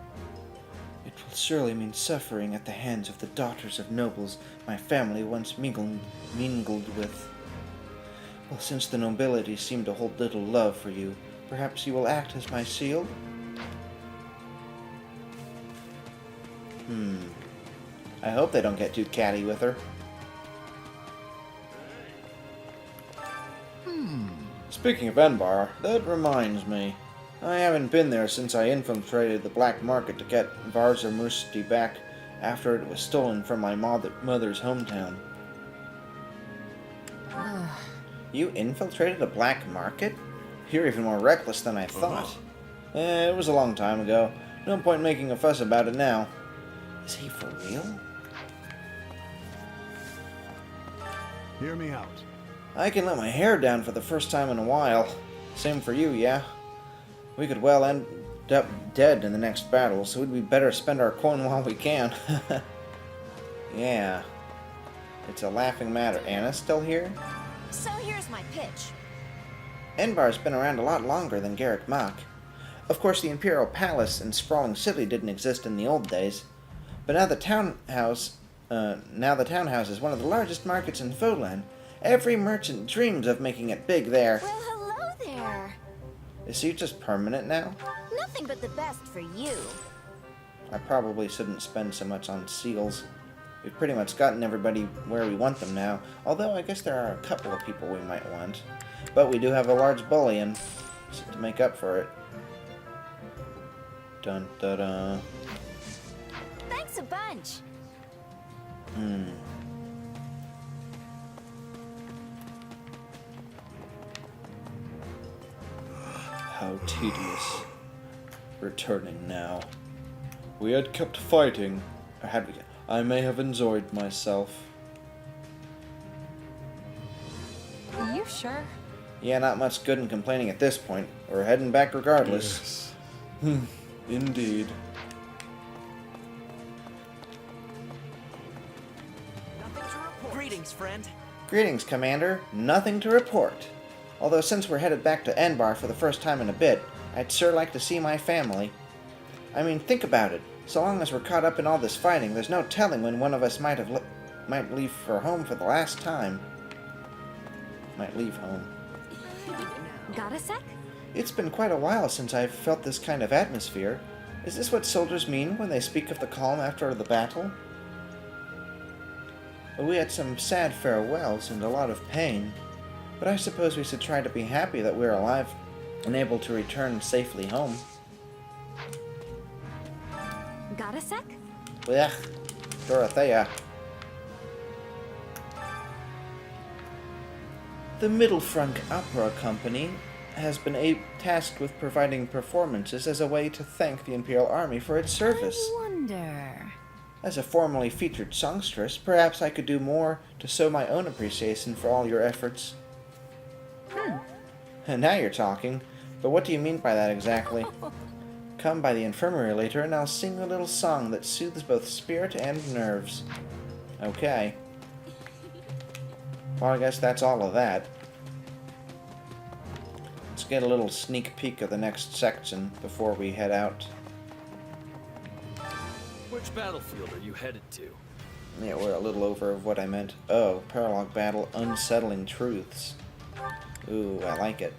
It will surely mean suffering at the hands of the daughters of nobles my family once mingled with. Well, since the nobility seem to hold little love for you, perhaps you will act as my shield? I hope they don't get too catty with her. Speaking of Enbar, that reminds me. I haven't been there since I infiltrated the black market to get Varza Musti back after it was stolen from my mother's hometown. You infiltrated a black market? You're even more reckless than I thought. It was a long time ago. No point making a fuss about it now. Is he for real?
Hear me out.
I can let my hair down for the first time in a while. Same for you, yeah? We could well end up dead in the next battle, so we'd be better spend our coin while we can. Yeah. It's a laughing matter. Anna's still here?
So here's my pitch.
Enbar's been around a lot longer than Garrick Mach. Of course, the Imperial Palace and sprawling city didn't exist in the old days, but now the townhouse is one of the largest markets in Foland. Every merchant dreams of making it big there.
Well, hello there.
Is he just permanent now?
Nothing but the best for you.
I probably shouldn't spend so much on seals. We've pretty much gotten everybody where we want them now, although I guess there are a couple of people we might want. But we do have a large bullion to make up for it. Dun da da.
Thanks a bunch.
How tedious. Returning now. We had kept fighting, or had we? I may have enjoyed myself.
You sure?
Yeah, not much good in complaining at this point. We're heading back regardless.
Yes. Indeed.
Greetings, friend.
Greetings, Commander. Nothing to report. Although since we're headed back to Enbar for the first time in a bit, I'd sure like to see my family. I mean, think about it. So long as we're caught up in all this fighting, there's no telling when one of us might leave for home for the last time. Might leave home.
Got a sec?
It's been quite a while since I've felt this kind of atmosphere. Is this what soldiers mean when they speak of the calm after the battle? We had some sad farewells and a lot of pain, but I suppose we should try to be happy that we're alive and able to return safely home.
Got a sec?
Blech, Dorothea. The Middlefrunk Opera Company has been tasked with providing performances as a way to thank the Imperial Army for its service.
I wonder...
As a formally featured songstress, perhaps I could do more to show my own appreciation for all your efforts. And now you're talking. But what do you mean by that exactly? Come by the infirmary later and I'll sing a little song that soothes both spirit and nerves. Okay. Well, I guess that's all of that. Let's get a little sneak peek of the next section before we head out.
Which battlefield are you headed to?
Yeah, we're a little over of what I meant. Oh, Paralog Battle, Unsettling Truths. Ooh, I like it.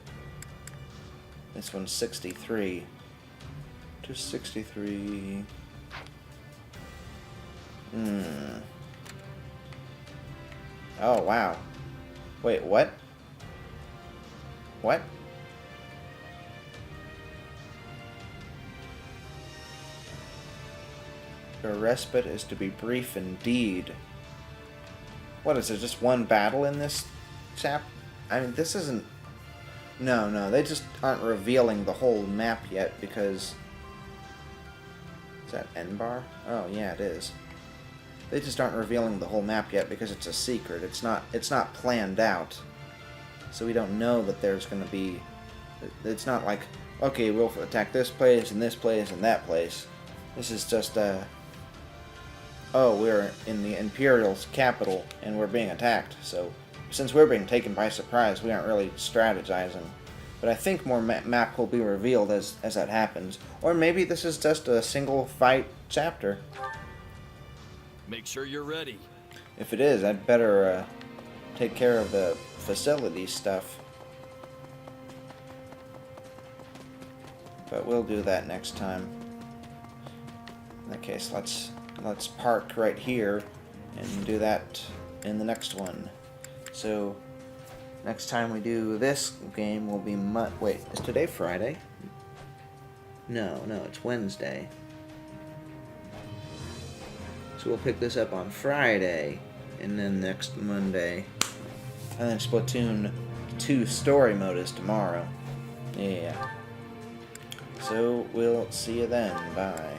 This one's 63. Just 63. Oh, wow. Wait, what? What? Your respite is to be brief indeed. What, is there just one battle in this chapter? I mean, this isn't... No, they just aren't revealing the whole map yet because... Is that Enbar? Oh, yeah, it is. They just aren't revealing the whole map yet because it's a secret. It's not planned out. So we don't know that there's going to be... It's not like, okay, we'll attack this place and that place. This is just, oh, we're in the Imperial's capital and we're being attacked. So, since we're being taken by surprise, we aren't really strategizing. But I think more map will be revealed as that happens. Or maybe this is just a single fight chapter.
Make sure you're ready.
If it is, I'd better take care of the facility stuff. But we'll do that next time. In that case, let's park right here and do that in the next one. So next time we do this game will be wait, is today Friday? No, it's Wednesday. So we'll pick this up on Friday, and then next Monday. And then Splatoon 2 story mode is tomorrow. Yeah. So we'll see you then. Bye.